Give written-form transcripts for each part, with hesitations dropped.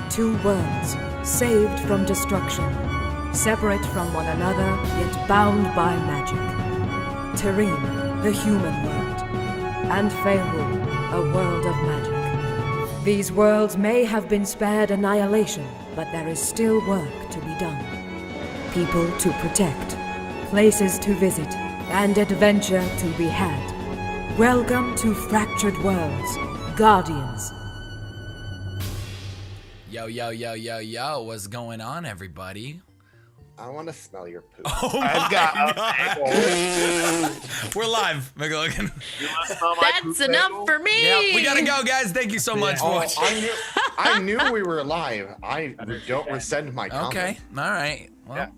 Two worlds, saved from destruction, separate from one another, yet bound by magic. Terrene, the human world, and Fehu, a world of magic. These worlds may have been spared annihilation, but there is still work to be done. People to protect, places to visit, and adventure to be had. Welcome to Fractured Worlds, Guardians. Yo, yo, yo, yo, yo, what's going on, everybody? I want to smell your poop. Oh my God. We're live, McLogan. That's enough for me. Yep, we gotta go, guys. Thank you so much for watching. I knew we were live. I don't rescind my comment. Okay, all right. Well, yeah.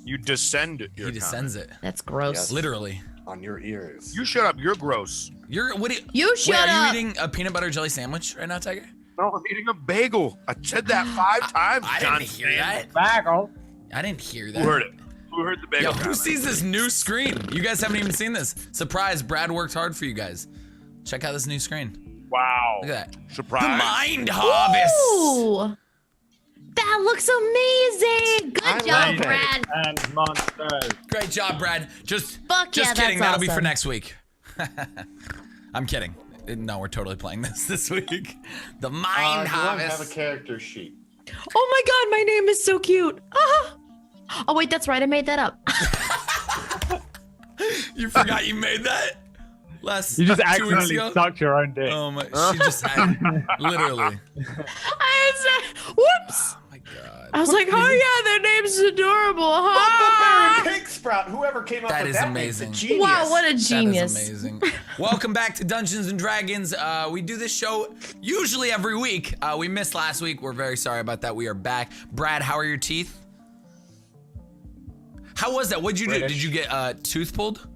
You descend it. he descends it. That's gross. Yes. Literally. On your ears. You shut up. You're gross. You're what? You shut wait, up. Are you eating a peanut butter jelly sandwich right now, Tiger? No, I'm eating a bagel. I said that 5 times. I didn't hear that. Bagel. I didn't hear that. Who heard it? Who heard the bagel? Yo, who sees this new screen? You guys haven't even seen this. Surprise, Brad worked hard for you guys. Check out this new screen. Wow. Look at that. Surprise. The Mind Harvest. Ooh, that looks amazing. Good job, like Brad. And monsters. Great job, Brad. Just Fuck yeah, kidding. that's That'll be for awesome. next week. I'm kidding. No, we're totally playing this week. The Mind You want to Harvest. have a character sheet. Oh my God, my name is so cute. Ah. Oh wait, that's right. I made that up. You forgot you made that? You just 2 weeks accidentally ago? sucked your own dick. Oh my, she just had, literally. I said, whoops. Oh my God. I was like, oh yeah, their name's adorable. Huh? Bumbleberry Pig Sprout. Whoever came up That with is that amazing. name's a genius. Wow, what a genius. That is amazing. Welcome back to Dungeons and Dragons. We do this show usually every week. We missed last week. We're very sorry about that. We are back. Brad, how are your teeth? How was that? What'd you do? Did you get tooth pulled?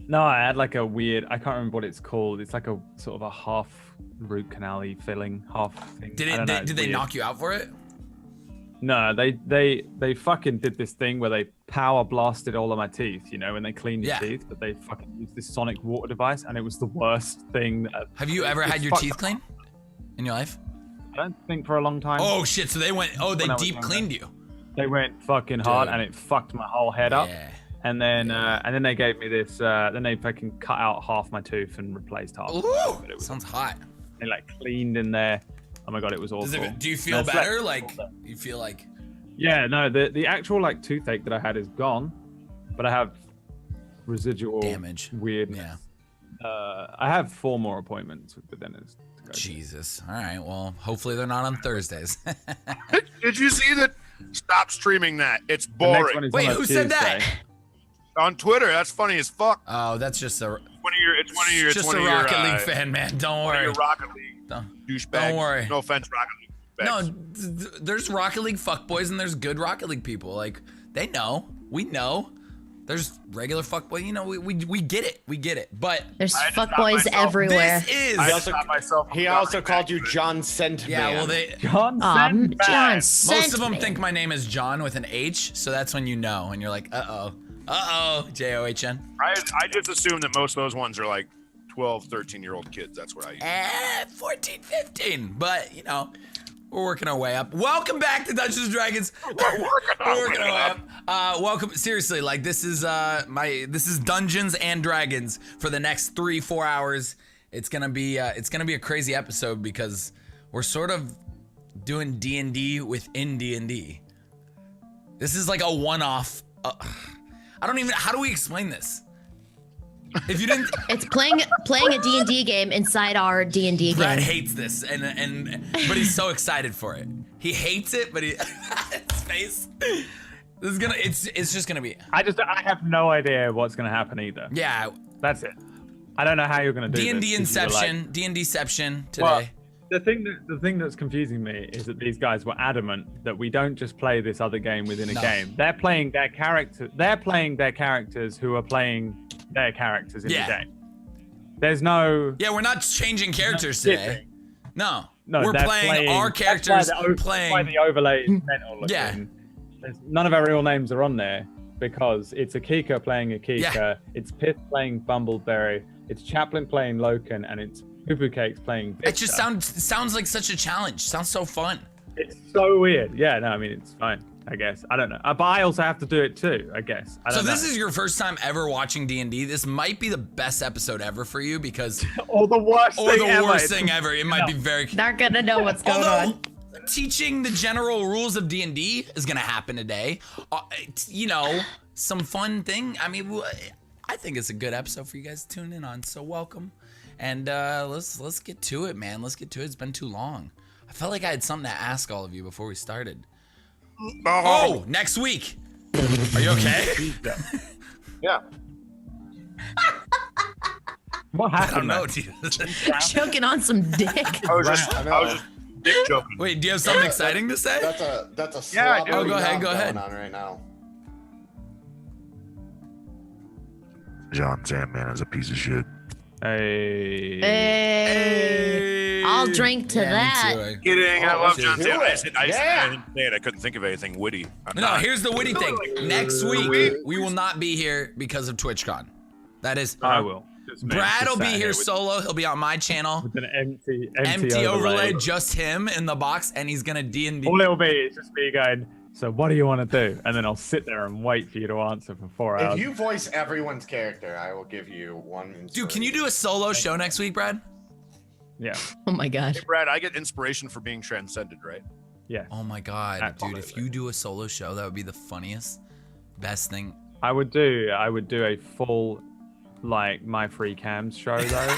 No, I had like a weird, I can't remember what it's called. It's like a sort of a half root canal-y filling, half thing. Did they knock you out for it? No, they fucking did this thing where they power blasted all of my teeth, you know, when they cleaned your teeth, but they fucking used this sonic water device, and it was the worst thing. Have you ever had your teeth cleaned in your life? I don't think for a long time. Oh shit, so they went, they deep cleaned you. They went fucking hard, Dude. and it fucked my whole head up. Yeah. And then they gave me this. Then they fucking cut out half my tooth and replaced half. Ooh, But it was, sounds hot. they like cleaned in there. Oh my God, it was awful. Do you feel No, it's better? like- Like, you feel like... Yeah, no, the actual like toothache that I had is gone, but I have residual Damage. weirdness. Yeah. I have 4 more appointments with the dentist to go to. Jesus. All right, well, hopefully they're not on Thursdays. Did you see that? Stop streaming that. It's The next one boring. is Wait, on a who said that? Tuesday. On Twitter, that's funny as fuck. Oh, that's just a... It's one of your just a Rocket League fan, man. Don't One of worry. your Rocket League douchebags. Don't worry. No offense, Rocket League. No, douchebags. there's Rocket League fuckboys and there's good Rocket League people. Like, they know. We know. There's regular fuckboy. You know, we get it. We get it. But There's I had to stop fuckboys myself. everywhere. this is... I stopped myself. He also called you John Sentman. Yeah, well, they... John John Sandbag. sent Most of them me. think my name is John with an H, so that's when you know. And you're like, uh-oh. Uh-oh, J-O-H-N. I just assume that most of those ones are like 12, 13-year-old kids. That's what I use. 14, 15. But, you know, we're working our way up. Welcome back to Dungeons and Dragons. We're working our way up. Welcome, seriously, like this is Dungeons and Dragons for the next 3-4 hours. It's gonna be a crazy episode because we're sort of doing D&D within D&D. This is like a one-off. I don't even. How do we explain this? If you didn't, It's playing a D&D game inside our D&D Brad game. hates this, but he's so excited for it. He hates it, but his face. This is gonna. It's just gonna be. I have no idea what's gonna happen either. Yeah. That's it. I don't know how you're gonna do D&D this. Inception, D&Dception today. Well, the thing that's confusing me is that these guys were adamant that we don't just play this other game within a game. They're playing their character. They're playing their characters who are playing their characters in the game. There's no. Yeah, we're not changing characters today. No, No, we're they're playing our characters. That's why the overlay is mental looking. Yeah. None of our real names are on there because it's Akika playing Akika. Yeah. It's Pith playing Bumbleberry. It's Chaplin playing Loken, and it's Poo Cake's playing Victor. It just sounds like such a challenge. Sounds so fun. It's so weird. Yeah, no, I mean, it's fine, I guess. I don't know. But I also have to do it too, I guess. I don't know. This is your first time ever watching D&D. This might be the best episode ever for you because... or the worst thing ever. It might be very... Not gonna know what's going on. Teaching the general rules of D&D is gonna happen today. You know, some fun thing. I mean, I think it's a good episode for you guys to tune in on. So welcome, and let's get to it, man. Let's get to it. It's been too long. I felt like I had something to ask all of you before we started. Oh, next week. Are you okay? Yeah. What happened? I don't know, dude. Choking on some dick. I was just dick joking. Wait, do you have something exciting to say? That's a Yeah, slobbery oh, go ahead, knob go ahead. going on right now. John Sandman is a piece of shit. Hey. Hey. I'll drink to that. Me too. Kidding. I love John do Sandman. it. I Yeah. didn't say it. I couldn't think of anything witty. No, here's the witty thing. Next week, we will not be here because of TwitchCon. That is... I will. Just me, Brad just will be sat here with solo. He'll be on my channel. an empty Overlay, just him in the box, and he's gonna D&D. All it'll be is just me going, so what do you want to do? And then I'll sit there and wait for you to answer for 4 hours. If you voice everyone's character, I will give you one. Dude, can you do a solo show next week, Brad? Yeah. Oh my gosh. Hey, Brad, I get inspiration for being transcended, right? Yes. Oh my god, dude! If Absolutely. you do a solo show, that would be the funniest, best thing. I would do a full, like, my free cams show though.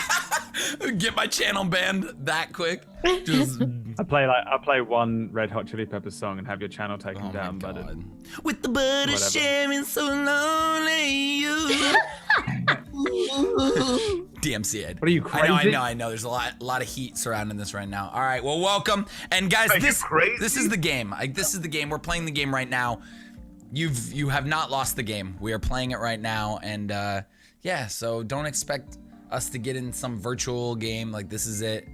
Get my channel banned that quick. Just, I play one Red Hot Chili Peppers song and have your channel taken oh my down, but god. With the butter Whatever. sharing so lonely, you. DMCA. What are you, crazy? I know. There's a lot of heat surrounding this right now. All right, well, welcome. And guys, Are you this crazy? is the game. This is the game. We're playing the game right now. You have not lost the game. We are playing it right now, and yeah. So don't expect us to get in some virtual game. Like, this is it.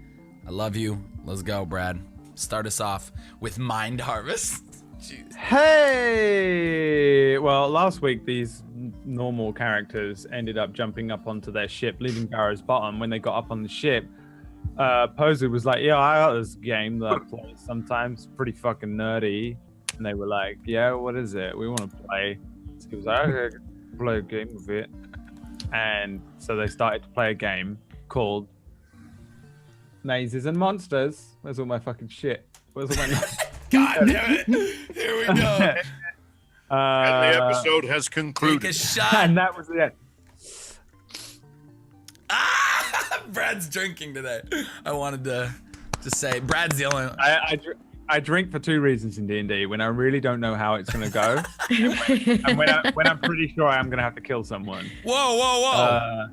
I love you. Let's go, Brad. Start us off with Mind Harvest. Jeez. Hey! Well, last week these normal characters ended up jumping up onto their ship, leaving Barrow's bottom. When they got up on the ship, Pozu was like, "Yeah, I got this game that I play sometimes, pretty fucking nerdy." And they were like, "Yeah, what is it? We want to play." So he was like, "Okay, play a game with it." And so they started to play a game called Mazes and Monsters. Where's all my fucking shit? Where's all my... God damn it! Here we go. And the episode has concluded. Take a shot. And that was it. Ah! Brad's drinking today. I wanted to just say, Brad's the only. I drink for two reasons in D&D: when I really don't know how it's gonna go, and when I'm pretty sure I'm gonna have to kill someone. Whoa!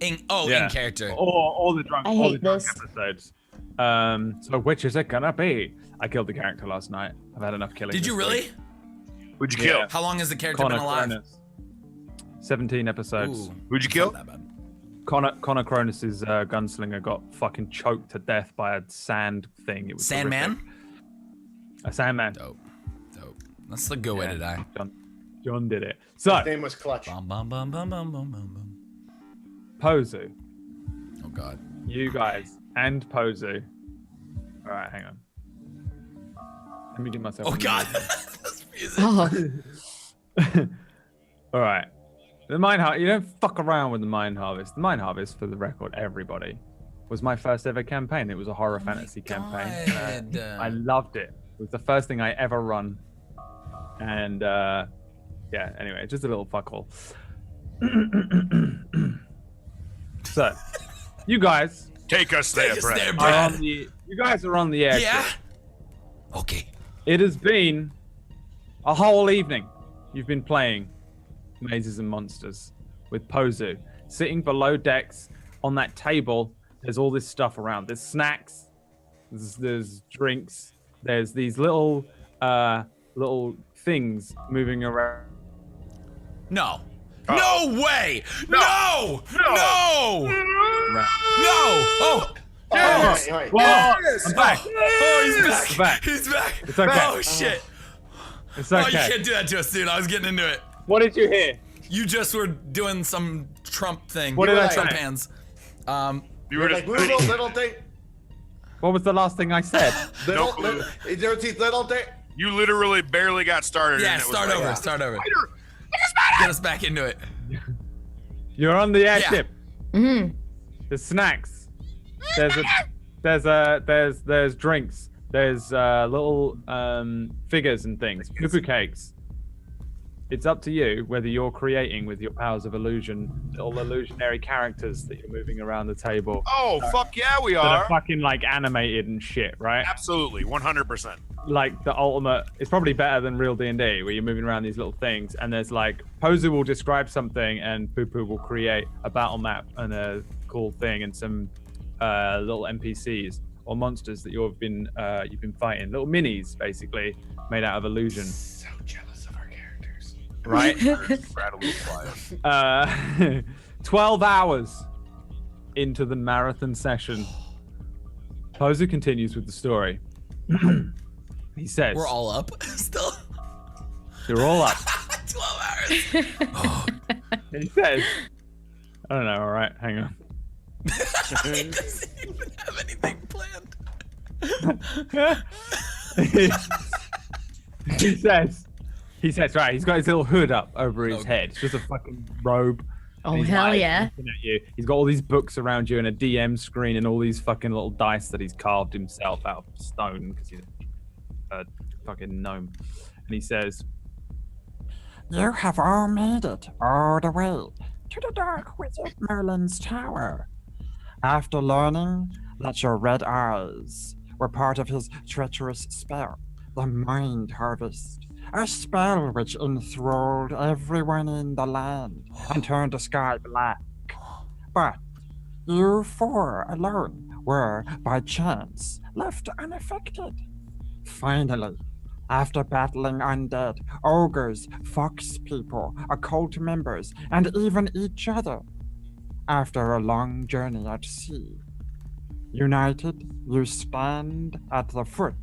In character. Or the drunk, I all the hate drunk this. episodes. So which is it gonna be? I killed the character last night. I've had enough killing. Did you this really? week. Who'd you Yeah. kill? How long has the character Connor been alive? Cronus. 17 episodes. Ooh, Who'd you not kill? that bad. Connor Cronus's gunslinger got fucking choked to death by a sand thing. It was Sandman? horrific. A Sandman. Dope. That's the good way to die. John did it. So, His name was Clutch. Bum, bum, bum, bum, bum, bum, bum, bum. Pozu, Oh god. you guys, and Pozu. All right, hang on. Let me get myself. Oh a god. music. Oh, All right. The Mind Harvest. You don't fuck around with the Mind Harvest. The Mind Harvest, for the record, everybody, was my first ever campaign. It was a horror fantasy campaign. God. I loved it. It was the first thing I ever run. And yeah, anyway, just a little fuckhole. So, you guys Take us there, Take us Brad. there, are Brad. on the airship. Yeah. Okay. It has been a whole evening. You've been playing Mazes and Monsters with Pozu, sitting below decks on that table. There's all this stuff around. There's snacks. There's drinks. There's these little things moving around. No. No way. No. No. around. Oh. Yes. Wait. Well, I'm back. Oh, he's back. I'm back. He's back. It's okay. Oh shit. It's Oh, you okay. can't do that to us, dude. I was getting into it. What did you hear? You just were doing some Trump thing. What did I Trump say? hands. You were Like just little thing. What was the last thing I said? Little, clue. little thing. You literally barely got started. Yeah, and it was start like, over. Start over. Get us back into it. You're on the airship. Mm-hmm. There's snacks. There's drinks. There's little figures and things. Poo cakes. It's up to you whether you're creating with your powers of illusion little illusionary characters that you're moving around the table. Oh, fuck yeah, we That are are. fucking like animated and shit, right? Absolutely, 100%. Like the ultimate. It's probably better than real D&D, where you're moving around these little things, and there's like Pozu will describe something, and Poo Poo will create a battle map and a cool thing, and some little NPCs or monsters that you've been fighting, little minis basically made out of illusion. So jealous of our characters. Right? Rattle quiet. 12 hours into the marathon session, Pozu continues with the story. He says, We're all up still. you're all up. 12 hours. Oh. He says, I don't know, all right, hang on. He doesn't even have anything planned. he says, right, he's got his little hood up over his head. It's just a fucking robe. Oh, And he's hell like yeah. looking at you. He's got all these books around you and a DM screen and all these fucking little dice that he's carved himself out of stone because he's a fucking gnome. And he says, You have all made it all the way to the Dark Wizard Merlin's tower. After learning that your red eyes were part of his treacherous spell, the Mind Harvest, a spell which enthralled everyone in the land and turned the sky black. But you four alone were, by chance, left unaffected. Finally, after battling undead, ogres, fox people, occult members, and even each other, after a long journey at sea, united, you stand at the foot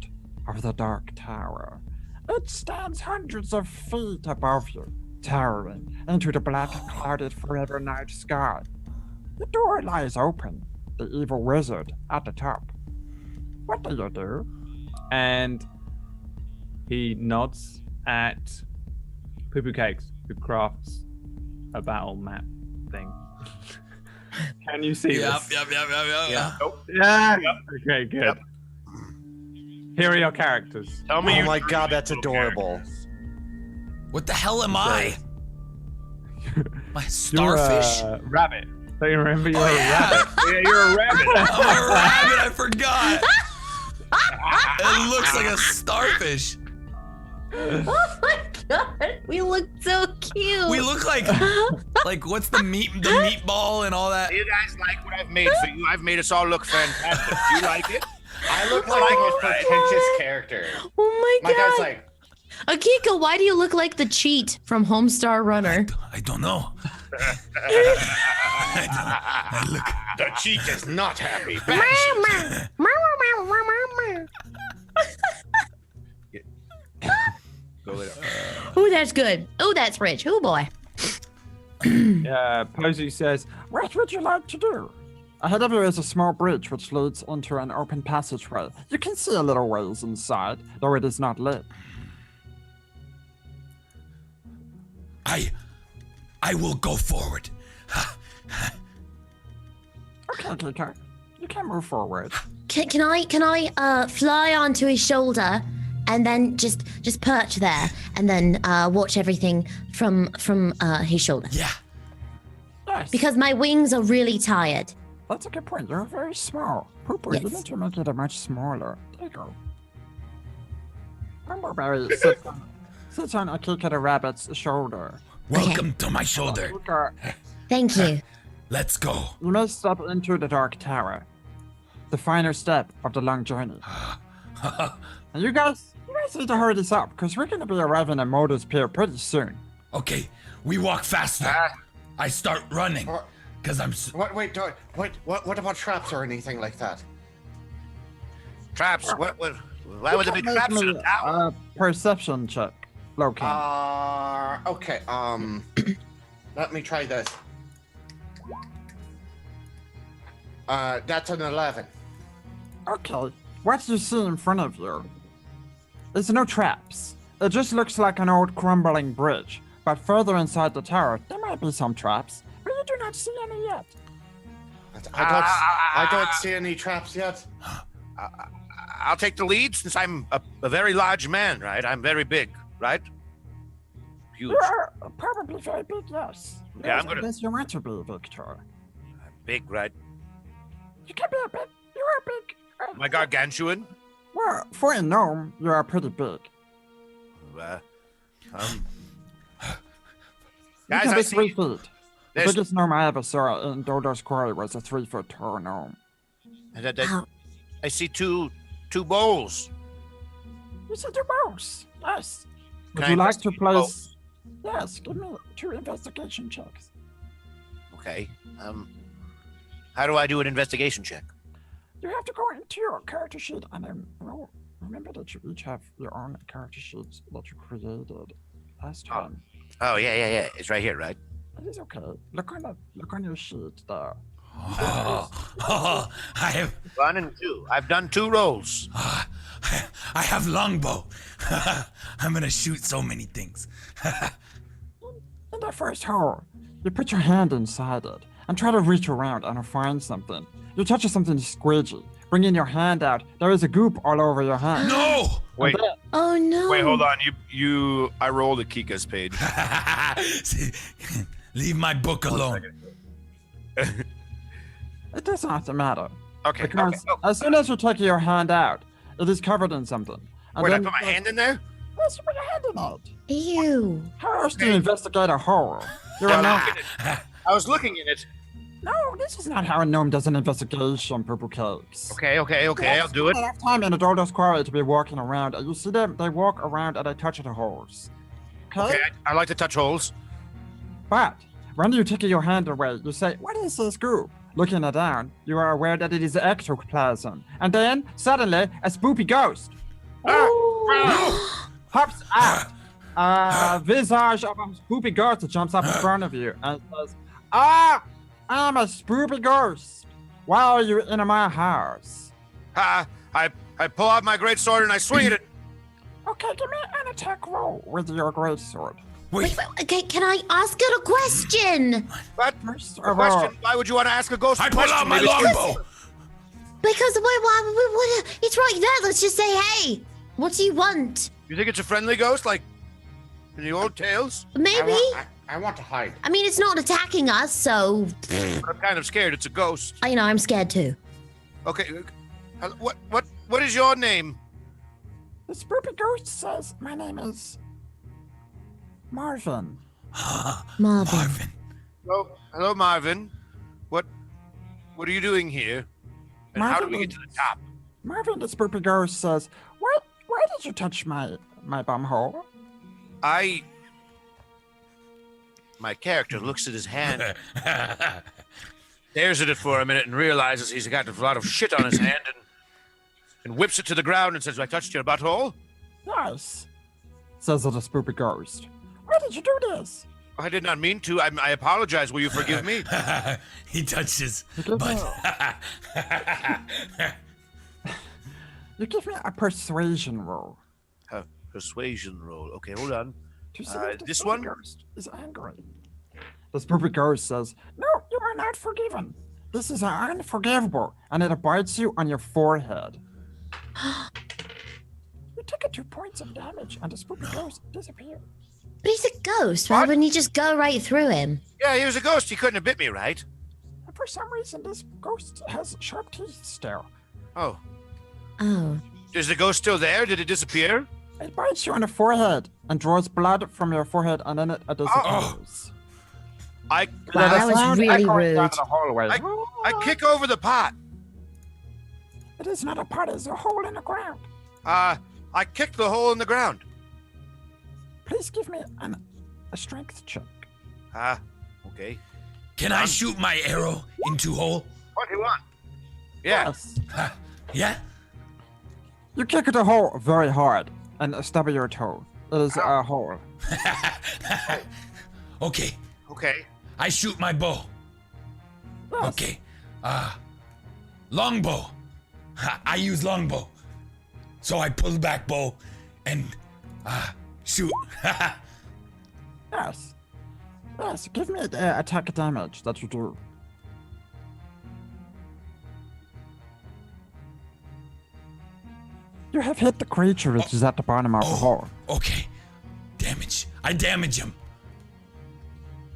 of the Dark Tower. It stands hundreds of feet above you, towering into the black, clouded, forever night sky. The door lies open, the evil wizard at the top. What do you do? and he nods at Poo Poo Cakes, who crafts a battle map thing. Can you see Yep. this? Yeah. Yeah. Okay, good. Here are your characters. Tell me Oh you my three god, that's little adorable. What the hell am I? My You're starfish? a rabbit. So you remember you're Oh, a yeah. rabbit. Yeah, you're a rabbit. I'm a rabbit, I forgot. It looks like a starfish. Oh my god, we look so cute. We look like what's the meatball and all that? You guys like what I've made for you? I've made us all look fantastic. Do you like it? I look like the most pretentious character. Oh my My god. guy's like, Akiko, why do you look like the cheat from Homestar Runner? I don't know. I look. the cheek is not happy. Go later. Oh, that's good. Oh, that's rich. Oh boy. Posey says, What would you like to do? Ahead of you is a small bridge which leads into an open passageway. You can see a little ways inside, though it is not lit. I will go forward. Okay, Kiko. You can move forward. Can I fly onto his shoulder and then just perch there and then watch everything from his shoulder? Yeah. Yes. Because my wings are really tired. That's a good point. You're very small. Pooper, you Yes. need to make it a much smaller. There you go. Bumbleberry sits on Akiko the rabbit's shoulder. Welcome to my shoulder. Akiko, Thank you. Let's go. you may step into the Dark Tower. The final step of the long journey. And you guys need to hurry this up, because we're going to be arriving at Moto's Pier pretty soon. Okay, we walk faster. I start running because I'm. What about traps or anything like that? Traps? What? Why would there be Make traps in me a tower? a perception check, Loki. Okay, let me try this. That's an 11. Okay, what you see in front of you is no traps. It just looks like an old crumbling bridge. But further inside the tower, there might be some traps, but you do not see any yet. I don't see any traps yet. I'll take the lead since I'm a very large man, right? I'm very big, right? Huge. You are probably very big, yes. Yeah, I'm Yes, gonna- unless you want to be, Victor. Big, right? You can be a bit. You are big. Am I gargantuan? Well, for a gnome, you are pretty big. Um, You guys, can I be see 3 feet. The there's- biggest gnome I ever saw in Dodo's quarry was a 3-foot tall gnome. I see two bowls. You said your mouse. Yes. Would Can I you like to investigate place? Yes, give me 2 investigation checks. Okay. How do I do an investigation check? You have to go into your character sheet and then remember that you each have your own character sheets that you created last time. Oh yeah. It's right here, right? It is okay. Look on your sheet there. I have 1 and 2. I've done 2 rolls. I have longbow. I'm gonna shoot so many things. In the first hole, you put your hand inside it and try to reach around and find something. You touch something squidgy. Bring in your hand out. There is a goop all over your hand. No! Wait, Oh no. wait, hold on. I rolled a Kika's page. Leave my book alone. It does not matter. Okay. Because okay. Oh, as soon as you take your hand out, it is covered in something. And wait, I then put my hand in there? Yes, you put your hand in it. Ew. How else do you investigate a hole? You're a gnome. I was looking in it. No, this is not how a gnome does an investigation, purple cakes. Okay, I'll do it. Not enough time in a Dodo's quarry to be walking around. You see them, they walk around and they touch the holes. Okay, I like to touch holes. But when you take your hand away, you say, "What is this group?" Looking it down, you are aware that it is ectoplasm. And then, suddenly, a spoopy ghost pops out. A visage of a spoopy ghost jumps up in front of you and says, I'm a spoopy ghost. Why are you in my house? I pull out my great sword and I swing at it. Okay, give me an attack roll with your great sword. Wait, Okay, can I ask it a question? But First a of all, question, why would you want to ask a ghost a I pull question? out my Maybe it's- longbow. Because it's right there. Let's just say, hey, what do you want? You think it's a friendly ghost, like in the old tales? Maybe. I want to hide. I mean, it's not attacking us, so I'm kind of scared. It's a ghost. I'm scared too. Okay, what is your name? the spoopy ghost says, my name is Marvin. Marvin. Hello, Marvin. What are you doing here? And how do we get to the top? Marvin, the spoopy ghost says, why did you touch my bum hole? My character looks at his hand, stares at it for a minute, and realizes he's got a lot of shit on his hand, and whips it to the ground and says, "I touched your butthole." Yes, says the spoopy ghost. Why did you do this? I did not mean to. I apologize. Will you forgive me? He touches. You give me a persuasion roll. Persuasion roll. Okay, hold on. To see if the This spoopy one? ghost is angry. The spoopy ghost says, no, you are not forgiven. This is unforgivable, and it bites you on your forehead. You take 2 points of damage, and the spoopy ghost disappears. But he's a ghost. Why What? wouldn't you just go right through him? Yeah, he was a ghost. He couldn't have bit me, right? And for some reason, this ghost has sharp teeth still. Oh, Oh. is the ghost still there? Did it disappear? It bites you on the forehead and draws blood from your forehead, and then it disappears. I Wow, that was sound really echoing down rude. the hallway. I kick over the pot. It is not a pot, it's a hole in the ground. I kicked the hole in the ground. Please give me a strength check. Okay. Can I shoot my arrow into hole? What do you want? Yeah. Yes. Yeah? You kick the hole very hard and stub your toe. It is a hole. Okay. Okay. I shoot my bow. Yes. Okay. Longbow. I use longbow. So I pull back bow and shoot. Yes. Yes, give me attack damage that you do. You have hit the creature which is at the bottom of the hole. Okay. Damage. I damage him.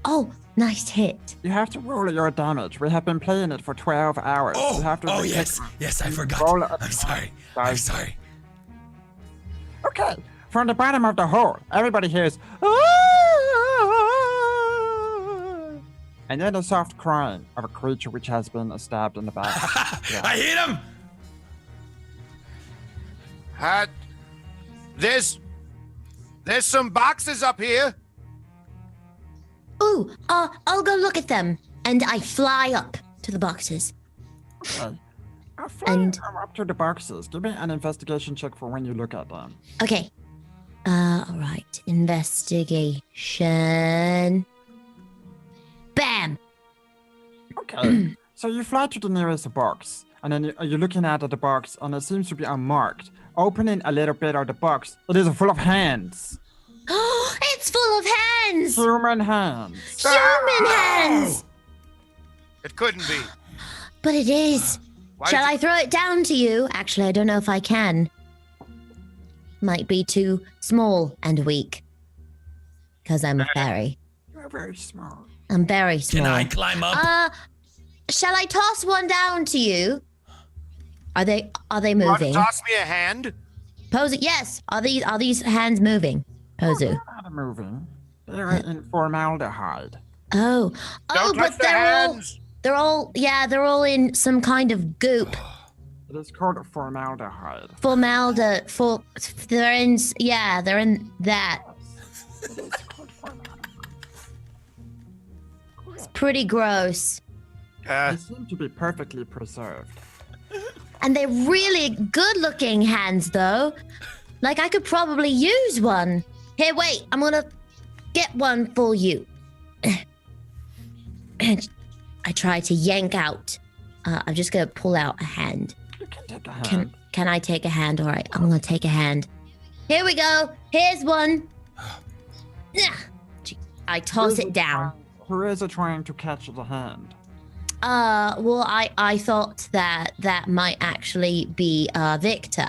Oh, nice hit. You have to roll your damage. We have been playing it for 12 hours. You have to Yes. Yes, I forgot. Roll it. I'm sorry. I'm sorry. Okay, from the bottom of the hole, everybody hears, "Ah!" and then a soft crying of a creature which has been stabbed in the back. I hit him. There's some boxes up here. Ooh, I'll go look at them. And I fly up to the boxes. Okay. I'll fly up to the boxes. Give me an investigation check for when you look at them. Okay. All right. Investigation. Bam! Okay. So you fly to the nearest box, and then you're looking at the box, and it seems to be unmarked. Opening a little bit of the box, it is full of hands. It's full of hands! Human hands. Human hands! It couldn't be. But it is. Shall I throw it down to you? Actually, I don't know if I can. Might be too small and weak. Because I'm a fairy. You're very small. I'm very small. Can I climb up? Shall I toss one down to you? Are they You want to moving? toss me a hand? Pozu, yes. Are these hands moving? Pozu. They're not moving. They're in formaldehyde. Oh, Don't touch but the hands. they're all in some kind of goop. It is called formaldehyde. They're in that. It is called formaldehyde. It's pretty gross. They seem to be perfectly preserved. And they're really good looking hands though. Like I could probably use one. Here, wait, I'm gonna get one for you. And I try to yank out. I'm just gonna pull out a hand. You can take a hand. Can I take a hand? All right, I'm gonna take a hand. Here we go. Here's one. I toss it down. Who is trying to catch the hand? Well, I thought that might actually be Victor.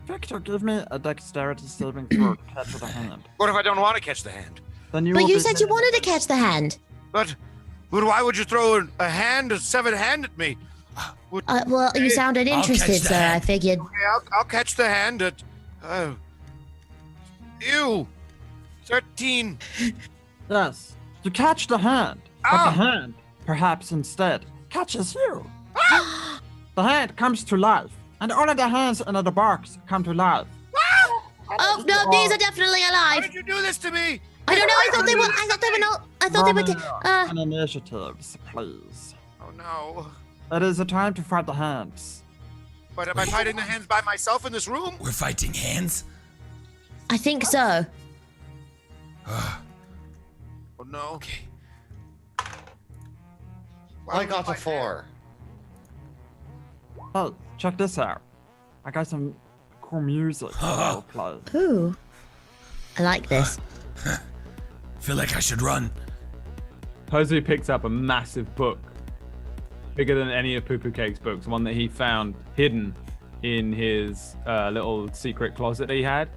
Victor, give me a dexterity saving throw to catch the hand. What if I don't want to catch the hand? Then you But will you be said you wanted to catch the hand. But why would you throw a severed hand at me? Well, you sounded I'll catch interested, the sir. I hand. figured. Okay, I'll catch the hand at. Ew. 13. Yes, you catch the hand, but Ah! the hand, perhaps instead, catches you. The hand comes to life, and all of the hands in the box come to life. Oh no, these are definitely Why alive. did you do this to me? I don't know. I thought they were. I thought they were not. I thought they were. An initiatives, please. Oh no. It is a time to fight the hands. But am I fighting the hands by myself in this room? We're fighting hands? I think so. Oh no. Okay. I got a 4. Hey, check this out. I got some cool music that will play. Ooh, I like this. Feel like I should run. Pozu picks up a massive book, bigger than any of Poo Poo Cake's books, one that he found hidden in his little secret closet that he had,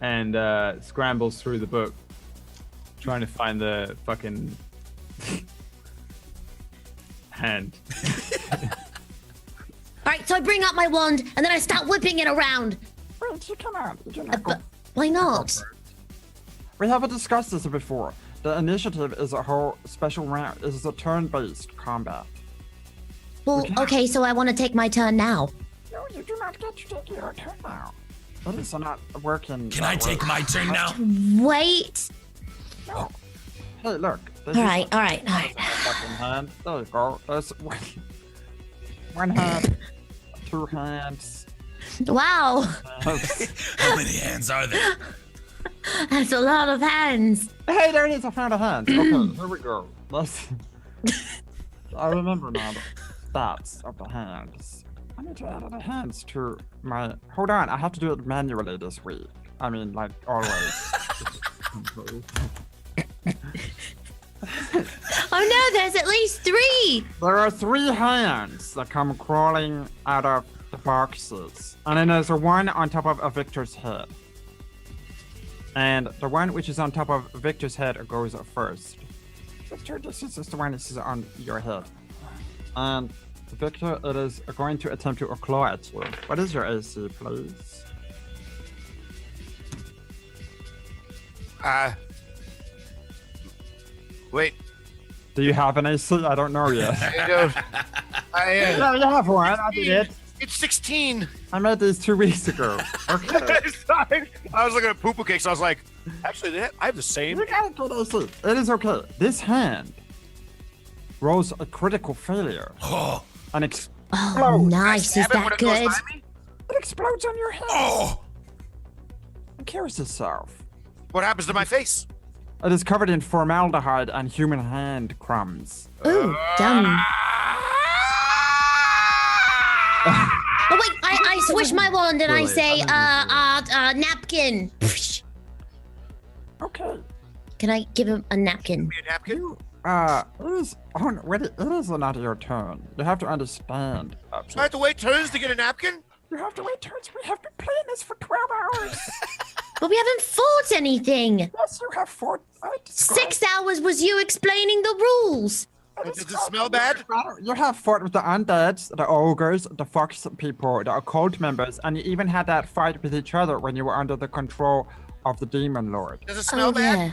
and scrambles through the book, trying to find the fucking hand. All right, so I bring up my wand and then I start whipping it around. Wait, you cannot. You do not go. But why not? We haven't discussed this before. The initiative is a whole special round. It is a turn-based combat. Well, okay, so I want to take my turn now. No, you do not get to take your turn now. That is not working. Can I take my turn now? Wait. No. Hey, look. All right. Fucking hand. There you go. There's one hand, 2 hands. Wow, How many hands are there? that's a lot of hands. Hey, there it is. I found a hand. Okay, here we go. Let's. I remember now. stats of the hands. I need to add the hands to my. Hold on, I have to do it manually this week. I mean, like always. Oh no, there's at least 3! There are 3 hands that come crawling out of the boxes. And then there's a one on top of a Victor's head. And the one which is on top of Victor's head goes first. Victor, this is the one that is on your head. And Victor, it is going to attempt to claw at you. What is your AC, please? Wait. Do you have an AC? I don't know yet. I don't. Yeah, you have one. I did it. It's 16. I made these 2 weeks ago. Okay. Sorry. I was looking at poo-poo cakes. I was like, actually, I have the same. You got a good AC. It is okay. This hand rolls a critical failure. Oh, And Oh, nice. Is Stab it when that it goes good? by me? it explodes on your head. oh, It kills itself. What happens to my face? It is covered in formaldehyde and human hand crumbs. Ooh, done. Oh wait, I swish my wand and I say, napkin. Okay. Can I give him a napkin? Be a napkin? It is not your turn. You have to understand. So I have to wait turns to get a napkin? You have to wait turns. We have been playing this for 12 hours. But we haven't fought anything. Yes, you have 4. 6 hours was you explaining the rules. Does it smell bad? You have fought with the undeads, the ogres, the fox people, the occult members, and you even had that fight with each other when you were under the control of the demon lord. Does it smell Oh bad? yeah.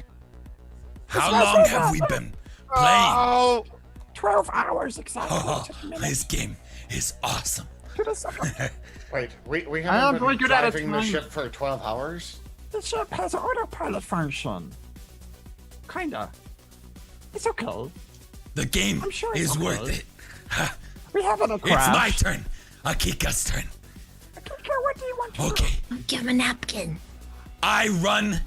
how long have we been playing? Oh, 12 hours exactly. Oh, Just a minute. this game is awesome. To the second. Wait, we I am haven't very been good at it, driving the man. ship for 12 hours? The ship has an autopilot function. Kinda. It's okay. The game I'm sure it's is okay. worth it. We haven't a It's crash. my turn. Akika's turn. Okay, what do you want to do? Okay, Give him a napkin. I run.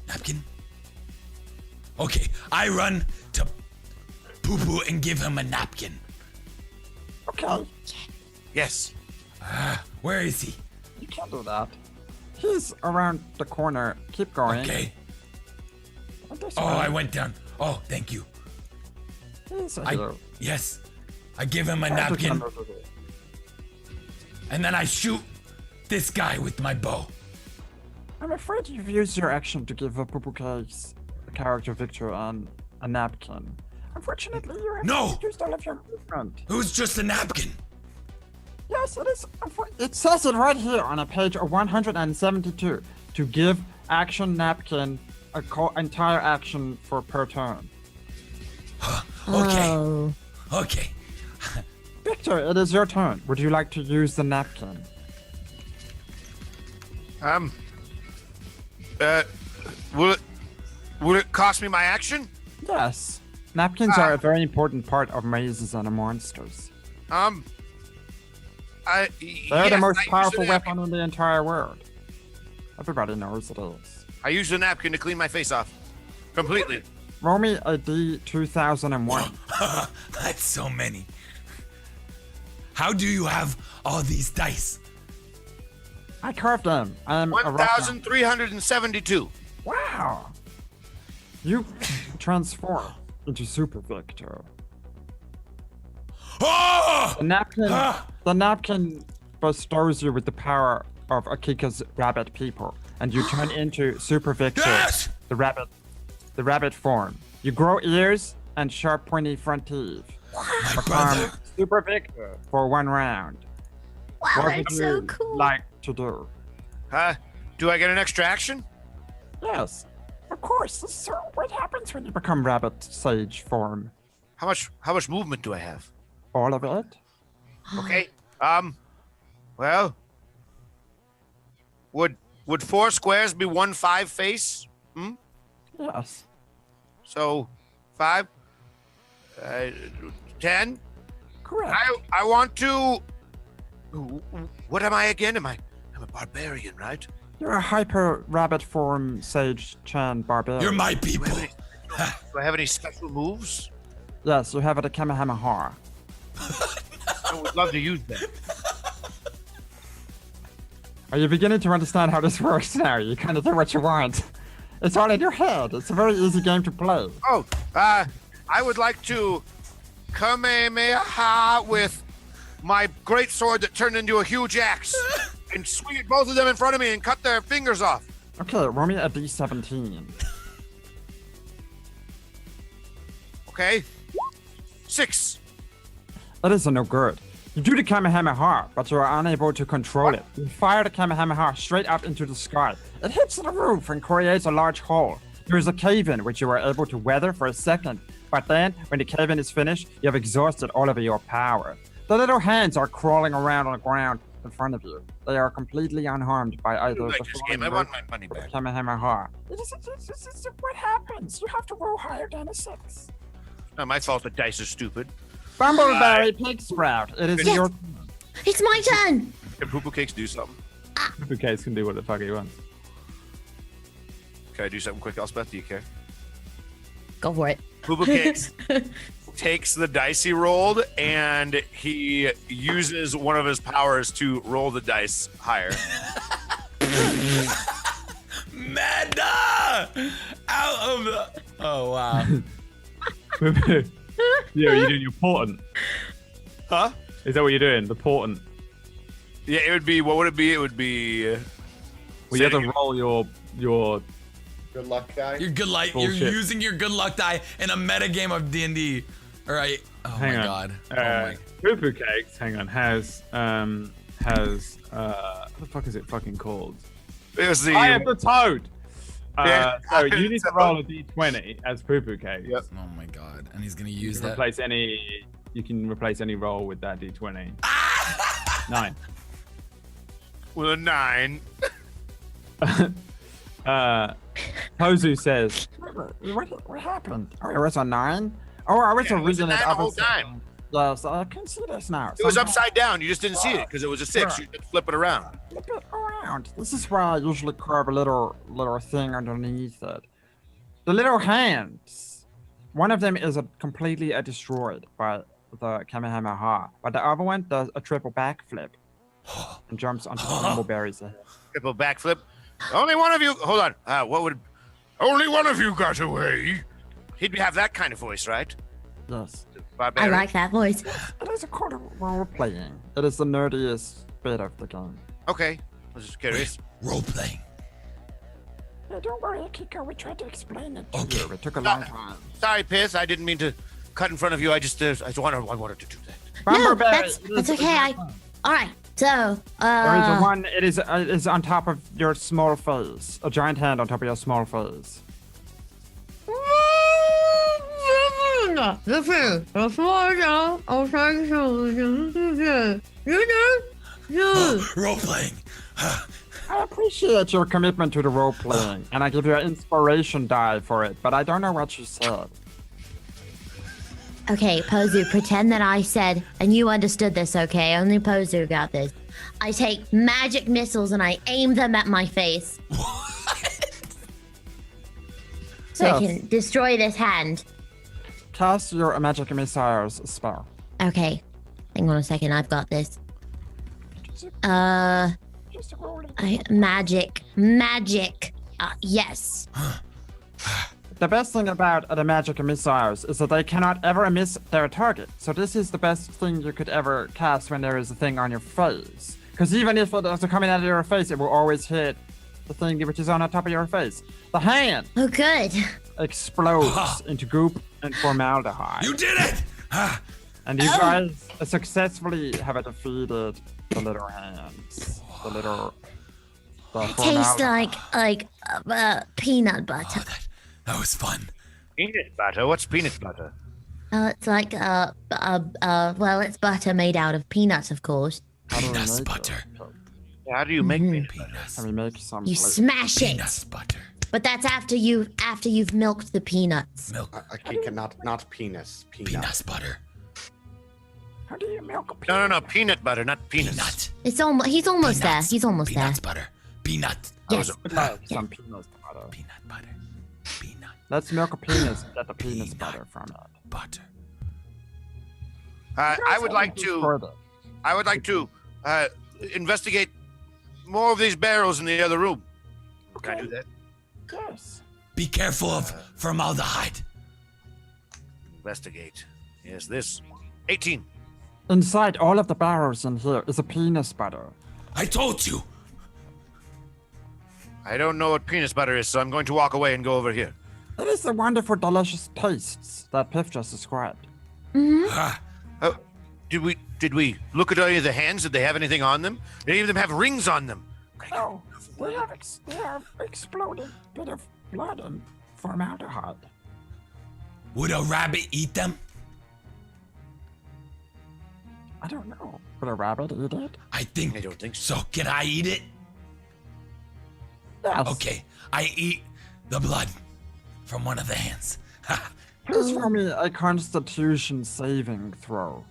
Napkin. Okay, I run to Poo Poo and give him a napkin. Okay, yes. Where is he? you can't do that. He's around the corner. Keep going. Okay. This Oh, way. I went down. Oh, thank you. He's I here. yes. I give him a I just napkin went over there. and then I shoot this guy with my bow. I'm afraid you've used your action to give a Poo Case, a character Victor, and a napkin. Unfortunately, you have No! used all of your movement. It was just a napkin. Yes, it is. It says it right here on a page 172 to give action napkin a entire action for per turn. Okay. Oh. Okay. Victor, it is your turn. Would you like to use the napkin? Will it cost me my action? Yes. Napkins are a very important part of mazes and monsters. They're the most powerful weapon in the entire world. Everybody knows it is. I use the napkin to clean my face off. Completely. Roll me a D2001. That's so many. How do you have all these dice? I carved them. I'm a rock 1,372. Wow. You transform into Super Victor. Oh! The napkin bestows you with the power of Akika's rabbit people, and you turn into Super Victor, Yes! the rabbit form. You grow ears and sharp pointy front teeth. My brother. Super Victor for 1 round. Wow, What would that's so you cool. like to do? Do I get an extra action? Yes, of course. This is what happens when you become rabbit sage form. How much movement do I have? All of it. Okay. Well, would 4 squares be 1 5 face? Yes. So 5, 10. Correct. I want to. What am I again? I'm a barbarian, right? You're a hyper rabbit form sage Chan barbarian. You're my Do people. I have any special moves? Yes, you have it at Kamehameha. I would love to use that. Are you beginning to understand how this works now? You kind of do what you want. It's all in your head. It's a very easy game to play. Oh, I would like to Kamehameha with my great sword that turned into a huge axe and swing at both of them in front of me and cut their fingers off. Okay, roll me a d17. Okay. 6. It is no good. You do the Kamehameha, but you are unable to control it. You fire the Kamehameha straight up into the sky. It hits the roof and creates a large hole. There is a cave-in which you are able to weather for a second, but then, when the cave-in is finished, you have exhausted all of your power. The little hands are crawling around on the ground in front of you. They are completely unharmed by either Like the this game, I want my money or the back. Kamehameha. It's what happens. You have to roll higher than a 6. Not my fault the dice are stupid. Bumbleberry Pig Sprout. It is Yes. your It's my turn. Can Poo Cakes do something? Who cares can do what the fuck he wants. Can I do something quick, Elspeth? Do you care? Go for it. Poo Cakes takes the dice he rolled and he uses one of his powers to roll the dice higher. Meta! Out of the. Oh wow. Yeah, you're doing your portent. Huh? Is that what you're doing? The portent. Yeah, it would be. What would it be? It would be. Well, you have to roll your. Good luck, guy. Your good luck. You're Bullshit. using your good luck die in a meta game of D&D. All right. Oh Hang my on. god. Oh my. Poo Cakes. Hang on. Has what the fuck is it fucking called? It was the. I am the toad. Yeah. So you need to roll a d20 as Poo Cakes. Yep. Oh my god. And he's gonna use You can that. replace any. You can replace any roll with that d20. 9. With a 9. Pozu says, What happened? Oh, it was a 9? Oh, I was Yeah, it was a reading 9 it the up. whole time. Yes, I can see this now. It was Somehow- upside down. You just didn't see it because it was a 6. You had to flip it around. Flip it around. This is why I usually carve a little thing underneath it. The little hands. One of them is completely destroyed by the Kamehameha, but the other one does a triple backflip and jumps onto the Bumbleberry's head. Triple backflip. Only one of you. Hold on. What would? Only one of you got away. He'd have that kind of voice, right? Yes. I Barbarian. like that voice. It is a kind of role playing. It is the nerdiest bit of the game. Okay. I was just curious. Role playing. Yeah, don't worry, Kiko. We tried to explain it to Okay. you. It took a long time. Sorry, Piss. I didn't mean to cut in front of you. I wanted to do that. No, Bumbleberry, that's okay. All right. So, There is a one. It is on top of your small face. A giant hand on top of your small face. Role playing. I appreciate your commitment to the role playing, and I give you an inspiration die for it. But I don't know what you said. Okay, Pozu, pretend that I said, and you understood this, okay? Only Pozu got this. I take magic missiles and I aim them at my face. So I Yes. can destroy this hand. Cast your magic missiles spell. Okay. Hang on a second, I've got this. Just roll it. Magic. Yes. The best thing about the magic missiles is that they cannot ever miss their target. So this is the best thing you could ever cast when there is a thing on your face. Because even if it is coming out of your face, it will always hit the thing which is on the top of your face. The hand Oh, good. explodes into goop and formaldehyde. You did it. And you guys successfully have defeated the little hands. The little... The It tastes formaldehyde. like peanut butter. That was fun. Peanut butter? What's peanut butter? It's like well, it's butter made out of peanuts, of course. How do we Peanuts make butter. it? How do you make peanut butter? Peanuts. Can we make some? You like- smash it, Peanuts butter. but that's after you've milked the peanuts. Milk. Not penis. Peanut. Peanuts butter. How do you milk a peanut? No. Peanut butter, not penis. Peanut. It's almost he's almost there. Peanuts. He's almost there. Peanuts butter. Peanut. Yes. I'd like some peanut butter. Peanut butter. Peanut Let's milk a penis and get the peanut butter from it. butter. I would like to investigate more of these barrels in the other room. Can I do that? Yes. Be careful of formaldehyde. Investigate. Yes, this. 18. Inside all of the barrels in here is a penis butter. I told you. I don't know what penis butter is, so I'm going to walk away and go over here. It is the wonderful, delicious tastes that Piff just described. Ah, Oh, did we look at any of the hands? Did they have anything on them? Did any of them have rings on them? No, they have exploded bit of blood and formaldehyde. would a rabbit eat them? I don't know. Would a rabbit eat it? I don't think so. So can I eat it? Yes. Okay, I eat the blood from one of the hands. Ha. Please roll me a Constitution saving throw.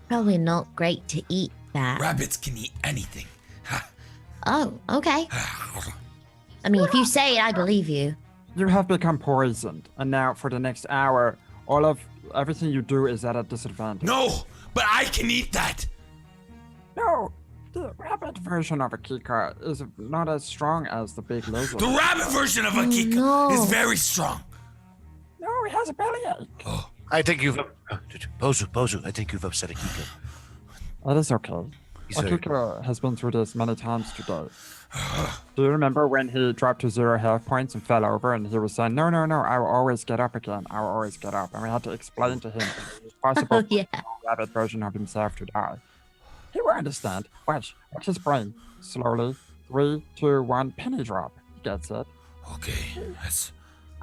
Probably not great to eat that. Rabbits can eat anything. Ha. Oh, okay. I mean, if you say it, I believe you. You have become poisoned, and now for the next hour, everything you do is at a disadvantage. No, but I can eat that. No, the rabbit version of a Kika is not as strong as the big lizard. The rabbit version of a Kika no. is very strong. No, he has a bellyache. Oh, I think you've... Pozu, I think you've upset a Kika. That is okay. He's very- Akika has been through this many times today. Do you remember when he dropped to 0 health points and fell over and he was saying, no, I will always get up again. I will always get up. And we had to explain to him that it was possible Oh, yeah. for the rabbit version of himself to die. He will understand. Watch his brain. Slowly. 3, 2, 1, penny drop. He gets it. okay. That's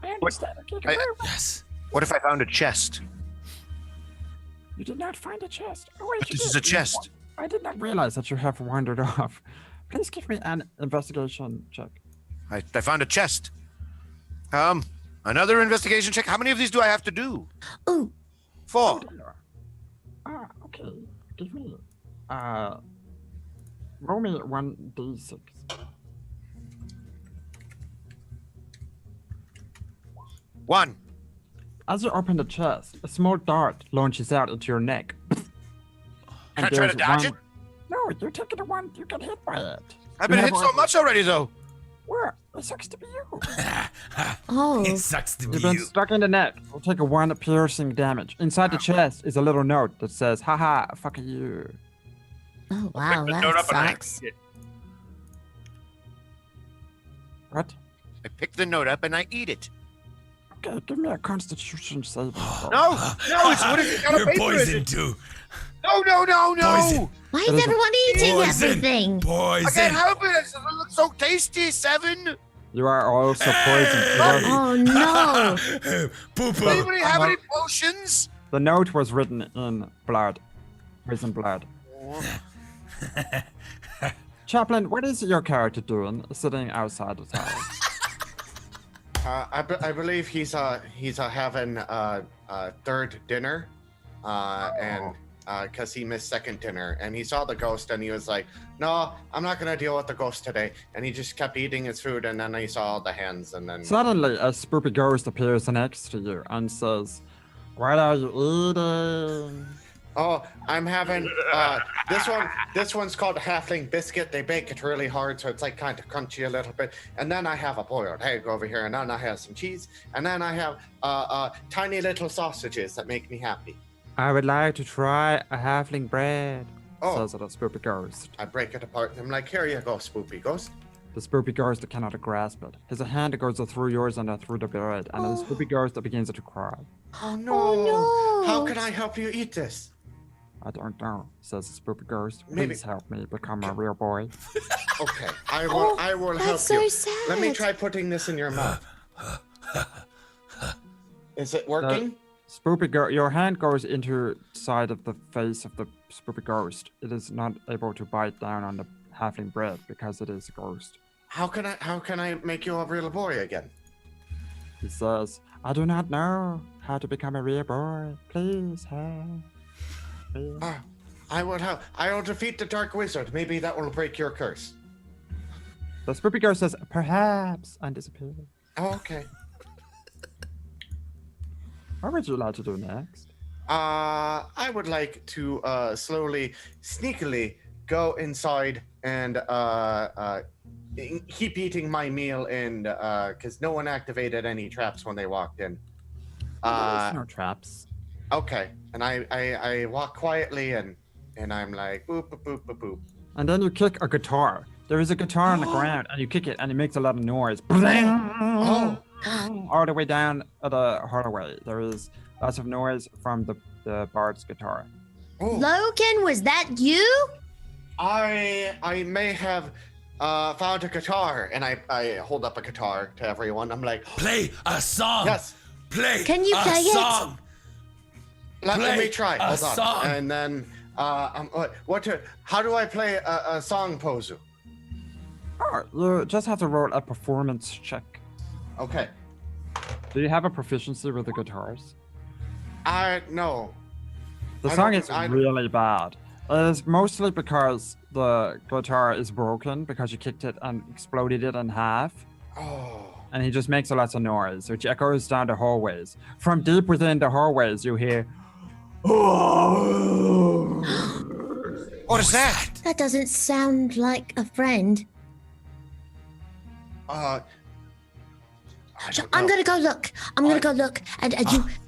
I understand. Akika. I- very well. yes. What if I found a chest? You did not find a chest. Oh, wait, But you this is did. a chest. I did not realize that you have wandered off. Please give me an investigation check. I found a chest. Another investigation check. How many of these do I have to do? Ooh, 4. Okay. Give me. Roll me 1d6. One. As you open the chest, a small dart launches out into your neck. Can I try to dodge it? No, you're taking the one. You get hit by it. I've been You hit have so much already, though. Where? It sucks to be you. oh. It sucks to be You've been you. stuck in the neck. You'll take a 1 piercing damage. Inside the chest is a little note that says, haha, fuck you. Oh, wow, Pick the note that up and I sucks. eat it. What? I pick the note up and I eat it. Okay, give me a constitution saving throw. No, it's what if you got a You're paper in poisoned it? too. No. Poison. Why It is is a- everyone eating Poison. everything? I Poison. can't help it. It looks so tasty. 7. You are also poisoned. You are- Oh, no. Poo poo. Anybody have any potions? The note was written in blood. Poison blood. Chaplain, what is your character doing sitting outside the tower? I believe he's having third dinner, and because he missed second dinner, and he saw the ghost, and he was like, "No, I'm not gonna deal with the ghost today," and he just kept eating his food, and then he saw the hands, and then Suddenly, a spoopy ghost appears next to you and says, what are you eating? oh, I'm having this one. This one's called halfling biscuit. They bake it really hard, so it's like kind of crunchy a little bit. And then I have a boiled egg over here, and then I have some cheese, and then I have tiny little sausages that make me happy. I would like to try a halfling bread, Oh. says the spoopy ghost. I break it apart, and I'm like, "Here you go, spoopy ghost." The spoopy ghost cannot grasp it. His hand goes through yours and through the bread, and the spoopy ghost begins to cry. Oh no! Oh, no. How can I help you eat this? I don't know, says the spoopy ghost. Maybe- Please help me become a real boy. Okay, I will. I will help That's so you. sad. Let me try putting this in your mouth. Is it working? Your hand goes into side of the face of the spoopy ghost. It is not able to bite down on the halfling bread because it is a ghost. How can I make you a real boy again? He says, I do not know how to become a real boy. Please help. Please. I will help. I will defeat the dark wizard. Maybe that will break your curse. The spoopy ghost says, perhaps, and disappears. Oh, okay. What would you like to do next? I would like to slowly, sneakily go inside and keep eating my meal, and because no one activated any traps when they walked in. There's no traps. Okay, and I walk quietly and I'm like boop boop boop boop boop. And then you kick a guitar. There is a guitar on the ground, and you kick it, and it makes a lot of noise. All the way down the hallway. There is lots of noise from the bard's guitar. Logan, was that you? I may have found a guitar, and I hold up a guitar to everyone. I'm like, Play a song. yes, Play. Can you play it? song. let Play me try. a Hold on, song. and then how do I play a song, Pozu? Oh, you just have to roll a performance check. Okay, Do you have a proficiency with the guitars? no. The I song don't- is I- really bad. It's mostly because the guitar is broken because you kicked it and exploded it in half. Oh. And he just makes a lot of noise, which echoes down the hallways. From deep within the hallways, you hear. What is that? That doesn't sound like a friend. I don't I'm know. gonna go look. And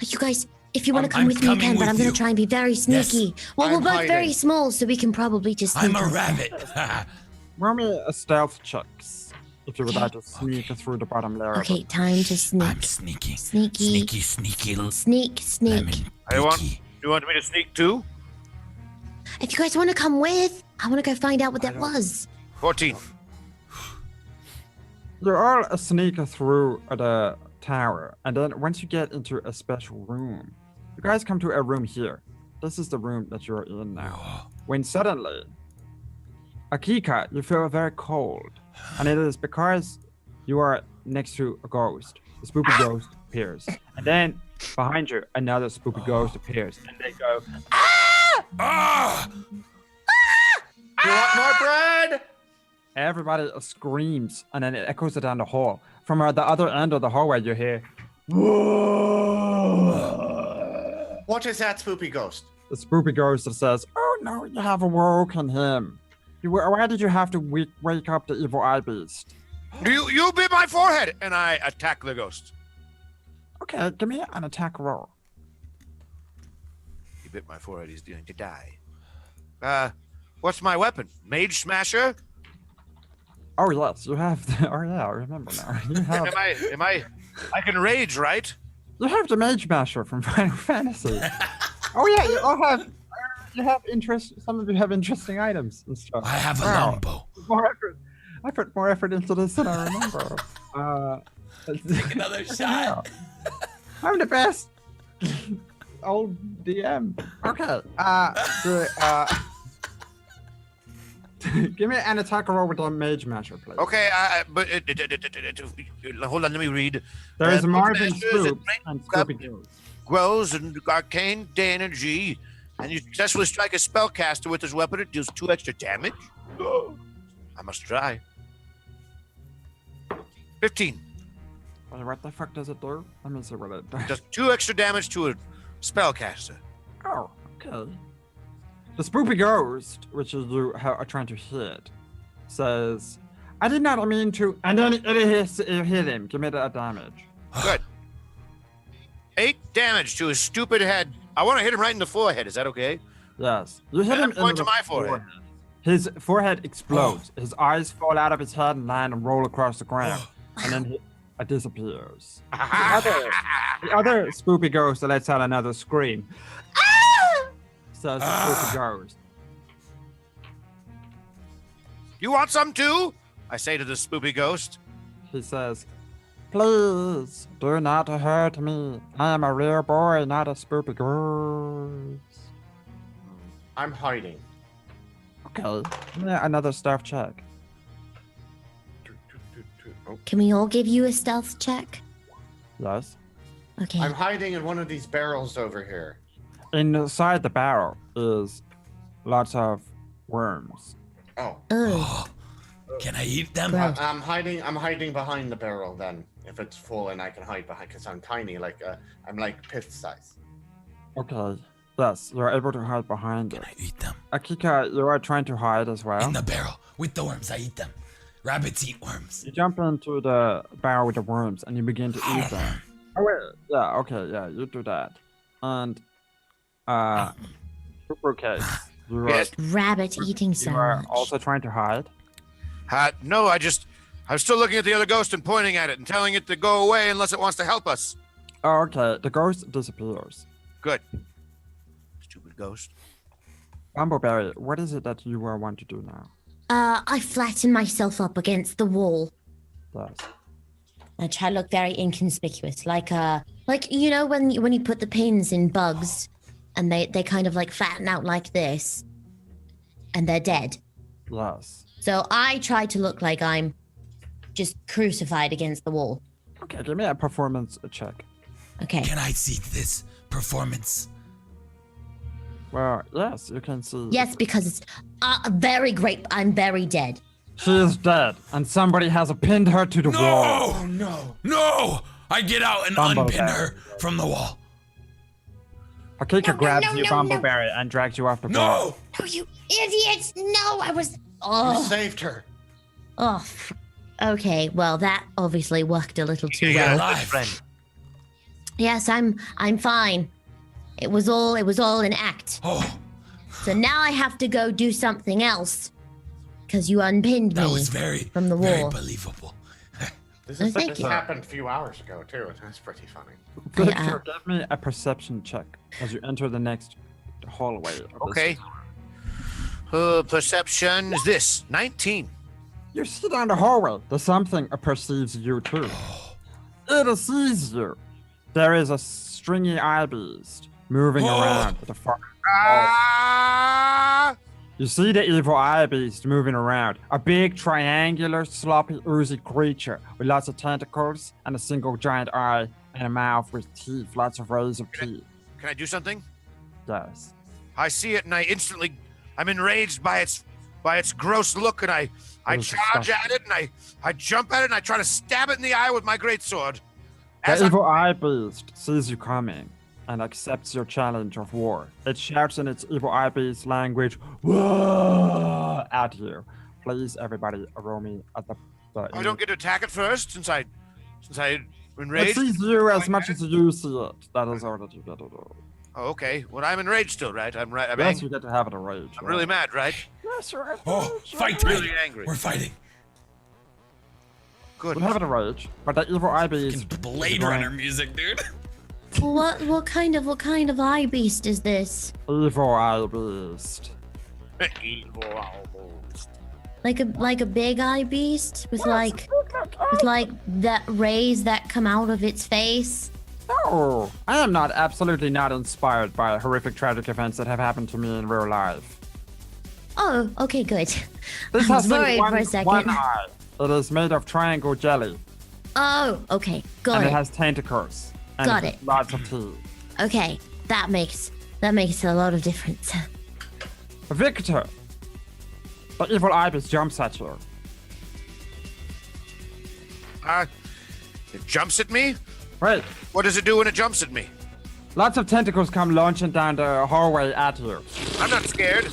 you guys, if you want to come I'm with me, you coming can. But with I'm gonna you. try and be very sneaky. Well, we're I'm both very hiding. small, so we can probably just. I'm sneak a up. rabbit. Roll me a stealth checks if you would like to sneak through the bottom layer. Okay, time to sneak. I'm sneaky. Sneaky. Sneaky little Sneak. lemon. You want me to sneak too? If you guys want to come with, I want to go find out what that was. 14. You're all sneak through the tower, and then once you get into a special room, you guys come to a room here. This is the room that you're in now. When suddenly, Akika, you feel very cold, and it is because you are next to a ghost. The spooky ghost appears, and then behind you, another spooky ghost appears, and they go, Ah! You want more bread? everybody screams, and then it echoes down the hall. From the other end of the hallway, you hear, What is that spoopy ghost? the spooky ghost that says, "Oh no, you have awoken him. Why did you have to wake up the evil eye beast?" You bit my forehead, and I attack the ghost. Okay, give me an attack roll. He bit my forehead. He's going to die. What's my weapon? Mage Smasher? Oh yes, you have. Oh yeah, I remember now. You have. Am I? I can rage, right? You have the Mage Masher from Final Fantasy. Oh yeah, you all have. You have interest. Some of you have interesting items and stuff. I have a Wow. longbow. More effort. I put more effort into this than I remember. Take another shot. I'm the best. Old DM. Okay. Give me an attack roll with a Mage Masher, please. Okay, but hold on, let me read. There's Marvin Mage Smasher is Spooks a and rank Spoopy Ghost. grows an arcane energy, and you successfully strike a spellcaster with this weapon. It deals 2 extra damage. I must try. 15. Wait, what the fuck does it do? Let me see what it does. Does 2 extra damage to a spellcaster. Oh, okay. The Spoopy Ghost, which is you are trying to hit, says, "I did not mean to," and then it hit him. Give me that damage. Good. 8 damage to his stupid head. I want to hit him right in the forehead. Is that okay? Yes. You hit And him point in to the my forehead. His forehead explodes. His eyes fall out of his head and land and roll across the ground. And then he disappears. The other Spoopy Ghost lets out another scream. Says the Spoopy Ghost. You want some too? I say to the spoopy ghost. He says, "Please do not hurt me. I am a real boy, not a Spoopy Ghost." I'm hiding. Okay. Yeah, another stealth check. Can we all give you a stealth check? Yes. Okay. I'm hiding in one of these barrels over here. Inside the barrel is lots of worms. Oh, Ugh. Can I eat them? Gross. I'm hiding behind the barrel then. If it's full and I can hide behind, because I'm tiny, I'm like pith size. Okay. Yes, you're able to hide behind it. I eat them. Akika, you are trying to hide as well. In the barrel with the worms, I eat them. Rabbits eat worms. You jump into the barrel with the worms and you begin to eat them. Oh wait, yeah, okay, yeah, you do that. And super case. You Yes. Rabbit eating you are sandwich. also trying to hide. No, I was still looking at the other ghost and pointing at it and telling it to go away unless it wants to help us. Oh, okay, the ghost disappears. Good. Stupid ghost. Bumbleberry, what is it that you want to do now? I flatten myself up against the wall. Yes. I try to look very inconspicuous, like you know when you put the pins in bugs, and they kind of like flatten out like this, and they're dead. Yes. So I try to look like I'm just crucified against the wall. Okay, give me a performance check. Okay. Can I see this performance? Well, yes, you can see. Yes, because it's very great. I'm very dead. She is dead, and somebody has pinned her to the wall. No! No! No! I get out and Bumbleberry. unpin her from the wall. Akika grabs you, no, Bumbleberry, and drags you off the wall. No! No, you idiots! No, I was. You Oh, saved her. oh. Okay, well that obviously worked a little too You're well. alive. Friend. Yes, I'm fine. It was all an act. Oh, So now I have to go do something else. Because you unpinned that me was very, from the very wall. believable. Thank you. Happened a few hours ago too. That's pretty funny. Victor, give me a perception check as you enter the next hallway. of this Okay. Perception is this 19. You see down the hallway, the something perceives you too. It sees you. There is a stringy eye beast moving around at the far. Ah! You see the evil eye beast moving around. A big, triangular, sloppy, oozy creature with lots of tentacles and a single giant eye and a mouth with teeth, lots of rows of teeth. Can I do something? Yes. I see it and I'm enraged by its gross look, and I is charge disgusting. at it and I jump at it and I try to stab it in the eye with my greatsword. The evil eye beast sees you coming and accepts your challenge of war. It shouts in its evil eye beast language, "Whoa!" at you. Please, everybody, roll me at the. I don't get to attack it first since I It enraged. sees you as much as you see it. That is all that you get to do. Oh, okay. Well, I'm enraged still, right? I'm right. I'm Yes, angry. you get to have it a rage. I'm really mad, right? Yes, you're Oh, fight time. Really angry. We're fighting. Good. We have it a rage, but the evil eye beast. Blade is Runner music, dude. What kind of eye beast is this? Evil eye beast. Evil almost. Like a big eye beast with like that rays that come out of its face? No, I am not absolutely not inspired by horrific tragic events that have happened to me in real life. Oh, okay, good. This I was has worried one, for a second. one eye. It is made of triangle jelly, Oh, okay, got and it. it has tentacles. And Got it. Lots of teeth. Okay, that makes a lot of difference. Victor, the evil eye beast jumps at you. It jumps at me? Wait, What does it do when it jumps at me? lots of tentacles come launching down the hallway at you. I'm not scared.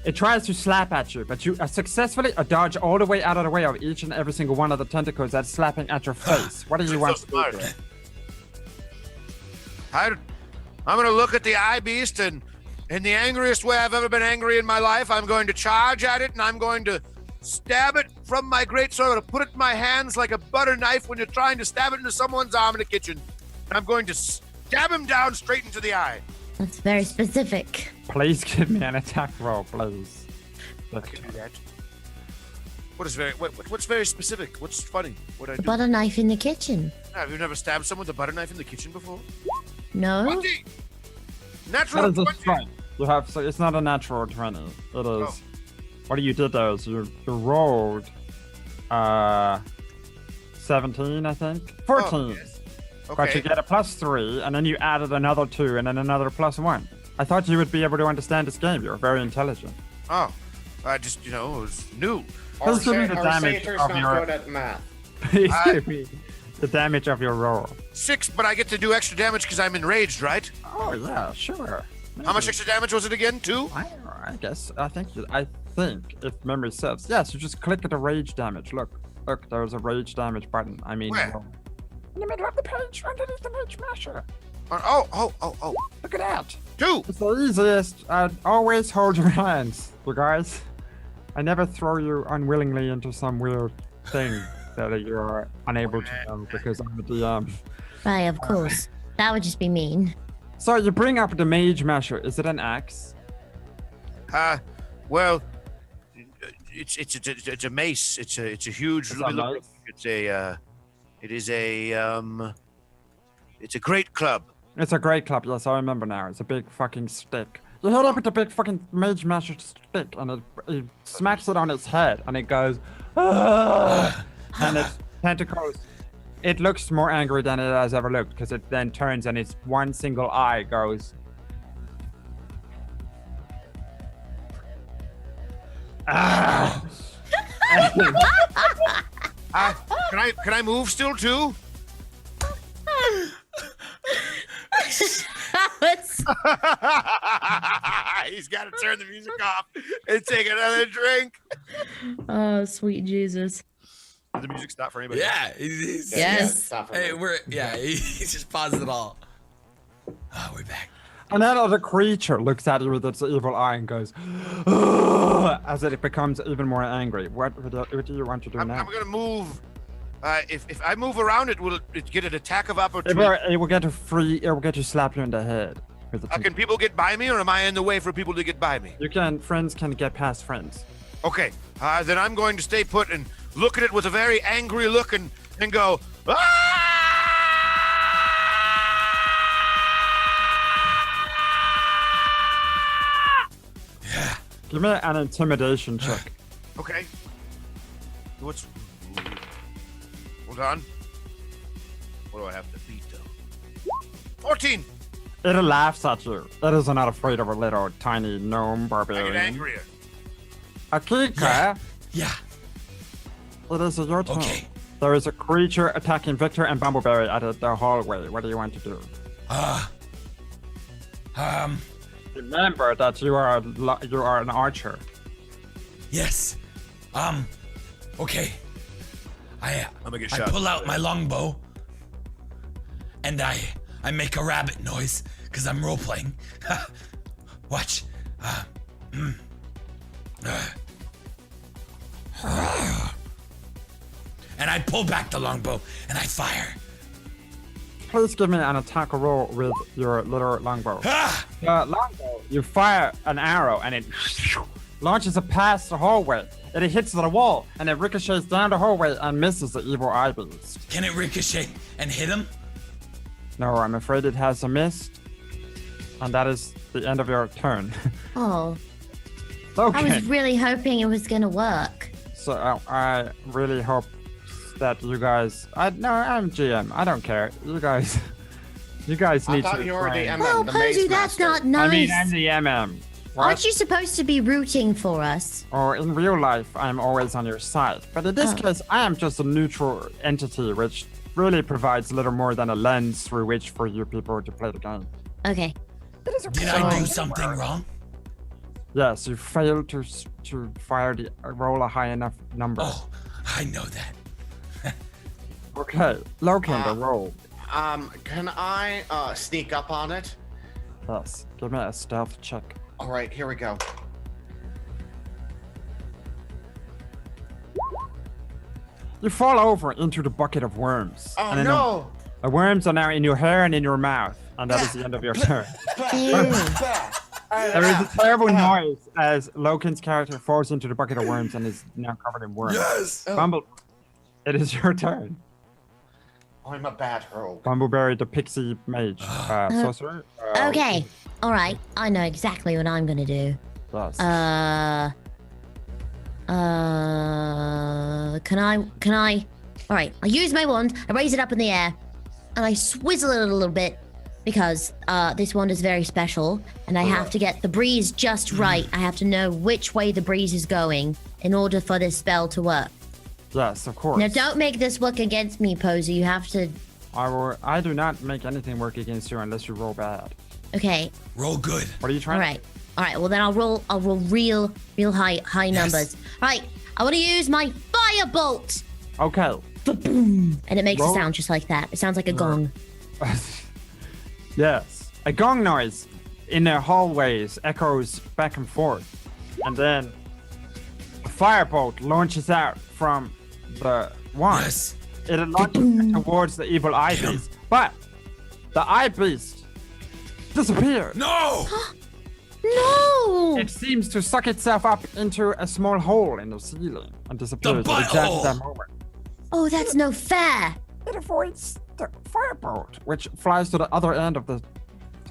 It tries to slap at you, but you successfully dodge all the way out of the way of each and every single one of the tentacles that's slapping at your face. What do you You're want so to do? smart. I'm gonna look at the eye beast, and in the angriest way I've ever been angry in my life, I'm going to charge at it and I'm going to stab it from my greatsword. I'm gonna put it in my hands like a butter knife when you're trying to stab it into someone's arm in the kitchen. And I'm going to stab him down straight into the eye. That's very specific. Please give me an attack roll, please. I can do that. What's very specific? What's funny? What I do? Butter knife in the kitchen. Have you never stabbed someone with a butter knife in the kitchen before? No? 20! That Natural is a 20! strike. You have, so it's not a natural 20. It is. Oh. What you did there is you rolled 17, I think. 14. Oh, yes. But you Okay. get a +3, and then you added another 2, and then another +1. I thought you would be able to understand this game. You're very intelligent. Oh, I just, it was new. Please give me the Our damage satyrs of not your. good at math. Please give me the damage of your roll. 6, but I get to do extra damage because I'm enraged, right? Oh yeah, sure. How much extra damage was it again? 2? I think if memory serves, yes, you just click at the rage damage. Look, there's a rage damage button. I mean, Where? in the middle of the page, underneath the rage masher. Oh. Look at that. 2. It's the easiest. Always hold your hands, you guys. I never throw you unwillingly into some weird thing that you're unable to know because I'm the DM. Right, of course. That would just be mean. So you bring up the mage masher. Is it an axe? Well, it's a mace. It's a huge. It's a mace? It's a great club. It's a great club. Yes, I remember now. It's a big fucking stick. You hit it with the big fucking mage masher stick, and it smacks it on its head, and it goes, "Ah!" and its tentacles. It looks more angry than it has ever looked because it then turns and its one single eye goes. Ah! Can I move still too? He's got to turn the music off and take another drink. Oh, sweet Jesus. Did the music stop for anybody? Yeah. He's, Yes. Stop Hey, it. he just paused it all. Oh, we're back. And that other creature looks at you with its evil eye and goes, "Ugh," as it becomes even more angry. What do you want to do I'm now? gonna move. If I move around it, will it get an attack of opportunity? It will get to slap you in the head. With the Can people get by me, or am I in the way for people to get by me? friends can get past friends. Okay, then I'm going to stay put and look at it with a very angry look and go, "Ah!" Give me an intimidation check. Okay. Hold on. What do I have to beat though? 14. It laughs at you. It is not afraid of a little tiny gnome I get barbarian. angrier. Akika, Yeah. it is your turn. Okay. There is a creature attacking Victor and Bumbleberry at the hallway. What do you want to do? Remember that you are an archer. Yes. Okay. I'm gonna get I shot. pull out my longbow and I make a rabbit noise because I'm role playing. Watch. And I pull back the longbow and I fire. Please give me an attack roll with your little longbow. Ah! Longbow, you fire an arrow and it launches it past the hallway. And it hits the wall and it ricochets down the hallway and misses the evil eye beast. Can it ricochet and hit him? No, I'm afraid it has a miss. And that is the end of your turn. Oh, Okay. I was really hoping it was gonna work. So I really hope that you guys. I'm GM. I don't care. You guys need I to. thought you were the train. MM, Well, the Posey, maze that's master. not nice. I mean, I'm the MM. Aren't you supposed to be rooting for us? Or in real life, I'm always on your side. But in this case, I am just a neutral entity, which really provides little more than a lens through which for you people to play the game. Okay. Did I do something wrong? Yes, you failed to roll a high enough number. Oh, I know that. Okay, Loken, the roll. Can I sneak up on it? Yes, give me a stealth check. All right, here we go. You fall over into the bucket of worms. Oh And then no! The worms are now in your hair and in your mouth, and that is the end of your turn. Ew. There is a terrible noise as Loken's character falls into the bucket of worms and is now covered in worms. Yes. Bumble, it is your turn. I'm a bad rogue. Bumbleberry, the pixie mage, sorcerer. Okay. All right. I know exactly what I'm gonna do. Yes. Can I? All right. I use my wand. I raise it up in the air, and I swizzle it a little bit because this wand is very special, and I have to get the breeze just right. I have to know which way the breeze is going in order for this spell to work. Yes, of course. Now, don't make this work against me, Posey. You have to. I do not make anything work against you unless you roll bad. Okay. Roll good. What are you trying? All right. Well, then I'll roll real high Yes. numbers. All right. I want to use my firebolt. Okay. And it makes Roll. a sound just like that. It sounds like a gong. Yes. A gong noise in the hallways echoes back and forth. And then a firebolt launches out from the wand. Yes. It launches towards the evil eye Get him. beast. But the eye beast disappears. No. No. It seems to suck itself up into a small hole in the ceiling and disappears The at exactly butthole. that moment. Oh, that's no fair. It avoids the firebolt, which flies to the other end of the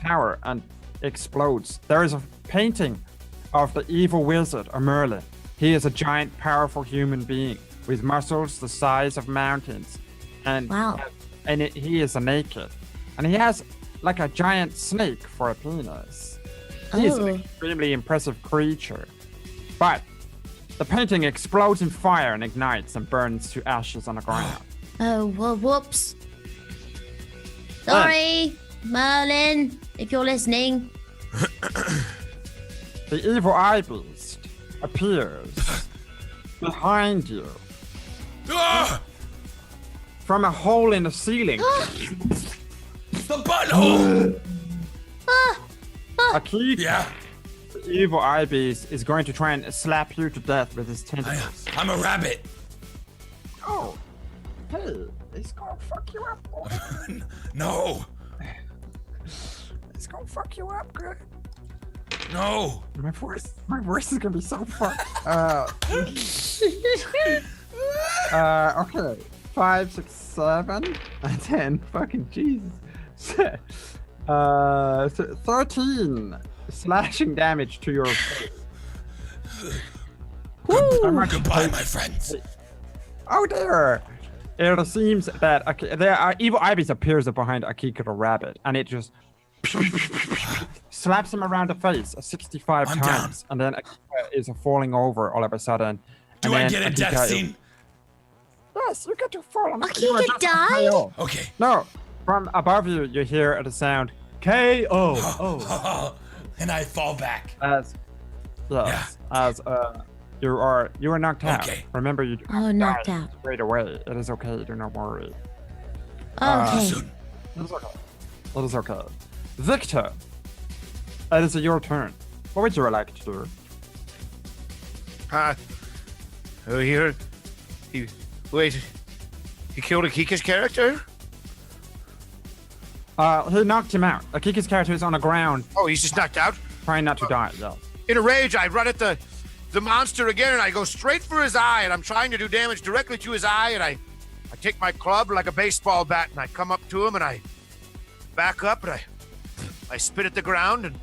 tower and explodes. There is a painting of the evil wizard, Merlin. He is a giant, powerful human being with muscles the size of mountains, and Wow. he is naked, and he has like a giant snake for a penis. He is an Oh. extremely impressive creature, but the painting explodes in fire and ignites and burns to ashes on the ground. Oh, well, whoops. Sorry, Merlin, if you're listening. The evil eye beast appears behind you Ah, from a hole in the ceiling. the butthole. Akik, Yeah. the evil eye beast, is going to try and slap you to death with his tentacles. I'm a rabbit. Oh, hey, he's gonna fuck you up. Boy. No. He's gonna fuck you up, good. No. My voice is gonna be so fucked. Okay. 5, 6, 7, 10. Fucking Jesus. 13 slashing damage to your face. Goodbye, my friends. Oh dear! It seems that there are evil ibis appears behind Akika the rabbit, and it just slaps him around the face 65 I'm times, and then Akika is falling over all of a sudden. Do and I then get a death Akika is- scene? Yes, you get to fall on. Akika died? Okay. No, from above you, you hear the sound KO. Oh. And I fall back. as you are knocked out. Okay. Remember, you do Oh, not knocked die out. straight away. It is okay. Do not worry. Okay. Soon. It is okay. It is okay. Victor, it is your turn. What would you like to do? Oh, here. Wait. He killed Akika's character? He knocked him out. Akika's character is on the ground, Oh, he's just knocked out? trying not to die. Yeah. In a rage, I run at the monster again, and I go straight for his eye, and I'm trying to do damage directly to his eye, and I take my club like a baseball bat, and I come up to him, and I back up, and I spit at the ground, and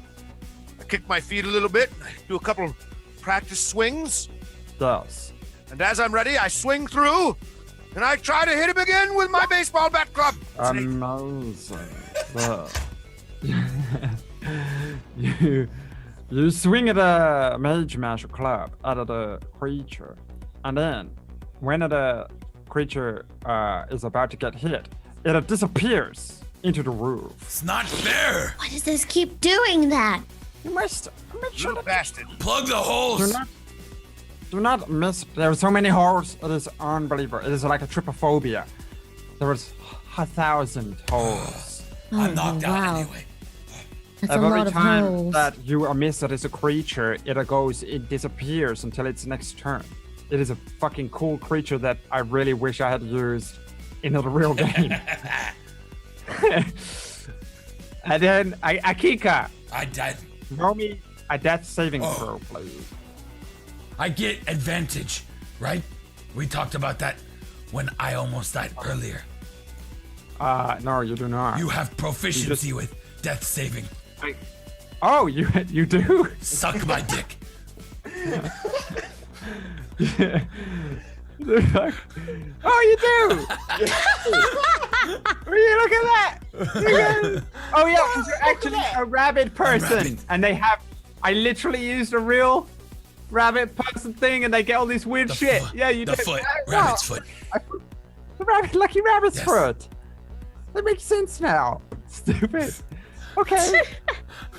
I kick my feet a little bit, and I do a couple practice swings, Yes. and as I'm ready, I swing through, and I try to hit him again with my baseball bat club. Amazing. You swing at a mage mash club at the creature, and then when the creature is about to get hit, it disappears into the roof. It's not fair. Why does this keep doing that? You must make sure Little that bastard. Plug the holes. do not miss. There are so many holes. It is unbelievable. It is like a trypophobia. There was 1,000 holes. I'm knocked out wow. anyway. That's a Every lot of time holes. that you are missed as a creature, it disappears until its next turn. It is a fucking cool creature that I really wish I had used in the real game. And then Akika, I died. roll me a death saving Oh. throw, please. I get advantage, right? We talked about that when I almost died earlier. No, you do not. You have proficiency with death saving. Oh, you do? Suck my dick. Oh, you do! Will you look at that? Oh yeah, because you're actually a rabbit person, rabbit. and they have. I literally used a real rabbit person thing, and they get all this weird The shit. foot. Yeah, you The do. foot. Yeah, Rabbit's no, foot. The lucky rabbit's Yes. foot. That makes sense now. Stupid. Okay.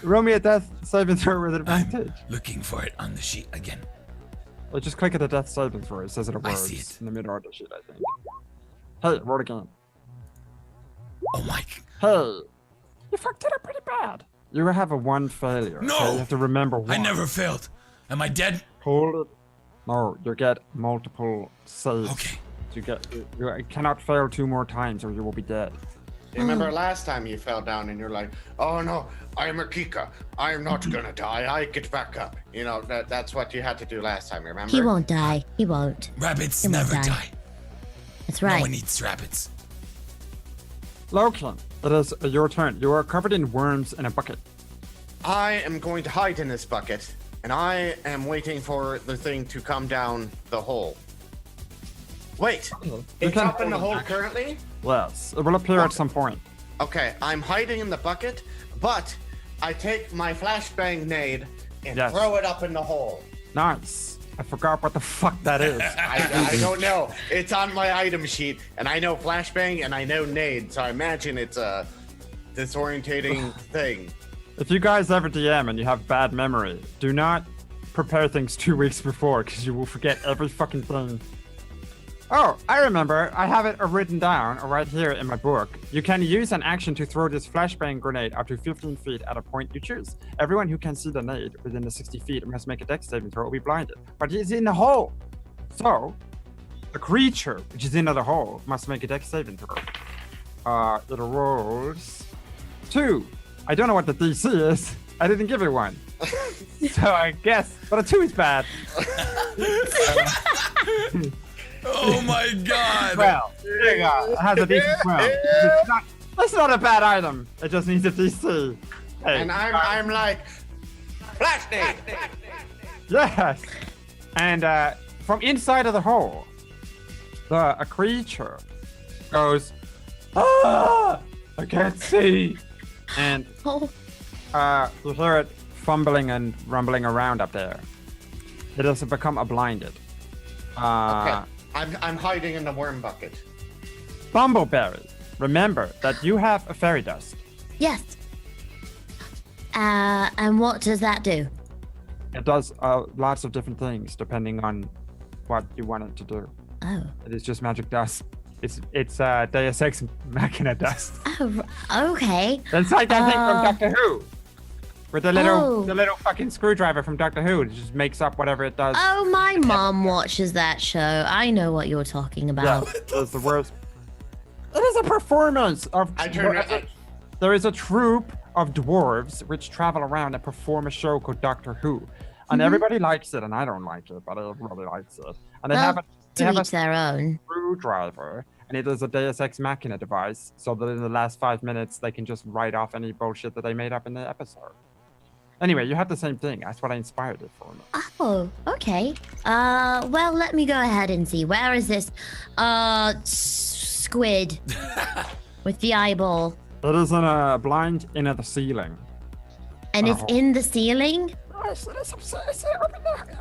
Roll me a death saving throw with advantage. Looking for it on the sheet again. Or just click at the death saving throw. It says it I words see it. in the middle of the sheet, I think. Hey, roll again. Oh my. Hey, you fucked it up pretty bad. You have a 1 failure. No! Okay? You have to remember one. I never failed. Am I dead? Hold it. No, you get multiple saves. Okay. You cannot fail 2 more times or you will be dead. You remember last time you fell down and you're like, oh no, I'm a Kika. I'm not gonna die. I get back up. You know, that's what you had to do last time, remember? He won't die. He won't. Rabbits He won't never die. die. That's No right. one eats rabbits. Loken, it is your turn. You are covered in worms in a bucket. I am going to hide in this bucket, and I am waiting for the thing to come down the hole. Wait, it's can up in the hold hole it. currently? Yes, it will appear at some point. Okay, I'm hiding in the bucket, but I take my flashbang nade and Yes. throw it up in the hole. Nice. I forgot what the fuck that is. I don't know. It's on my item sheet, and I know flashbang and I know nade, so I imagine it's a disorientating thing. If you guys ever DM and you have bad memory, do not prepare things 2 weeks before because you will forget every fucking thing. Oh, I remember. I have it written down right here in my book. You can use an action to throw this flashbang grenade up to 15 feet at a point you choose. Everyone who can see the nade within the 60 feet must make a dex saving throw or be blinded. But it's in the hole. So, the creature which is in the hole must make a dex saving throw. It rolls 2. I don't know what the DC is. I didn't give it one. So I guess, but a 2 is bad. Oh my god. Well, there you go. It has a DC 12. That's not a bad item. It just needs a DC. Hey, And I'm like, flash nade! yes. And from inside of the hole, a creature goes, ah, I can't see. And Oh, you hear it fumbling and rumbling around up there. It has become a blinded. Okay, I'm hiding in the worm bucket. Bumbleberry, remember that you have a fairy dust. yes. And what does that do? It does lots of different things depending on what you want it to do. Oh. It is just magic dust. It's Deus Ex Machina dust. Oh, okay. It's like that thing from Doctor Who. With the Oh. little fucking screwdriver from Doctor Who. It just makes up whatever it does. Oh, my mom watches that show. I know what you're talking Yeah, about. it's the worst. It is a performance of. I turn it. There is a troupe of dwarves which travel around and perform a show called Doctor Who, and everybody likes it, and I don't like it, but everybody likes it. And they Well, have a to each their own. screwdriver, and it is a Deus Ex Machina device, so that in the last 5 minutes they can just write off any bullshit that they made up in the episode. Anyway, you have the same thing. That's what I inspired it from. Oh, okay. Well, let me go ahead and see. Where is this, squid with the eyeball? It is in a blind in at the ceiling. And it's in the ceiling? It's up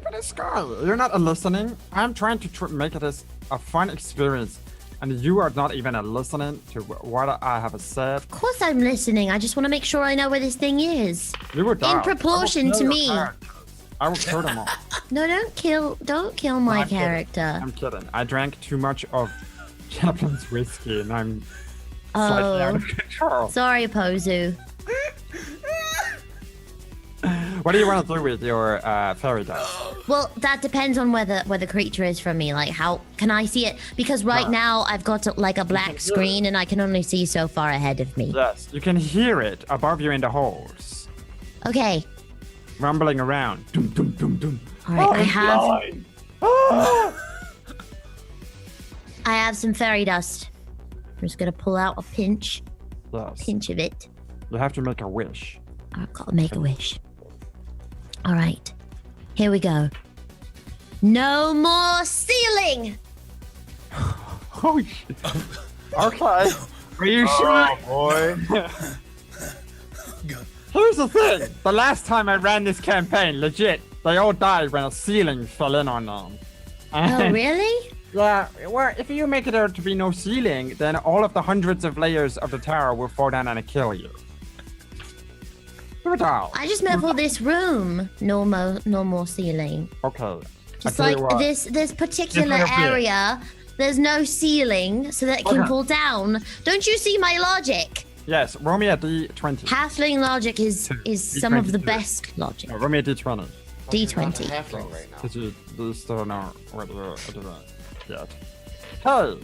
in the sky. You're not listening. I'm trying to make it as a fun experience, and you are not even listening to what I have said. Of course I'm listening. I just want to make sure I know where this thing is. You would die. proportion to me. I will kill them all. No, don't kill my I'm kidding. character. I'm kidding. I drank too much of Chaplin's whiskey, and I'm slightly out of control. Sorry, Pozu. What do you want to do with your fairy dust? Well, that depends on where the creature is from me. Like, how can I see it? Because right now I've got like a black screen and I can only see so far ahead of me. Yes, you can hear it above you in the holes, Okay. rumbling around. Dum dum dum dum. All right. Ah! I have some fairy dust. I'm just gonna pull out a pinch Yes. of it. You have to make a wish. I've got to make a wish. All right. Here we go. No more ceiling. Oh shit. Okay. Are you sure? boy. Here's the thing. The last time I ran this campaign, legit, they all died when a ceiling fell in on them. Oh, And- really? Yeah, well, if you make it there to be no ceiling, then all of the hundreds of layers of the tower will fall down and kill you. doll. I just meant for this room. Normal ceiling. Okay. Just I tell like you what. this particular Different appeal. area, there's no ceiling so that it can Okay. pull down. Don't you see my logic? Yes, roll me a d20. Halfling logic is some of the D22. best logic. No, roll me a d20. You're not a D20. halfling right now. Because you still know what you're doing yet. Hey!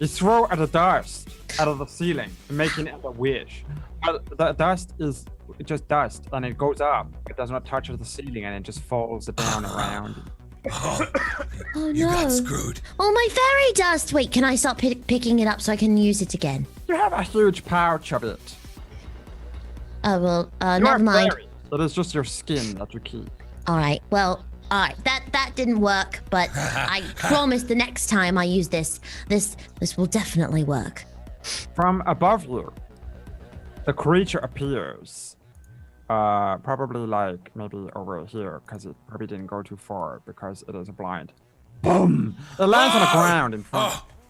You throw at the dust out of the ceiling, making it a wish. But the dust is just dust, and it goes up. It does not touch the ceiling, and it just falls down around you. Oh You got no. screwed. Oh, my fairy dust! Wait, can I start picking it up so I can use it again? You have a huge pouch of it. Oh, well, You are never mind. fairy. It is just your skin that you keep. Alright, well, alright. That didn't work, but I promise the next time I use this will definitely work. From above you, the creature appears. Probably like maybe over here, because it probably didn't go too far because it is blind. Boom! It lands on the ground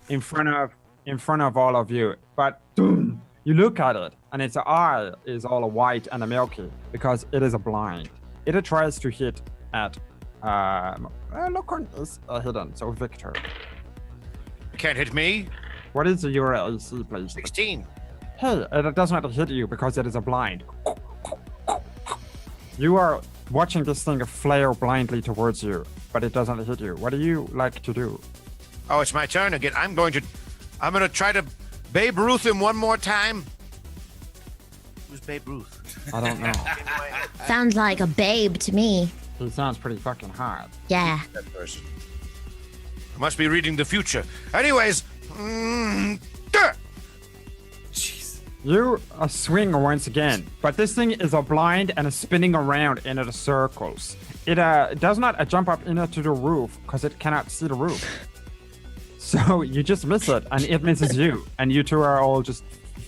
in front of all of you. But boom! You look at it, and its eye is all white and milky because it is a blind. It tries to hit at Lockhorn is hidden, so Victor. Can't hit me. What is your AC, please? 16. Hey, it does not hit you because it is a blind. You are watching this thing flare blindly towards you, but it doesn't hit you. What do you like to do? Oh, it's my turn again. I'm gonna try to Babe Ruth him one more time. Who's Babe Ruth? I don't know. Sounds like a babe to me. He sounds pretty fucking hard. Yeah. That person. I must be reading the future. Anyways, duh. Jeez. You swing once again, but this thing is a blind and is spinning around in the circles. It does not jump up into the roof because it cannot see the roof. So you just miss it, and it misses you, and you two are all just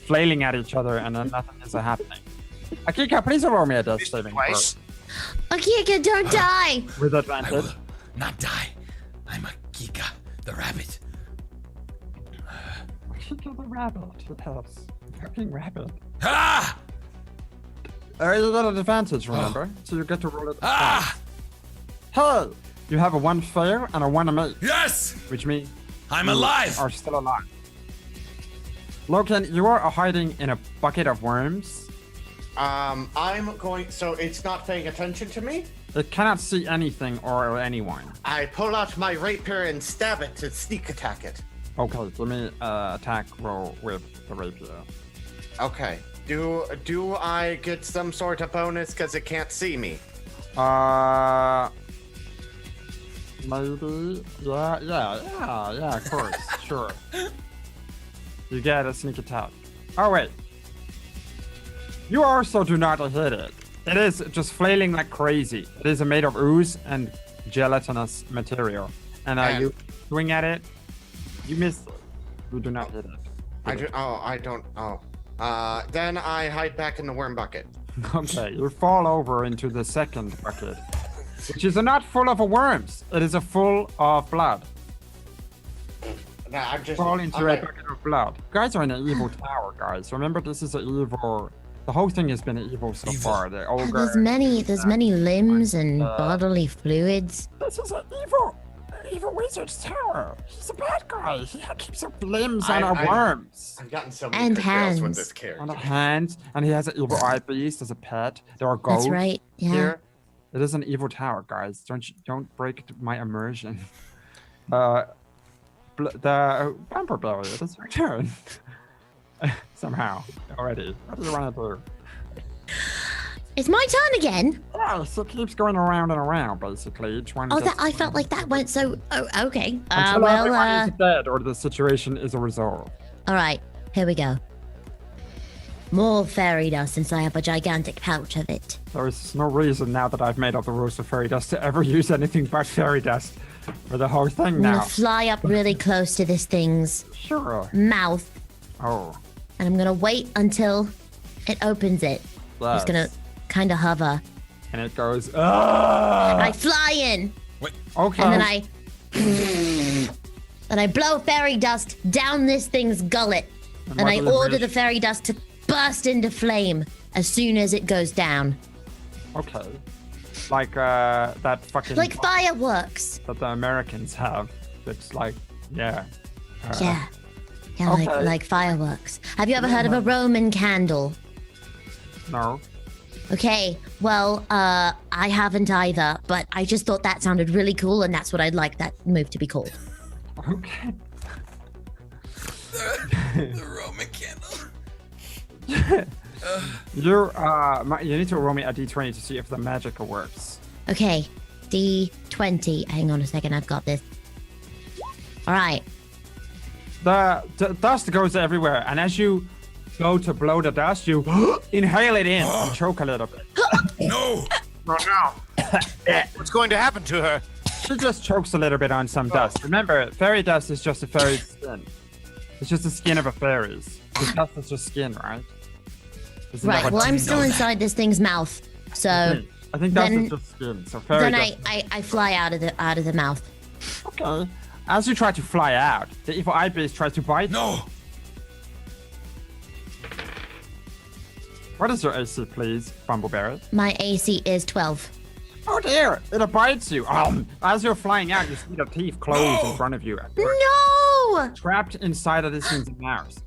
flailing at each other, and then nothing is happening. Akika, please roll me a death saving throw Twice. Akika, don't die! with I advantage. will not die. I'm a Kika, the rabbit. Akika the rabbit. Yes. Fucking rabbit. Ah! You got an advantage, remember? So you get to roll it. Ah! Hey! You have a 1 fail and a 1 miss, Yes! which means I'm you alive! are still alive. Loken, you are hiding in a bucket of worms. I'm going. So it's not paying attention to me. It cannot see anything or anyone. I pull out my rapier and stab it to sneak attack it. Okay, give me attack roll with the rapier. Okay. Do I get some sort of bonus because it can't see me? Maybe. Yeah, of course. Sure. You get a sneak attack. Oh, wait. You also do not hit it. It is just flailing like crazy. It is made of ooze and gelatinous material. And you swing at it, you miss it. You do not hit it. I don't. Then I hide back in the worm bucket. Okay, you fall over into the second bucket, which is not full of worms. It is full of blood. Nah, I'm just. Fall into I'm a like- bucket of blood. You guys are in an evil tower, guys. Remember, this is an evil. The whole thing has been evil so far. The ogre. There's many limbs and bodily fluids. This is an evil wizard's tower. He's a bad guy. He keeps up limbs on our worms. I've gotten so many And good girls with hands. this character. On the hands, and he has an evil eye beast as a pet. There are ghosts. That's right. Yeah. Here. It is an evil tower, guys. Don't break my immersion. The bumper belly, it is returned. Somehow already. What do you want to do? It's my turn again. Yes, it keeps going around and around, basically. Each one. Oh, gets I felt like that went so. Oh, okay. until everyone is dead or the situation is resolved. All right, here we go. More fairy dust, since I have a gigantic pouch of it. There is no reason now that I've made up the rules of fairy dust to ever use anything but fairy dust for the whole thing I'm now. gonna fly up really close to this thing's Sure. mouth, Oh. and I'm gonna wait until it opens it. I'm just gonna yes. kind of hover. And it goes. I fly in, Okay. and then I blow fairy dust down this thing's gullet, and I what will it order do? the fairy dust to burst into flame. as soon as it goes down. Okay. Like that fucking Like fireworks. that the Americans have. It's like, yeah. Yeah. Yeah, Okay. like fireworks. Have you ever heard of a Roman candle? No. Okay, well, I haven't either, but I just thought that sounded really cool, and that's what I'd like that move to be called. Okay. The Roman candle. You need to roll me a d20 to see if the magic works. Okay, D20. Hang on a second, I've got this. All right. The dust goes everywhere, and as you go to blow the dust, you inhale it in and choke a little bit. No. Not now. What's going to happen to her? She just chokes a little bit on some dust. Remember, fairy dust is just a fairy's skin. It's just the skin of a fairy's. The dust is just skin, right? Isn't that Right, what- well, I'm didn't still know that. inside this thing's mouth, so I think dust then- is just skin. So fairy then dust. I fly out of the mouth. Okay. As you try to fly out, the evil eye beast tries to bite. No. What is your AC, please, Bumbleberry? My AC is 12. Oh dear, it bites you. As you're flying out, you see the teeth close in front of you. No! Trapped inside of this thing's mouth.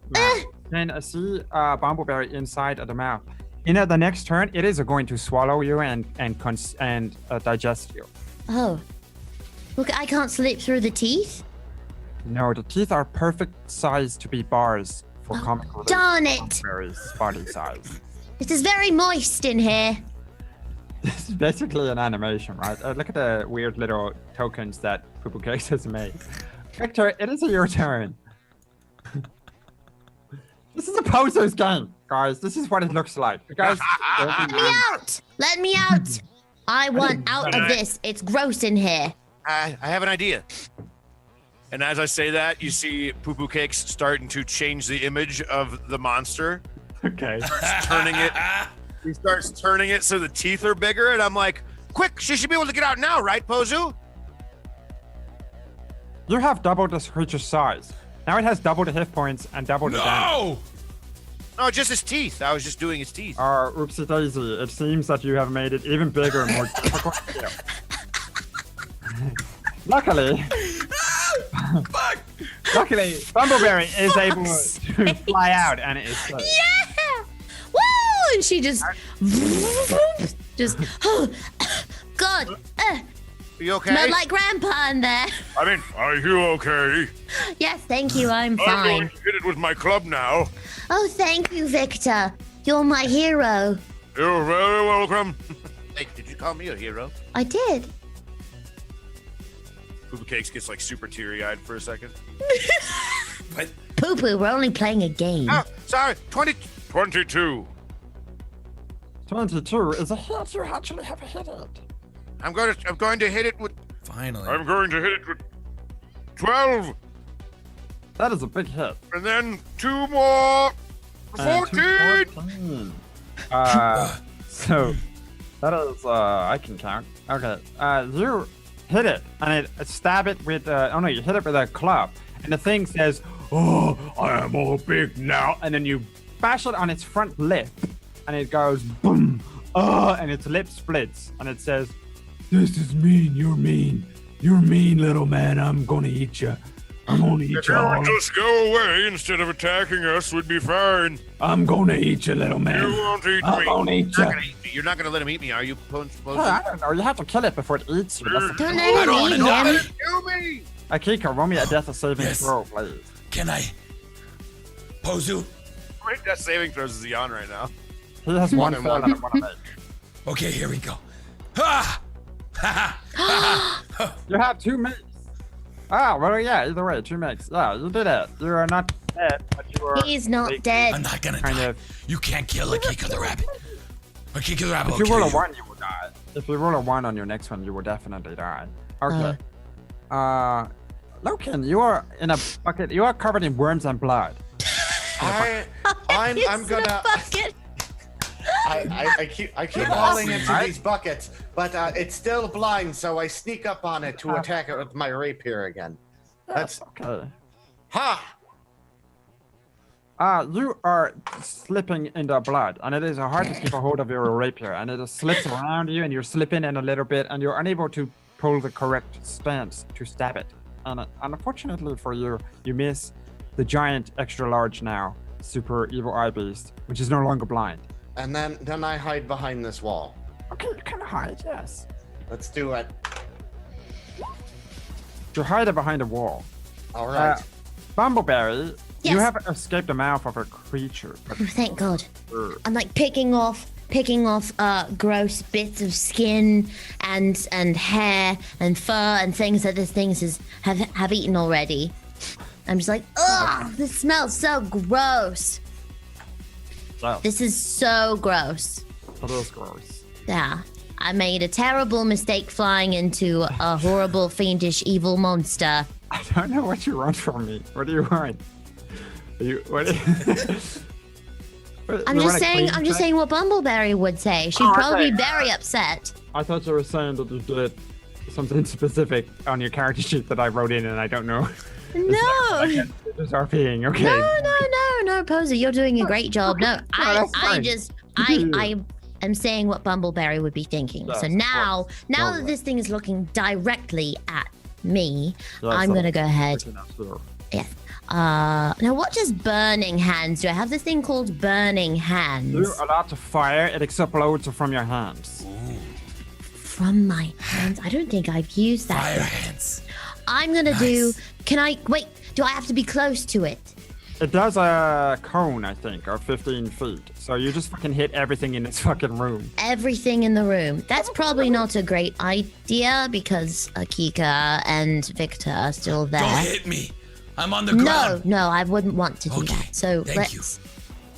Then see Bumbleberry inside of the mouth. In the next turn, it is going to swallow you and digest you. Oh. Look, I can't slip through the teeth? No, the teeth are perfect size to be bars for comic relief. Darn it! Bumbleberry's body size. It is very moist in here. This is basically an animation, right? Look at the weird little tokens that Poo Cakes has made. Victor, it is your turn. This is a poser's game, guys. This is what it looks like. You guys, Let me out! Let me out! I want out of this. It's gross in here. I have an idea. And as I say that, you see Poo Poo Cakes starting to change the image of the monster. okay. Turning it. He starts turning it so the teeth are bigger, and I'm like, quick, she should be able to get out now, right, Pozu? You have doubled this creature's size. Now it has double the hit points and double the damage. No. No, just his teeth. I was just doing his teeth. Oopsie daisy, it seems that you have made it even bigger and more difficult to kill. Luckily, luckily, Bumbleberry is able to fly out and it is safe. Yeah! Woo! And she just... God! Are you okay? Smelled like Grandpa in there. I mean, are you okay? Yes, thank you, I'm I'm fine. going to hit it with my club now. Oh, thank you, Victor. You're my hero. You're very welcome. Hey, did you call me a hero? I did. Poo Poo Cakes gets like super teary-eyed for a second. What? Poo-poo, we're only playing a game. Oh, sorry, 22. 22 is a hit. You actually have hit it. I'm going to hit it with. Finally. I'm going to hit it with 12, That is a big hit. and then 2 more. 14. 14. So that is I can count. Okay. You hit it and it stab it with you hit it with a club and the thing says, "Oh, I am all big now," and then you bash it on its front lip and it goes boom, and its lip splits and it says, "This is mean. You're mean. You're mean, little man. I'm gonna eat you. I'm gonna eat If you. you would just go away instead of attacking us, we'd be fine. I'm gonna eat you, little man. You won't eat I'm me. gonna eat You're you." not gonna eat me. You're not gonna let him eat me, are you, Pozu? I don't know. You have to kill it before it eats you. That's the Don't I let don't him wanna eat die. him. Kill me. Akiko, roll me a death saving Yes. throw, please. Can I? Pozu. Great death saving throws is he on right now? He has one and fail one. and one make. Okay, here we go. Ha! Ha ha! You have 2 makes. Ah, well, yeah, either way, 2 makes. Yeah, you did it. You are not dead, but you are. He's not weak. dead. I'm not gonna Kind die. of. You can't kill Akiko the rabbit. Akiko the rabbit If will you roll kill a you. 1, you will die. If you roll a 1 on your next one, you will definitely die. Okay. Loken, you are in a bucket. You are covered in worms and blood. I'm It's gonna. in a bucket. I keep falling into these buckets, but it's still blind, so I sneak up on it to attack it with my rapier again. That's Okay. ha. You are slipping in the blood, and it is hard to keep a hold of your rapier, and it just slips around you, and you're slipping in a little bit, and you're unable to pull the correct stance to stab it. And unfortunately for you, you miss the giant, extra large now, super evil eye beast, which is no longer blind. And then I hide behind this wall. Okay, you can hide, yes. Let's do it. You hide behind a wall. All right. Bumbleberry, Yes. you have escaped the mouth of a creature. Oh, thank God. I'm like picking off gross bits of skin and hair and fur and things that this thing have eaten already. I'm just like, ugh, this smells so gross. Well, This is so gross. it is gross. Yeah. I made a terrible mistake flying into a horrible, fiendish, evil monster. I don't know what you want from me. What do you want? What? I'm just saying what Bumbleberry would say. She'd probably be very upset. I thought you were saying that you did something specific on your character sheet that I wrote in, and I don't know. No. Just RPing, okay. No, Poser, you're doing a great job. No, that's fine. I am saying what Bumbleberry would be thinking. Yes, So of now course. that this thing is looking directly at me, Yes, I'm gonna go ahead. Sure. Yes. Now what does burning hands do? I have this thing called burning hands. You're allowed to fire, it explodes from your hands. From my hands? I don't think I've used that Fire yet. hands. I'm gonna do. Can I wait? Do I have to be close to it? It does a cone, I think, of 15 feet. So you just fucking hit everything in this fucking room. Everything in the room. That's probably not a great idea because Akika and Victor are still there. Don't hit me. I'm on the ground. No, I wouldn't want to do Okay, that. So thank you. let's.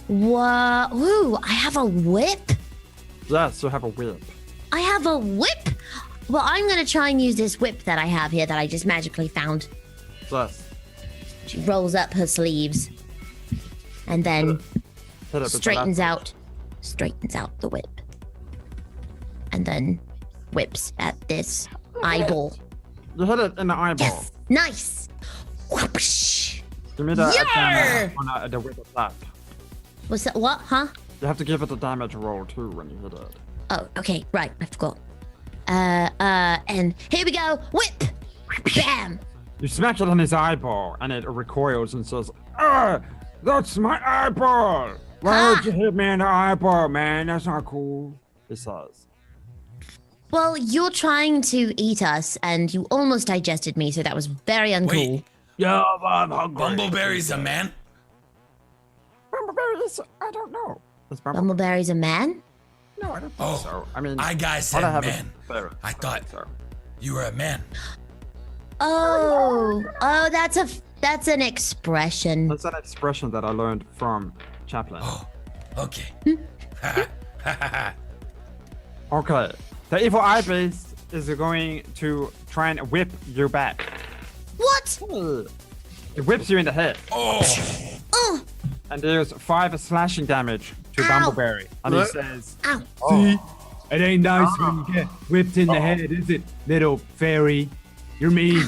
Whoa! Ooh, I have a whip. Yes, you have a whip. I have a whip. Well, I'm gonna try and use this whip that I have here that I just magically found. Yes. She rolls up her sleeves, and then Hit it with the straightens left. out the whip, and then whips at this eyeball. You hit it in the eyeball. Yes, nice. Whoopsh. Give me the Yeah! damage on the whip attack. What's that? What? Huh? You have to give it a damage roll too when you hit it. Oh, okay, right. I forgot. And here we go. Whip. Bam. You smack it on his eyeball, and it recoils and says, "Ah, that's my eyeball! Why Ah. would you hit me in the eyeball, man? That's not cool." It says. Well, you're trying to eat us, and you almost digested me, so that was very uncool. Wait, Yeah, I'm hungry. Bumbleberry's a man? Bumbleberry is, I don't know. Is Bumbleberry's a man? No, I don't think Oh, so. I mean, I guys all said have is man. ferret, I thought so. you were a man. Oh, that's an expression. That's an expression that I learned from Chaplin. Oh, okay. Okay, the evil eye beast is going to try and whip you back. What? It whips you in the head Oh, Oh, and deals 5 slashing damage to Ow. Bumbleberry. And he says, ow. See? It ain't nice when you get whipped in the head, is it, little fairy? You're mean.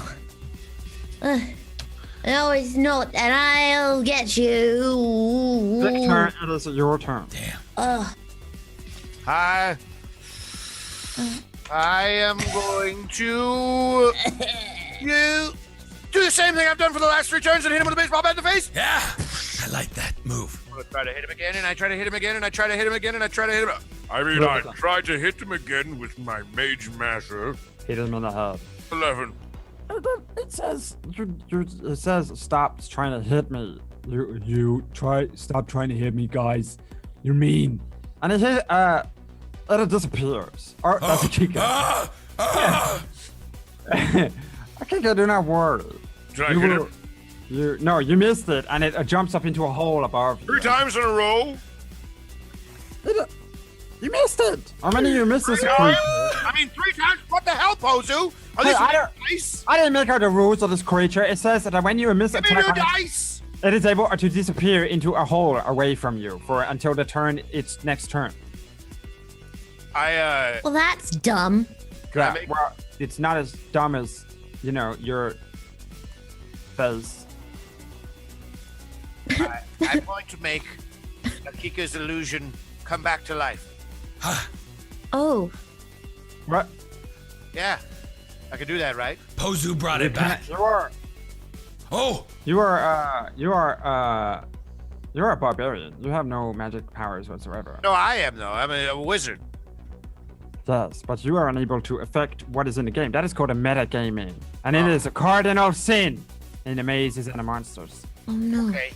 No, it's not, and I'll get you. Victor, it is your turn. damn. I am going to do the same thing I've done for the last 3 turns and hit him with a baseball bat in the face. Yeah, I like that move. I'm gonna try to hit him again, and I try to hit him again, and I try to hit him again, and I try to hit him. I mean, I tried to hit him again with my mage masher. Hit him in the head. 11. It says, it says, stop trying to hit me. Stop trying to hit me, guys. You're mean. And it disappears. Or that's a kicker. Okay, do not worry. Did I hit him You missed it, and it jumps up into a hole above you. 3 times in a row? You missed it. How many you missed this week? I mean, 3 times? What the hell, Pozu? Are Hey, these I don't- dice? I didn't make out the rules of this creature. It says that when you miss Give me new attack, dice! it is able to disappear into a hole away from you for until its next turn. Well, that's dumb. I make- Well, it's not as dumb as your face. I'm going to make Akika's illusion come back to life. Oh, What? Yeah, I can do that, right? Pozu brought it back. You are. Oh, You are a barbarian. You have no magic powers whatsoever. No, I am though. I'm a wizard. Yes, but you are unable to affect what is in the game. That is called a metagaming, and it is a cardinal sin in the mazes and the monsters. oh no. Okay.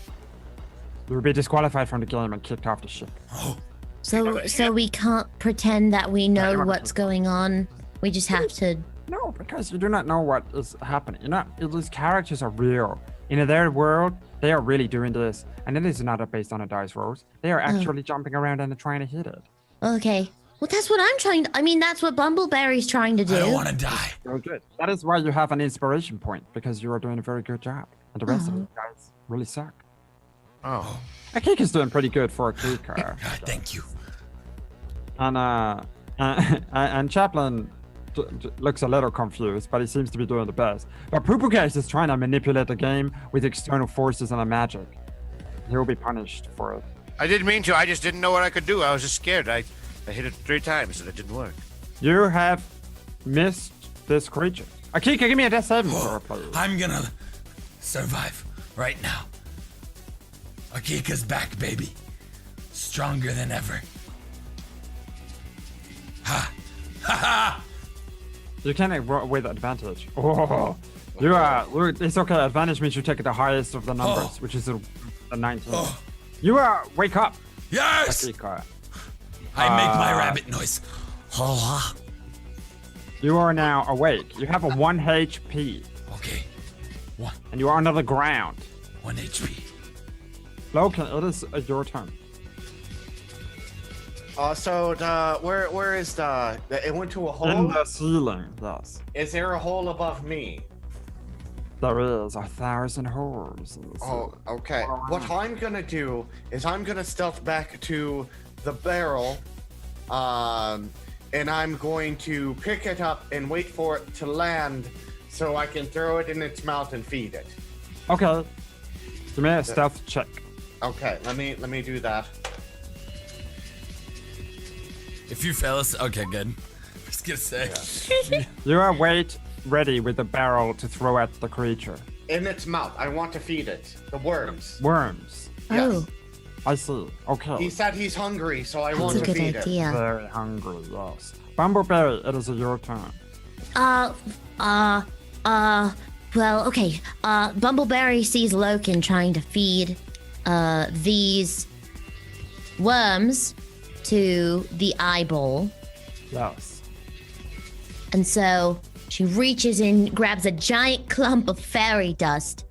You will be disqualified from the game and kicked off the ship. So we can't pretend that we know what's going on. We just have to. No, because you do not know what is happening. These characters are real. In their world, they are really doing this, and it is not based on a dice rolls. They are actually jumping around and trying to hit it. Okay. Well, that's what I'm trying to. I mean, that's what Bumbleberry's trying to do. I don't want to die. Very good. That is why you have an inspiration point, because you are doing a very good job, and the rest of you guys really suck. Oh. Akika's doing pretty good for Akika. God, thank you. And Chaplin looks a little confused, but he seems to be doing the best. But Poopoo is trying to manipulate the game with external forces and a magic. He'll be punished for it. I didn't mean to. I just didn't know what I could do. I was just scared. I hit it 3 times and it didn't work. You have missed this creature. Akika, give me a death saving throw, please. I'm gonna survive right now. Akika's back, baby. Stronger than ever. Ha! Ha ha! You can roll with advantage. Oh, you are. It's okay. Advantage means you take the highest of the numbers, which is the 19. You are. Wake up, Yes! Akika. I make my rabbit noise. Ha! You are now awake. You have a 1 HP, Okay. and you are under the ground. 1 HP. Logan, it is your turn. So where is it went to a hole? In the ceiling, yes. Is there a hole above me? There is 1,000 holes in the ceiling. Oh, okay. What I'm gonna do is I'm gonna stealth back to the barrel, and I'm going to pick it up and wait for it to land so I can throw it in its mouth and feed it. Okay. Give me a stealth check. Okay, let me do that. If you fail us, okay, good. I was gonna say. You are ready with the barrel to throw at the creature. In its mouth. I want to feed it. The worms. Worms. Oh, I see. Okay. He said he's hungry, so I that's want a to good feed it. idea. Very hungry, yes. Bumbleberry, it is your turn. Well, okay. Bumbleberry sees Loken trying to feed, these worms to the eyeball. Yes. And so she reaches in, grabs a giant clump of fairy dust,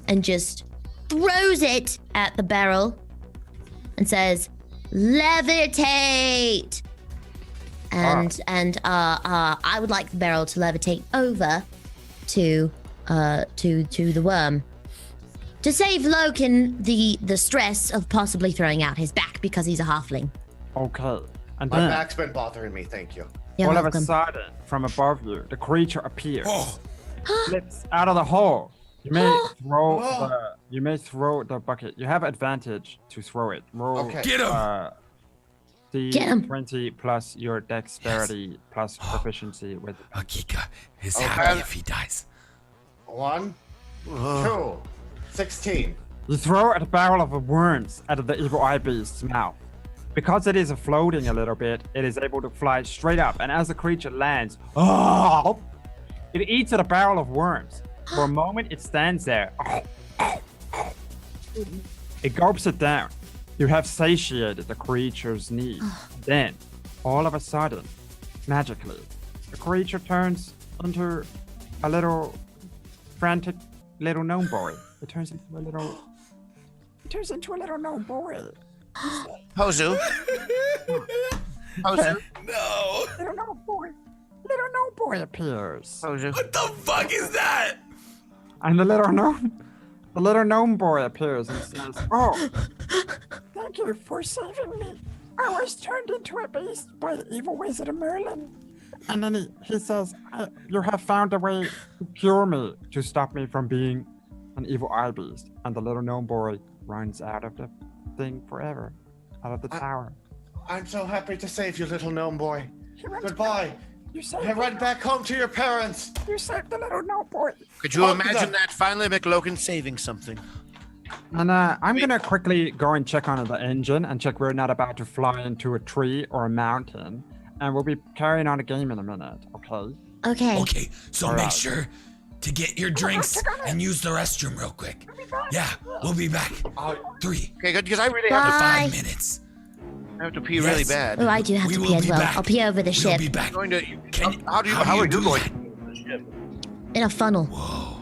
and just throws it at the barrel and says, "Levitate!" And I would like the barrel to levitate over to the worm, to save Loken the stress of possibly throwing out his back because he's a halfling. Okay. And My then, back's been bothering me, thank you. You're all of a welcome. sudden, from above you, the creature appears. Oh, Slips out of the hole. You may throw the bucket. You have advantage to throw it. Roll Okay. get him! Get him. D20 plus your dexterity plus proficiency with. Akika is Okay. happy if he dies. 1, 2, 16. You throw at the barrel of the worms out of the evil eye beast's mouth. Because it is floating a little bit, it is able to fly straight up, and as the creature lands, it eats at a barrel of worms. For a moment, it stands there. It gulps it down. You have satiated the creature's need. Then, all of a sudden, magically, the creature turns into a little frantic little gnome boy. It turns into a little gnome boy. Pozu. Pozu. No! Little gnome boy appears. Pozu. What the fuck is that? And the little gnome boy appears and says, "Oh, thank you for saving me. I was turned into a beast by the evil wizard Merlin." And then he says, "You have found a way to cure me, to stop me from being an evil eye beast, and the little gnome boy runs out of the thing forever, out of the tower. I'm so happy to save you, little gnome boy. Goodbye. You saved, I run back home to your parents. you saved the little gnome boy. Could you Oh, imagine that? Finally, McLogan saving something. And I'm gonna quickly go and check on the engine and check we're not about to fly into a tree or a mountain. And we'll be carrying on a game in a minute, okay? Okay. Okay, so All make right. sure to get your drinks and use the restroom real quick. Yeah, we'll be back. 3 Okay, good, because I really have to Bye. 5 minutes. I have to pee really Yes. bad. Oh, I do have We to will pee as be well. back. I'll pee over the We'll ship be back. Going to, Can, how do you, how how do are you you do going? that? in a funnel. Whoa.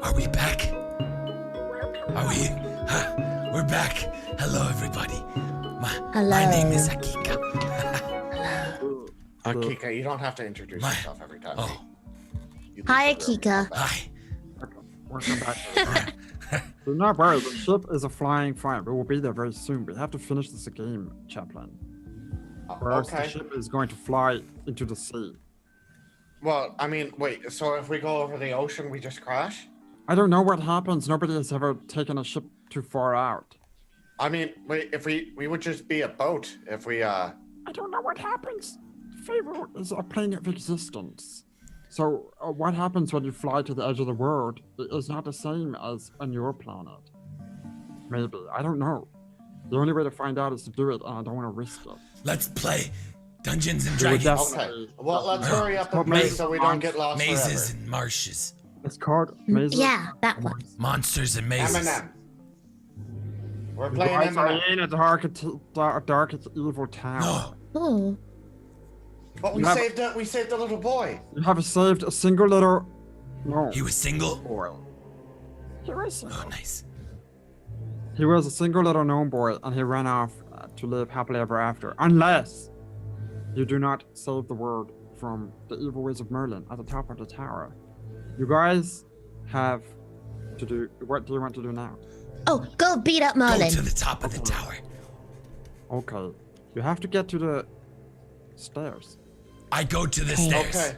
Are we back? Are we? We're back. Hello, everybody. My name is Akika. Kika, you don't have to introduce yourself every time. Oh, Hi, Akika. hi. Welcome back. Do not worry, the ship is a flying fight. We will be there very soon. We have to finish this game, Chaplain. Or else the Okay. ship is going to fly into the sea. Well, I mean, wait. So if we go over the ocean, we just crash? I don't know what happens. Nobody has ever taken a ship too far out. I mean, wait. If we would just be a boat. If we I don't know what happens. Fable is a plane of existence. So what happens when you fly to the edge of the world is not the same as on your planet. Maybe. I don't know. The only way to find out is to do it, and I don't want to risk it. Let's play Dungeons and You would Dragons. Okay. Well, let's hurry up and Maze- play so we don't get lost Mazes forever. and marshes. It's called Mazes. Yeah, that one. Monsters and mazes. M&M. We're You playing guys are M&M. in a dark evil tower. No. Oh. But we You have- saved the little boy. You have saved a single little... No. He was single? boy. He was, Oh, nice. he was a single little gnome boy, and he ran off to live happily ever after. Unless you do not save the world from the evil ways of Merlin at the top of the tower. You guys have to do... What do you want to do now? Oh, go beat up Go Merlin. to the top of the tower. Okay. You have to get to the stairs. I go to the Okay. stairs. Okay.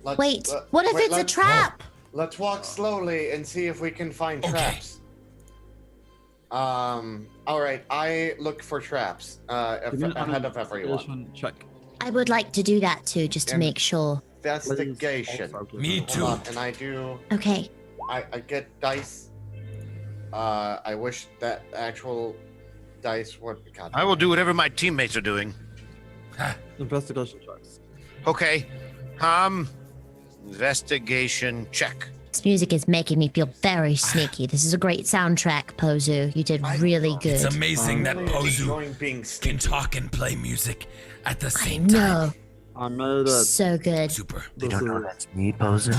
Let's- Wait, let- what if wait, it's a let's- trap? Let's walk slowly and see if we can find Okay. traps. All right. I look for traps. Give me an Ahead of everyone. investigation Check. I would like to do that too, just to And- make sure. Please Investigation. also give Me me- too. Hold on, and I do. Okay. I get dice. I wish that actual dice would. God. I will do whatever my teammates are doing. Investigation checks. Okay. Investigation check. This music is making me feel very sneaky. This is a great soundtrack, Pozu. You did really good. It's amazing that Really Pozu enjoying being can sneaky. talk and play music at the I same time. know. I made it. So good. Super. They This don't know is- that's me, Poser.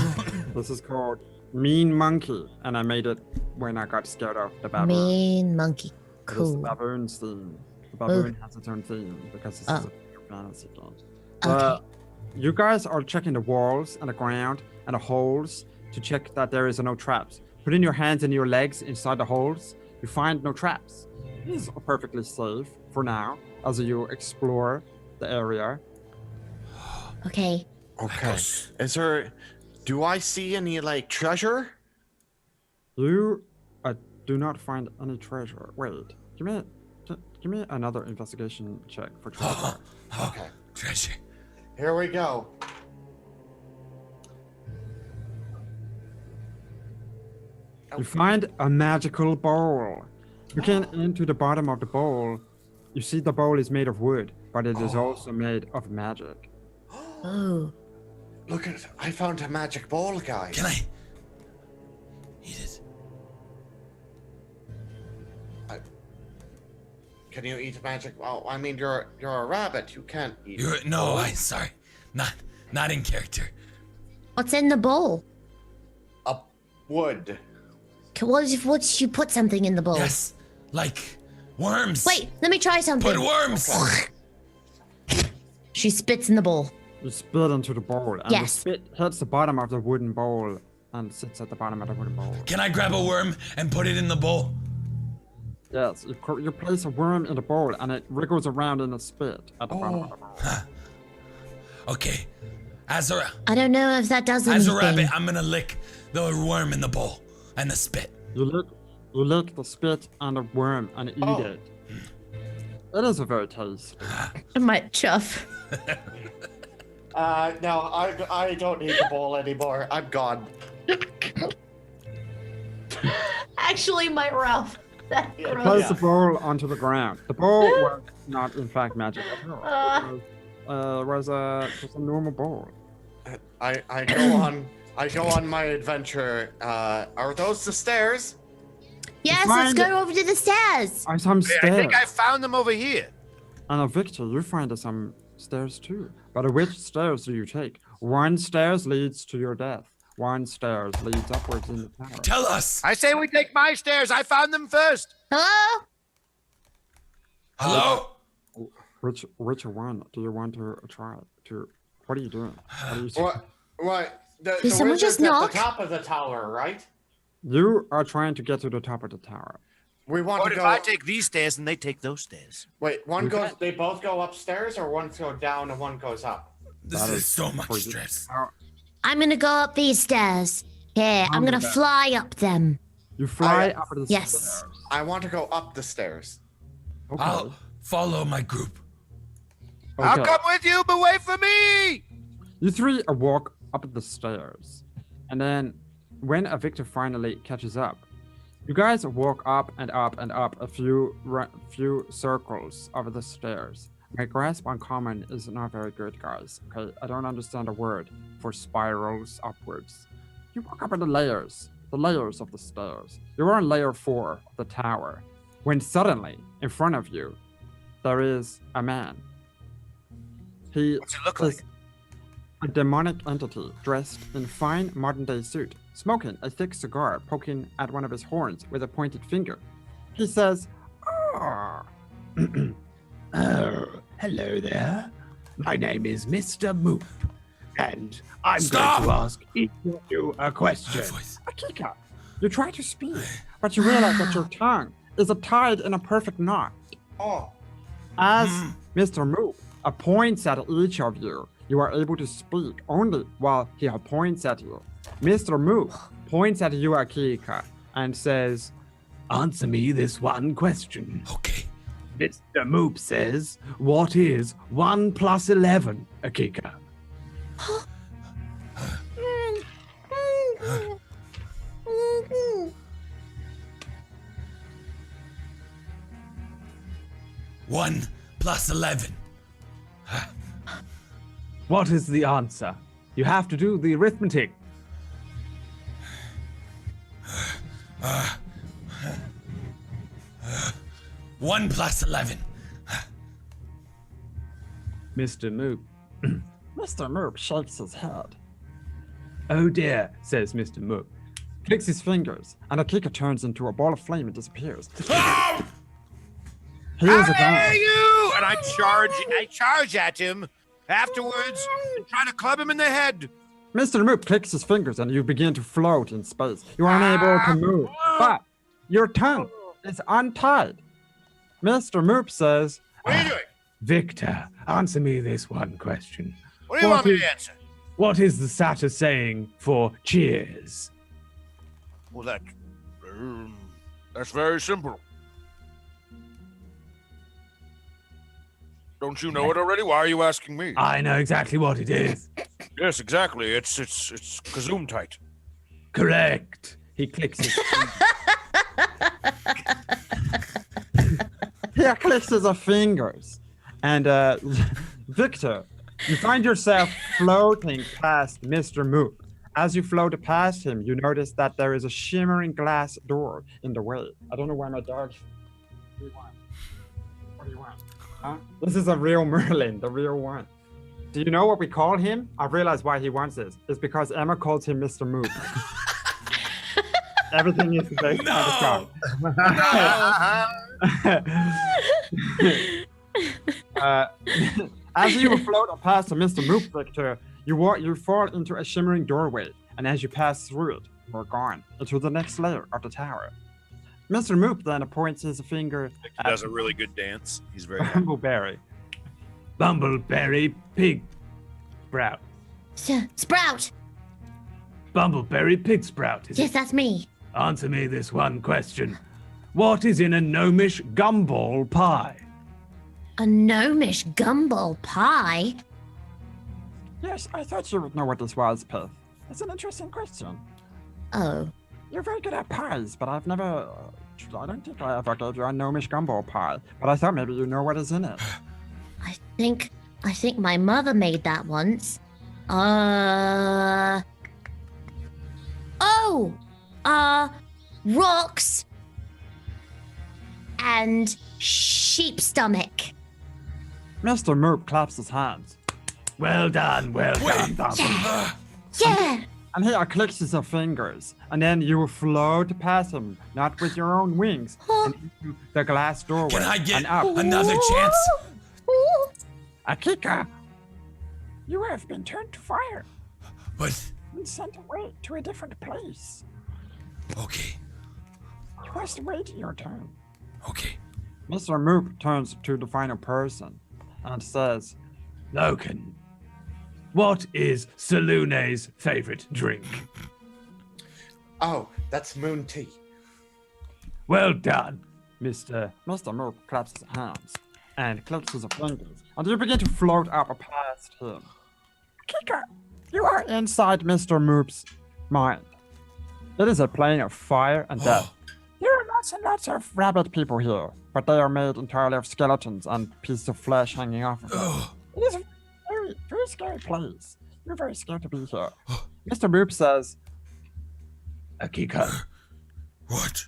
This is called Mean Monkey, and I made it when I got scared of the baboon. Mean monkey. It is the Cool. baboon's theme. The baboon has its own theme because this is Oh. a fantasy game. Okay. You guys are checking the walls and the ground and the holes to check that there is no traps. Putting your hands and your legs inside the holes, you find no traps. It is perfectly safe for now as you explore the area. Okay. Okay. Is there? Do I see any like treasure? You do not find any treasure. Wait, give me another investigation check for treasure. Okay. Treasure. Here we go. You find a magical bowl. You can into the bottom of the bowl. You see the bowl is made of wood, but it is also made of magic. Oh. Look at! I found a magic bowl, guys. Can I eat it? Can you eat magic? Well, I mean, you're a rabbit. You can't eat. You're, no, I sorry. Not in character. What's in the bowl? A wood. What if you put something in the bowl? Yes. Like worms. Wait, let me try something. Put worms. She spits in the bowl. You spit into the bowl, and the Yes. spit hits the bottom of the wooden bowl and sits at the bottom of the wooden bowl. Can I grab a worm and put it in the bowl? Yes, you place a worm in the bowl, and it wriggles around in the spit at the bottom of the bowl. Okay. As a I don't know if that does as anything. a rabbit, I'm gonna lick the worm in the bowl and the spit. You lick the spit and the worm and eat Oh. it. It is a very tasty. I might chuff. No, I don't need the bowl anymore. I'm gone. Actually, my Ralph. That's Yeah. Place the bowl onto the ground. The bowl was not, in fact, magic at all. It was just a normal bowl. I go on my adventure. Are those the stairs? Yes, let's Find- go over to the stairs. Some I stairs. think I found them over here. And Victor, you find some stairs too. But which stairs do you take? One stairs leads to your death. one stairs leads upwards in the tower. Tell us. I say we take my stairs. I found them first. Hello? Hello. Which one do you want to try? What are you doing? What are you What? The someone wizard's just at knock? the top of the tower, right? You are trying to get to the top of the tower. We want What to if go. I take these stairs and they take those stairs? Wait, one You goes. can't- They both go upstairs, or one go down and one goes up. This That is is so much for you. stress. I'm gonna go up these stairs. Here, I'm gonna that. fly up them. You fly I- up the Yes. stairs. I want to go up the stairs. Okay. I'll follow my group. I'll Okay. come with you, but wait for me. You three walk up the stairs, and then when Victor finally catches up, you guys walk up and up and up a few circles over the stairs. My grasp on common is not very good, guys. Okay, I don't understand a word for spirals upwards. You walk up in the layers of the stairs. You're on layer 4 of the tower, when suddenly, in front of you, there is a man. He What's it look is like? a demonic entity dressed in fine modern-day suit, smoking a thick cigar, poking at one of his horns with a pointed finger. He says, "Ah." Oh, hello there. My name is Mr. Moop, and I'm Stop! going to ask each of you a question. Voice. Akika, you try to speak, but you realize that your tongue is tied in a perfect knot. Oh, As Mr. Moop points at each of you, you are able to speak only while he points at you. Mr. Moop points at you, Akika, and says, Answer me this one question. Okay. Mr. Moop says, what is 1 plus 11, Akika? One plus 11. What is the answer? You have to do the arithmetic. One plus 11. Mr. Moop. Mr. Moop shakes his head. Oh dear, says Mr. Moop. Clicks his fingers, and Akika turns into a ball of flame and disappears. Oh! He is How a dare guy. you! And I charge at him afterwards and try to club him in the head. Mr. Moop clicks his fingers, and you begin to float in space. You are unable to move, but your tongue is untied. Mr. Moop says, What are you doing? Victor, answer me this one question. What do you What want me is- to answer? What is the Satyr saying for cheers? Well, that's very simple. Don't you know it already? Why are you asking me? I know exactly what it is. Yes, exactly. It's Gesundheit. Correct. He clicks his he clicks his fingers. And Victor, you find yourself floating past Mr. Moop. As you float past him, you notice that there is a shimmering glass door in the way. I don't know why my dog. What do you want? What do you want? Huh? This is a real Merlin, the real one. Do you know what we call him? I realize why he wants this. It's because Emma calls him Mr. Moop. Everything is based on the car. As you float past Mr. Moop, Victor, you fall into a shimmering doorway, and as you pass through it, you're gone into the next layer of the tower. Mr. Moop then points his finger He at does a really good dance. He's very happy. Bumbleberry. Bumbleberry pig sprout. Sprout! Bumbleberry pig sprout. Is Yes, it? that's me. Answer me this one question. What is in a gnomish gumball pie? A gnomish gumball pie? Yes, I thought you would know what this was, Pith. It's an interesting question. Oh. You're very good at pies, but I've never. I don't think I ever gave you a gnomish gumball pie. But I thought maybe you know what is in it. I think my mother made that once. Rocks and sheep stomach. Mr. Moop claps his hands. Well done, Bumble. Yeah. And he clicks his fingers, and then you float past him, not with your own wings, and into the glass doorway. Can I get and up. another chance? Akika, you have been turned to fire But and sent away to a different place. okay, You must wait your turn. okay. Mr. Moop turns to the final person and says, Loken, what is Salune's favorite drink? Oh, that's moon tea. Well done. Mr. Moop claps his hands and clicks his fingers, and you begin to float up past him. Kika, you are inside Mr. Moop's mind. It is a plane of fire and death. There are lots and lots of rabbit people here, but they are made entirely of skeletons and pieces of flesh hanging off of them. It is a very, very scary place. You're very scared to be here. Mr. Moop says, Akika, What?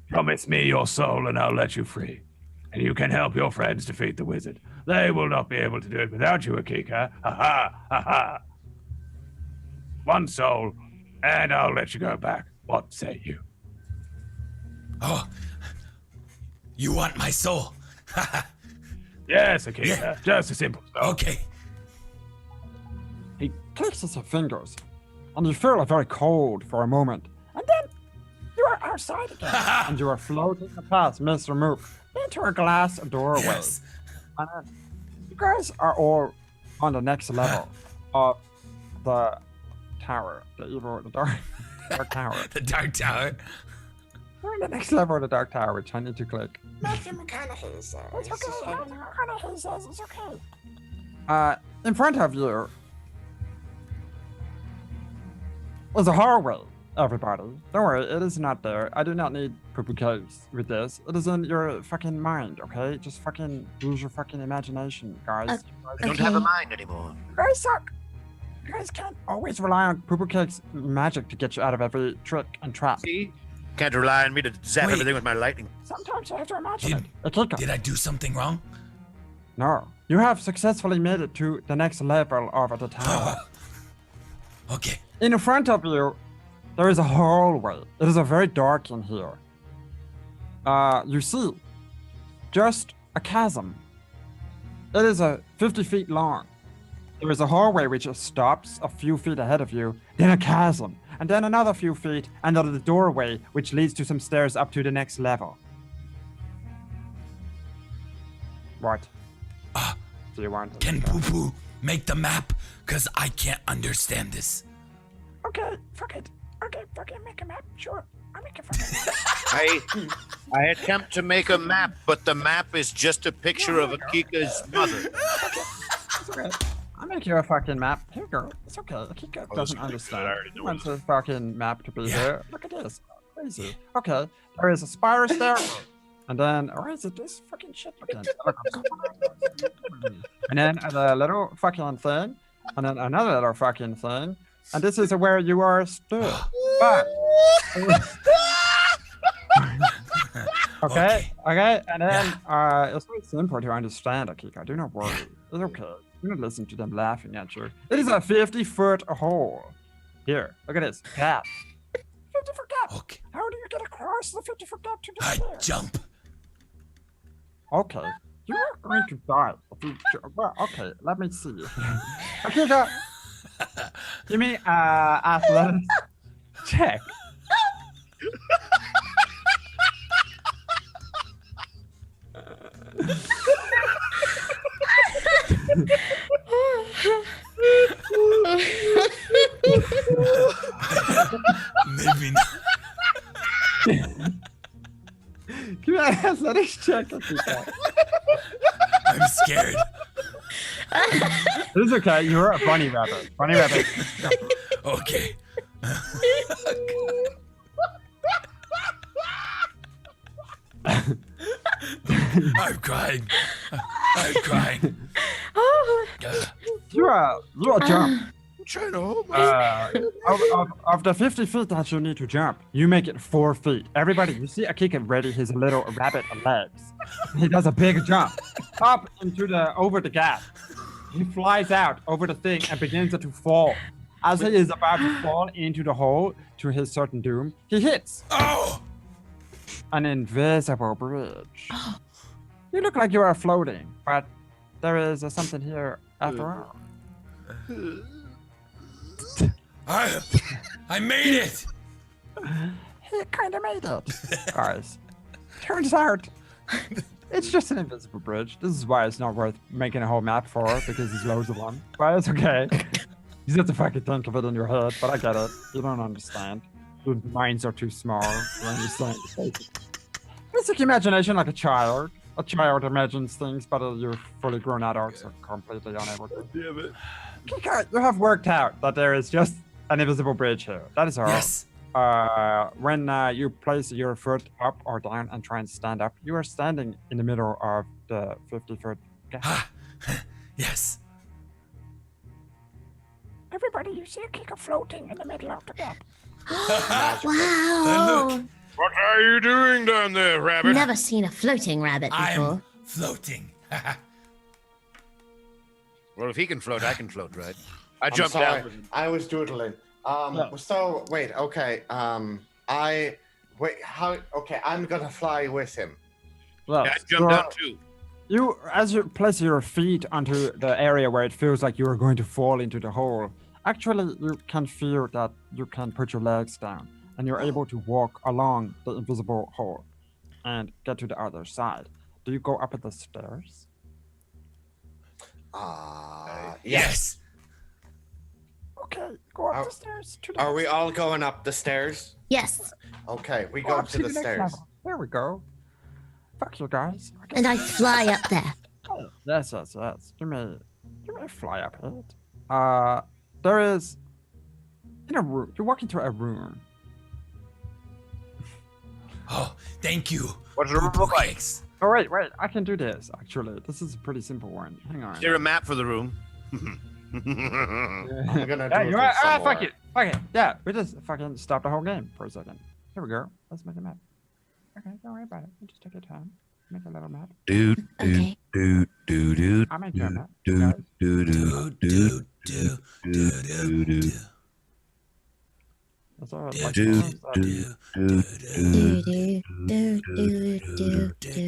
promise me your soul and I'll let you free. And you can help your friends defeat the wizard. They will not be able to do it without you, Akika. Ha ha, ha ha. One soul, and I'll let you go back. What say you? Oh, you want my soul? Yes, Akika, Yeah. just a simple soul. Okay. he clicks his fingers, and you feel very cold for a moment. And then you are outside again, and you are floating past Mr. Moop into a glass doorway. Yes. And then you guys are all on the next level of the tower, the dark tower. The Dark Tower. We're on the next level of the dark tower, which I need to click. Matthew McConaughey says. It's okay. Matthew McConaughey says it's okay. In front of you is a hallway, everybody. Don't worry, it is not there. I do not need poo-poo cakes with this. It is in your fucking mind, okay? Just fucking use your fucking imagination, guys. I don't have a Okay. mind anymore. You guys suck. You guys can't always rely on poo-poo cakes magic to get you out of every trick and trap. See? Can't rely on me to zap Wait. everything with my lightning. Sometimes you have to imagine Did- it. Akika. Did I do something wrong? No. You have successfully made it to the next level of the tower. Okay. In front of you, there is a hallway. It is very dark in here. You see just a chasm. It is 50 feet long. There is a hallway which stops a few feet ahead of you, then a chasm, and then another few feet, and then the doorway which leads to some stairs up to the next level. What? Do you want? Can Poo Poo make the map? Cause I can't understand this. Okay, fuck it. Okay, fucking make a map. Sure, I'll make a fucking map. I attempt to make a map, but the map is just a picture of Akika's mother. It's okay. I'll make you a fucking map. Here you go. It's okay. Akika doesn't understand. He wants a fucking map to be here. Look at this. Crazy. Okay. There is a spiral stair. And then, or is it this fucking shit again? And then a little fucking thing. And then another little fucking thing. And this is where you are stood. But. Okay. And then, it's very simple to understand, Akika. Do not worry. It's okay. Do not listen to them laughing at you. It is a 50-foot hole. Here, look at this. Gap. 50-foot gap. Okay. How do you get across the 50-foot gap to the I stairs? jump. Okay. You are going to die. If you well, okay, let me see. Akika, give me athletics check. Maybe not. Give me an athletics check, Akika. I'm scared. This is okay. You're a bunny rabbit. Bunny rabbit. Okay. I'm crying. I'm crying. You jump. I'm trying to hold my Of the 50 feet that you need to jump, you make it 4 feet. Everybody, you see Akika ready his little rabbit legs. He does a big jump up into over the gap. He flies out over the thing and begins to fall. As he is about to fall into the hole to his certain doom, he hits Oh! an invisible bridge. You look like you are floating, but there is something here after all. I made it! He kind of made it. Guys, turns out it's just an invisible bridge. This is why it's not worth making a whole map for, because there's loads of them. But it's okay. You have to fucking think of it in your head, but I get it. You don't understand. Your minds are too small to understand. Basic imagination like a child. A child imagines things, but you're fully grown adults are completely unable to. Damn it. Okay, you have worked out that there is just an invisible bridge here. That is all. Yes. When you place your foot up or down and try and stand up, you are standing in the middle of the 50-foot gap. Ah, yes. Everybody, you see a kicker floating in the middle of the gap. Wow. Look, What are you doing down there, rabbit? Never seen a floating rabbit before. I'm floating. Well, if he can float, I can float, right? I I'm jumped sorry. down. I was doodling. So wait, okay. Okay, I'm gonna fly with him. Well, Yeah, I jumped down too. You, as you place your feet onto the area where it feels like you are going to fall into the hole, actually you can feel that you can put your legs down and you're able to walk along the invisible hole and get to the other side. Do you go up the stairs? Yes. Okay, go up Are- the stairs to the Are we all going up the stairs? Yes. Okay, we go go up to the next stairs. level. There we go. Fuck you guys. Okay. And I fly up there. Yes. You may fly up it. There is in a room. You walk into a room. Oh, thank you. What does the room Poo-poo look like? cakes. Oh wait, I can do this actually. This is a pretty simple one. Hang on. Is there a map for the room? I'm gonna do Yeah, it you with are, some fuck more. it. Fuck it. Yeah, we just fucking stop the whole game for a second. Here we go. Let's make a map. Okay, don't worry about it. You just take your time. Make a little map. Dude, Okay. dude. I'll make you a map. guys. That's all right. Like, Do, do, do, do, do,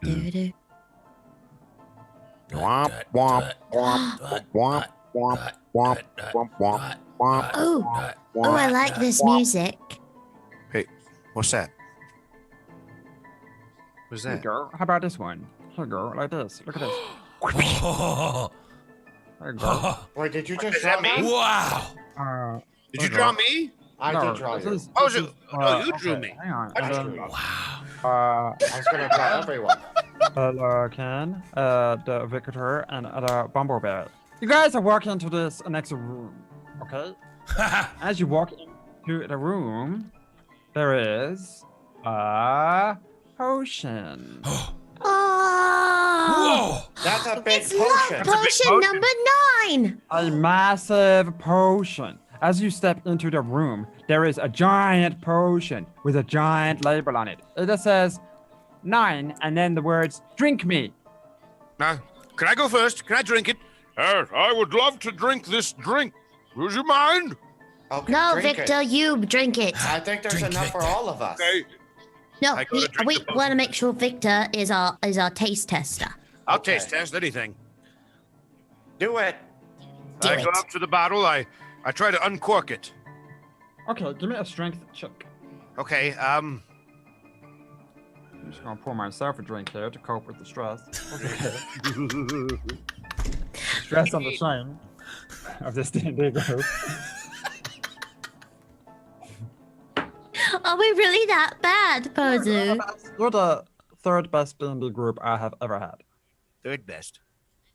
do, do. Womp, womp, womp, womp, womp, womp, womp, womp, womp. Oh, I like this music. Hey, what's that? What's Here you that? go. How about this one? Here you go. Like this. Look at this. Oh, There you go. Wait, did you What just does that draw mean? me? wow. Did you draw me? I No, did draw this you. is- Oh, this so- is, no, you drew okay, me. Hang on. I And drew then, you. Wow. I was gonna draw everyone. Ken, the Victor, and the Bumblebee. You guys are walking into this next room, okay? As you walk into the room, there is a potion. Oh, Whoa. That's a big it's love potion. potion potion. number 9. A massive potion. As you step into the room, there is a giant potion with a giant label on it. It just says 9 and then the words "drink me." Now, can I go first? Can I drink it? I would love to drink this drink. Would you mind? Okay, No, drink Victor, It. you drink it. I think there's Drink enough for Victor. all of us. Okay, No, I gotta drink we the potion. want to make sure Victor is our taste tester. I'll Okay. taste test anything. Do it. Do I go it. up to the bottle. I try to uncork it. Okay, give me a strength check. Okay, I'm just gonna pour myself a drink here to cope with the stress. Stress on the shame of this D&D group. Are we really that bad, Pozu? You're the third best D&D group I have ever had. third best.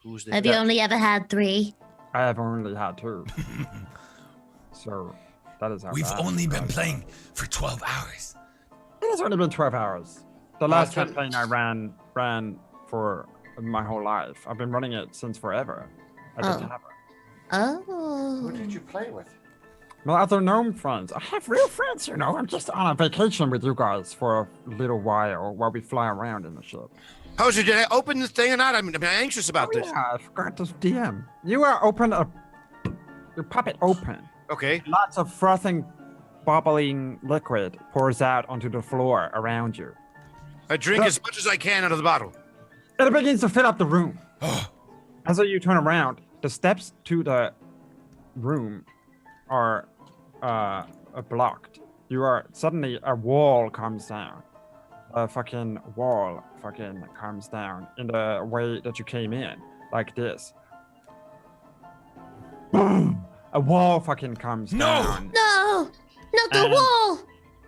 Who's the Have you only ever had 3? I have only had 2. So that is how We've bad only you been guys playing for 12 hours. are. It has only been 12 hours. The last been- campaign I ran for my whole life. I've been running it since forever. I just Oh. haven't. Oh. Who did you play with? My other gnome friends. I have real friends, you know. I'm just on a vacation with you guys for a little while we fly around in the ship. Posey, did I open this thing or not? I'm anxious about Oh, this. yeah, I forgot to DM. You are open a you pop it open. Okay. Lots of frothing, bubbling liquid pours out onto the floor around you. I drink as much as I can out of the bottle. It begins to fill up the room. As you turn around, the steps to the room are blocked. You are suddenly a wall comes down. A fucking wall fucking comes down in the way that you came in, like this. Boom! A wall fucking comes down. No! Not the And- wall!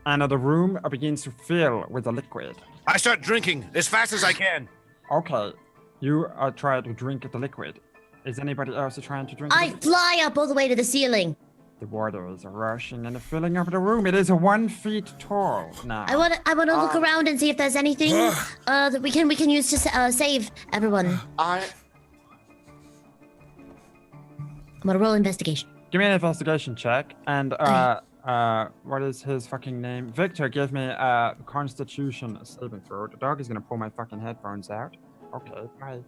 And the room begins to fill with the liquid. I start drinking as fast as I can. Okay, you are trying to drink the liquid. Is anybody else trying to drink I the fly up all the way to the ceiling. The water is rushing and filling up the room. It is 1 feet tall now. I want to look around and see if there's anything that we can use to save everyone. I'm gonna roll investigation. Give me an investigation check. And what is his fucking name? Victor, give me a Constitution saving throw. The dog is gonna pull my fucking headphones out. Okay, bye.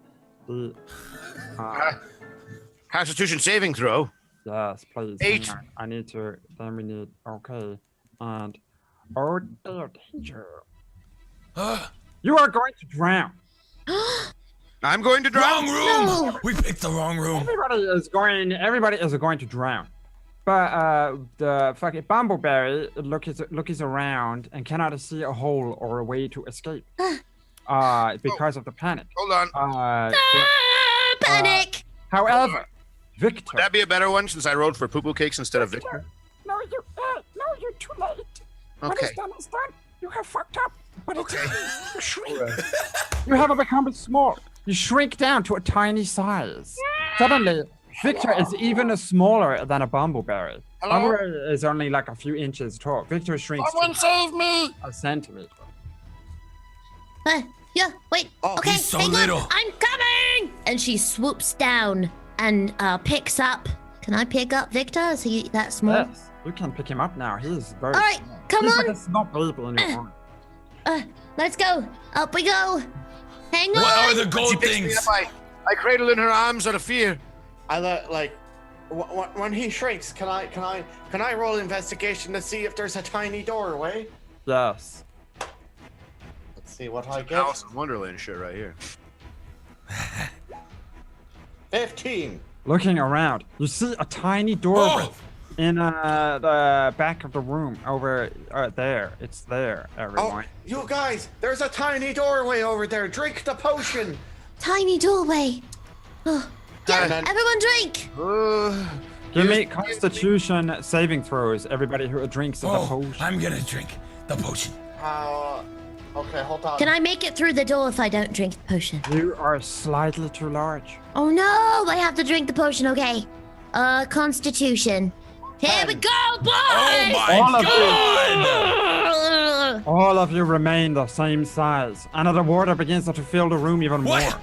The Constitution saving throw. yes, please. 8. Hang on. I need to. Then we need. Okay, and oh dear danger. You are going to drown. I'm going to drown. Wrong room. No. We picked the wrong room. Everybody is going to drown. But the fucking bumbleberry looks around and cannot see a hole or a way to escape. Because of the panic. Hold on. Panic! However, Victor. Would that be a better one since I rolled for poo-poo cakes instead of Victor? No, you're too late. What Okay. is done is done. You have fucked up. But Okay. you shrink. You have become small. You shrink down to a tiny size. Suddenly, Victor is even smaller than a bumbleberry. Bumbleberry is only like a few inches tall. Victor shrinks to save me! a centimeter. Yeah, wait. Okay, he's so hang little. on. I'm coming! And she swoops down and picks up. Can I pick up Victor? Is he that small? Yes, you can pick him up now. He is very All right, small. come He's on. like a small baby in your arm. Let's go. Up we go. Hang on. What are the She gold picks me things? up, I cradle in her arms out of fear. I like when he shrinks. Can I roll investigation to see if there's a tiny doorway? Yes. Let's see what I get. Alice in Wonderland shit right here. 15. Looking around, you see a tiny doorway in the back of the room over there. It's there, Oh, everyone. you guys, there's a tiny doorway over there. Drink the potion. Tiny doorway. Oh. Yeah, And then- everyone drink. Give me Constitution saving throws. Everybody who drinks the Oh, potion. I'm gonna drink the potion. Okay, hold on. Can I make it through the door if I don't drink the potion? You are slightly too large. Oh no, I have to drink the potion, okay. Constitution. Here we go, boys! Oh my All of god! All of you remain the same size. And the water begins to fill the room even What? more.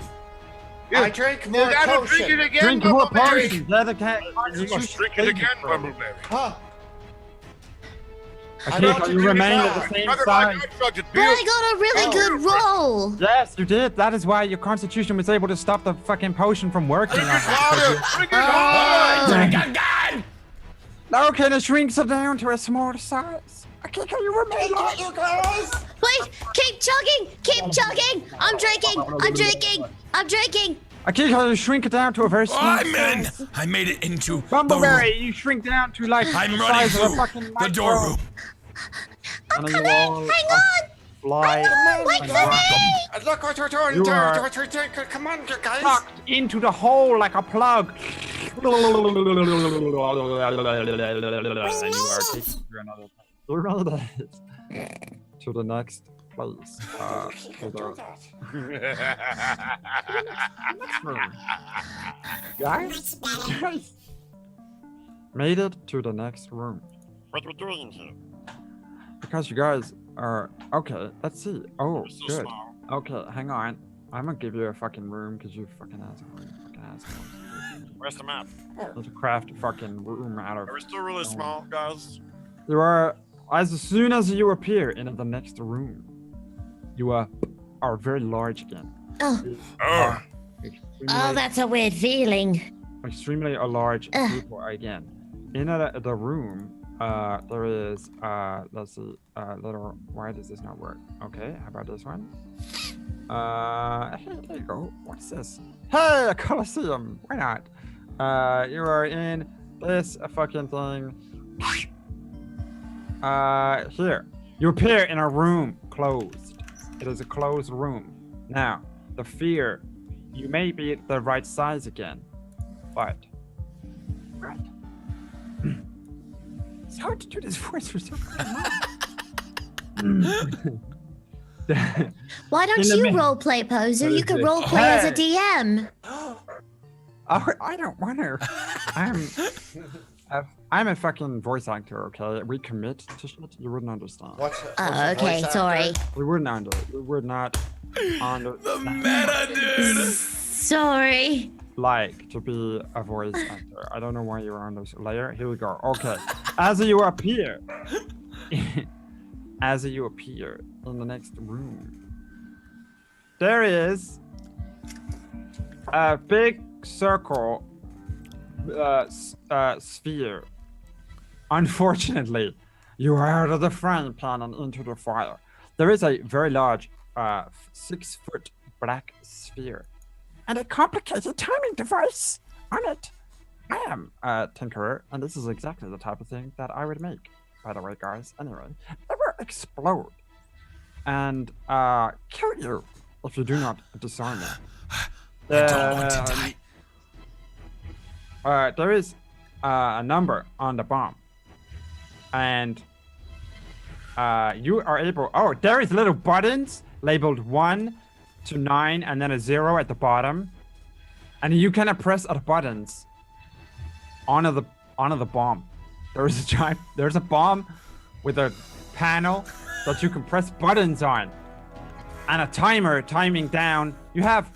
I drank more You gotta potion. drink it again, Drink more Bumbleberry. potions. Let the cat. You must drink it again, Bumbleberry. Huh. Akiko, you remain at the same size. Drugged it, But I got a really good roll. Yes, you did. That is why your Constitution was able to stop the fucking potion from working on it. Drink it harder! Drink again! Okay, it shrinks it down to a smaller size. Akiko, you remain large. You guys. Wait, keep chugging, keep chugging. I'm drinking. Akiko, you shrink it down to a very small I'm in! size. I made it into the Bumbleberry, room. you shrink down to like I'm the running size of a through fucking the microbe. door room. And Come you in, all, hang on. Fly. Wait and for me. Look what we're doing. You are- Come on, you guys. Sucked into the hole like a plug. And you are taken to another to the next place. To the next room. Guys, made it to the next room. What are we doing here? Because you guys are okay. Let's see. Oh, We're so good. small. Okay, hang on. I'm gonna give you a fucking room because you fucking asshole. You fucking asshole. Where's the map? Let's craft a fucking room out of. Are we still really small, guys? You are as soon as you appear in the next room, you are very large again. Oh, You are oh, that's a weird feeling. extremely large people again. In the room, there is let's see, little. Why does this not work? Okay, how about this one? Hey, there you go. What's this? Hey, a Colosseum. Why not? You are in this fucking thing. Here. You appear in a room closed. It is a closed room. Now, the fear, you may be the right size again, but right. It's hard to do this voice for so long. Why don't you roleplay, Poser? You could roleplay as a DM. Oh, I don't want to. I'm a fucking voice actor, okay? We commit to shit. You wouldn't understand. What's Okay, sorry. We wouldn't under. We would not under. The meta, dude. Sorry. Like to be a voice actor. I don't know why you're on this layer. Here we go. Okay. As you appear in the next room, there is a big circle sphere. Unfortunately, you are out of the frying pan and into the fire. There is a very large 6-foot black sphere and a complicated timing device on it. I am a tinkerer, and this is exactly the type of thing that I would make, by the way, guys. Anyway, it will explode and kill you if you do not disarm it. I don't want to die. There is a number on the bomb, and you are able. Oh, there is little buttons labeled 1 to 9, and then a 0 at the bottom, and you can press the buttons onto the bomb. There's a bomb with a panel that you can press buttons on, and a timer timing down. You have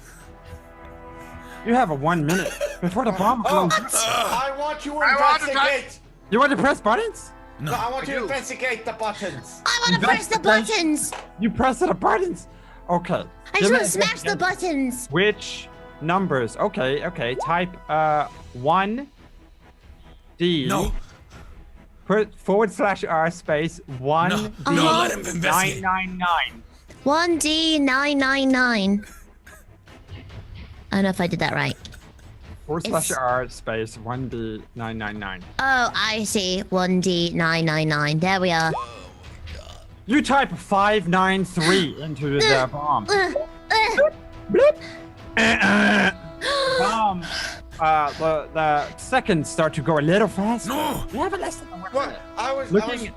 a 1 minute before the bomb blows. I want you to investigate. You want to press buttons? No, I want you to investigate the buttons. I want to press the buttons. You press the buttons. Okay. I just want to smash the buttons. Which numbers? Okay. Type 1 D. No. Put /R space 1 No, D let him investigate. 999. 1D999. I don't know if I did that right. /R space 1 D 999. Oh, I see. 1D999. There we are. You type 593 into the bomb. Bomb. The seconds start to go a little fast. No. You have a less than a What? looking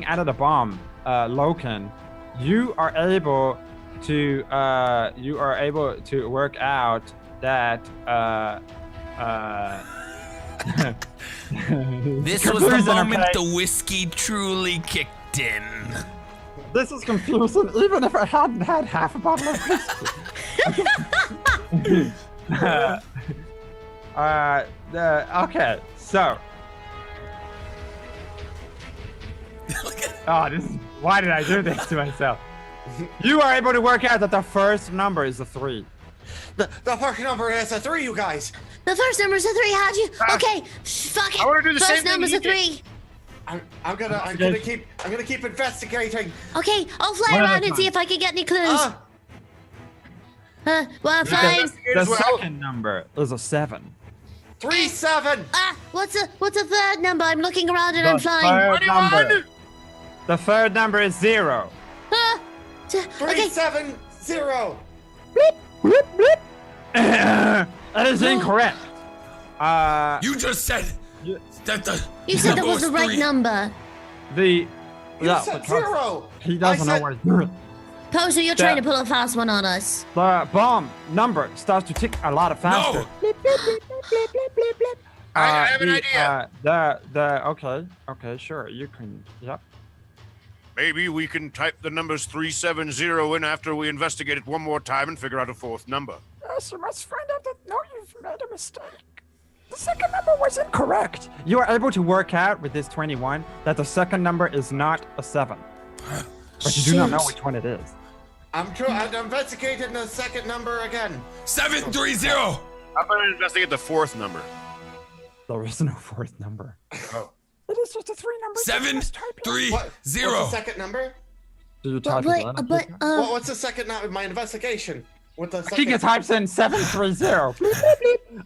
out of the bomb, Loken, you are able to work out that This was the moment the whiskey truly kicked in. This is confusing, even if I hadn't had half a bottle of whiskey. Okay, so. Why did I do this to myself? You are able to work out that the first number is a 3. The first number is a 3, you guys. The first number's a 3. How'd you? Okay, fuck it. I wanna do the first same thing number's he a 3. I'm gonna keep investigating. Okay, I'll fly One at a around and see time. if I can get any clues. Well, fine. The second number is a 7. 3, 7. What's a third number? I'm looking around and I'm flying. The third number is 0. 3, Okay, 7, 0. That is incorrect. You just said that the. you said that was the right three. number. You said 0. He doesn't know what he's doing. Poser, you're trying to pull a fast one on us. The bomb number starts to tick a lot faster. No. I have an idea. Okay, sure, you can. Yep. Maybe we can type the numbers 370 in after we investigate it one more time and figure out a fourth number. Yes, you must find out that you've made a mistake. The second number was incorrect. You are able to work out with this 21 that the second number is not a 7. But you do not know which one it is. I'm investigating the second number again. 730. How about I investigate the fourth number? There is no fourth number. Oh. It is just a 3 number. 7, 3, What? 0. What's the second number? Do you But type wait, it in? but What's the second number? My investigation. What the Kika second? types in 730.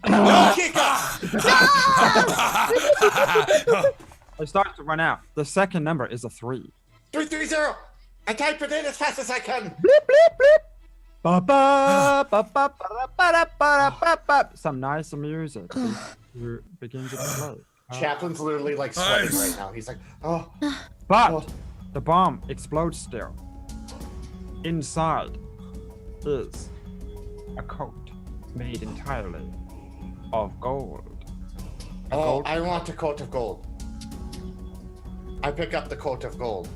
No, Kika! I start to run out. The second number is a 3. 330. I type it in as fast as I can. Bleep, bleep, bleep. Ba ba ba ba ba ba ba ba ba. Some nice music begins to play. Chaplin's literally like sweating Nice. right now. He's like, oh, But the bomb explodes still. Inside is a coat made entirely of gold. oh, I want a coat of gold. I pick up the coat of gold.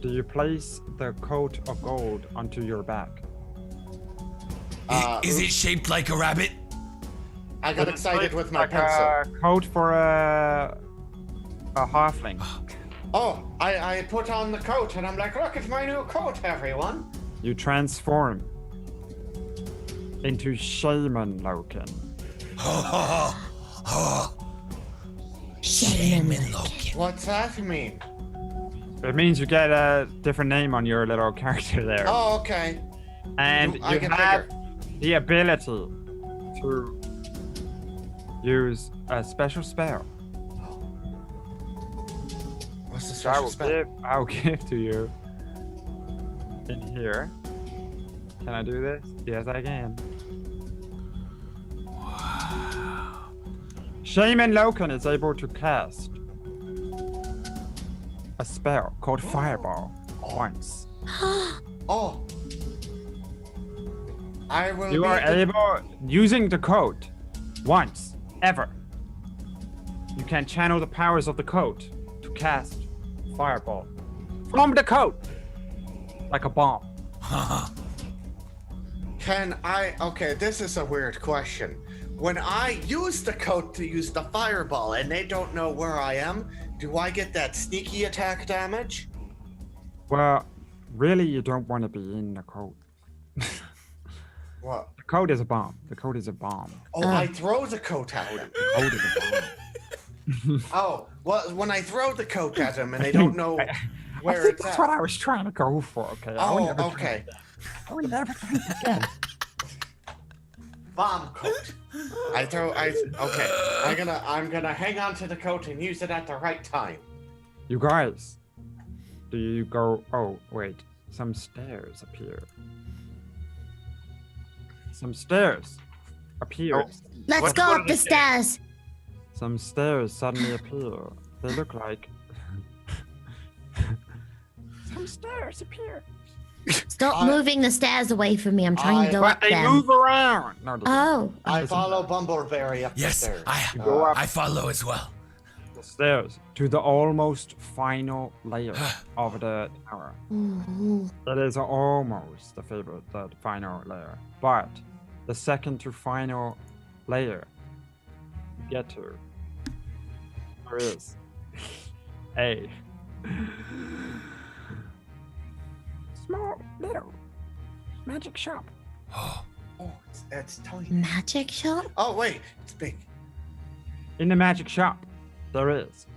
Do you place the coat of gold onto your back? Is it shaped like a rabbit? I got excited with my Like pencil. a coat for a halfling. Oh, I put on the coat and I'm like, look, it's my new coat, everyone. You transform into Shaman Loken. Shaman Loki. What's that mean? It means you get a different name on your little character there. Oh, okay. And I you get have bigger. the ability to use a special spell. What's the I special will spell? I'll give to you in here. Can I do this? Yes, I can. Shaman Loken is able to cast a spell called Fireball once. Oh. I will You be are the- able, using the code once, ever. You can channel the powers of the code to cast Fireball from the code, like a bomb. Can I? Okay, this is a weird question. When I use the coat to use the fireball and they don't know where I am, do I get that sneaky attack damage? Well, really, you don't want to be in the code. What? The code is a bomb. The code is a bomb. Oh, I throw the coat at them. The code is a bomb. Oh, well, when I throw the coat at them and they don't know I where think it's that's at. what I was trying to go for. Okay. I would Oh, never try okay. that. I would never try it again. Bomb coat. Okay. I'm gonna hang on to the coat and use it at the right time. You guys, do you go? Oh, wait. Some stairs appear. Some stairs appear. Oh. let's What- go what up are the the stairs. Some stairs suddenly appear. They look like. Some stairs appear. Stop moving the stairs away from me. I'm trying to go But up they them. move around. No, they Oh, I follow Bumbleberry up Yes, the stairs. go up I follow as well. the stairs to the almost final layer of the tower. ooh, It is almost the final layer, but the second to final layer you get to, there is a small little magic shop. Oh, it's tiny. magic shop. Oh wait, it's big. In the magic shop, there is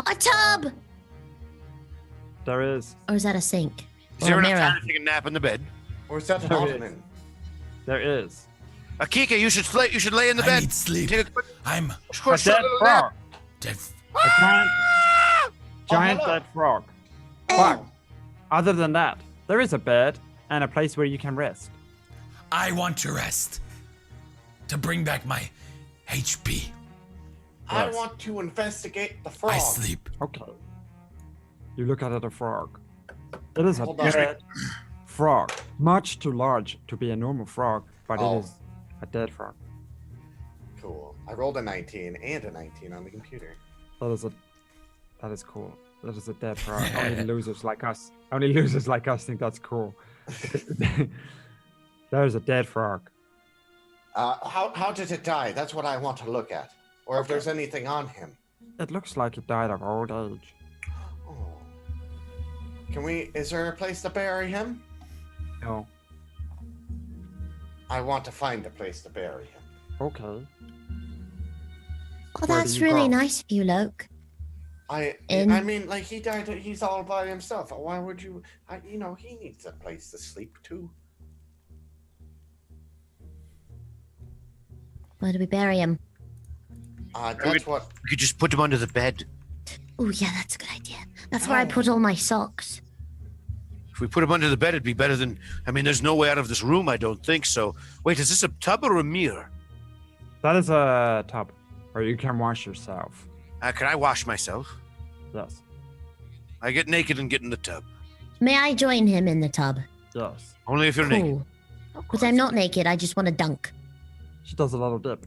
A tub. there is Or is that a sink? Is Or there a enough mirror? time to take a nap in the bed? Or is that an There is. ottoman? there is Akika, you should lay in the I bed. need sleep. Take a quick I'm a short dead little frog, nap. dead. a giant hello. dead frog. Oh, But other than that, there is a bed and a place where you can rest. I want to rest. To bring back my HP. I Yes. want to investigate the frog. I sleep. Okay. You look at a frog. It is a Hold on. dead frog. Much too large to be a normal frog, but Oh. it is a dead frog. Cool. I rolled a 19 and a 19 on the computer. That is cool. That is a dead frog. Only losers like us. Only losers like us think that's cool. There's a dead frog. How did it die? That's what I want to look at. Or if there's anything on him. It looks like it died of old age. Oh. Is there a place to bury him? No. I want to find a place to bury him. Okay. Oh, Where do that's you really go? nice of you, Luke. I In- mean, like, he died. He's all by himself. Why would you? He needs a place to sleep too. Where do we bury him? That's what. We could just put him under the bed. Oh, yeah, that's a good idea. That's where I put all my socks. If we put him under the bed, it'd be better than. I mean, there's no way out of this room. I don't think so. Wait, is this a tub or a mirror? That is a tub where you can wash yourself. Can I wash myself? Yes. I get naked and get in the tub. May I join him in the tub? Yes. Only if you're naked. Cool. Because I'm not naked, I just want to dunk. She does a little dip.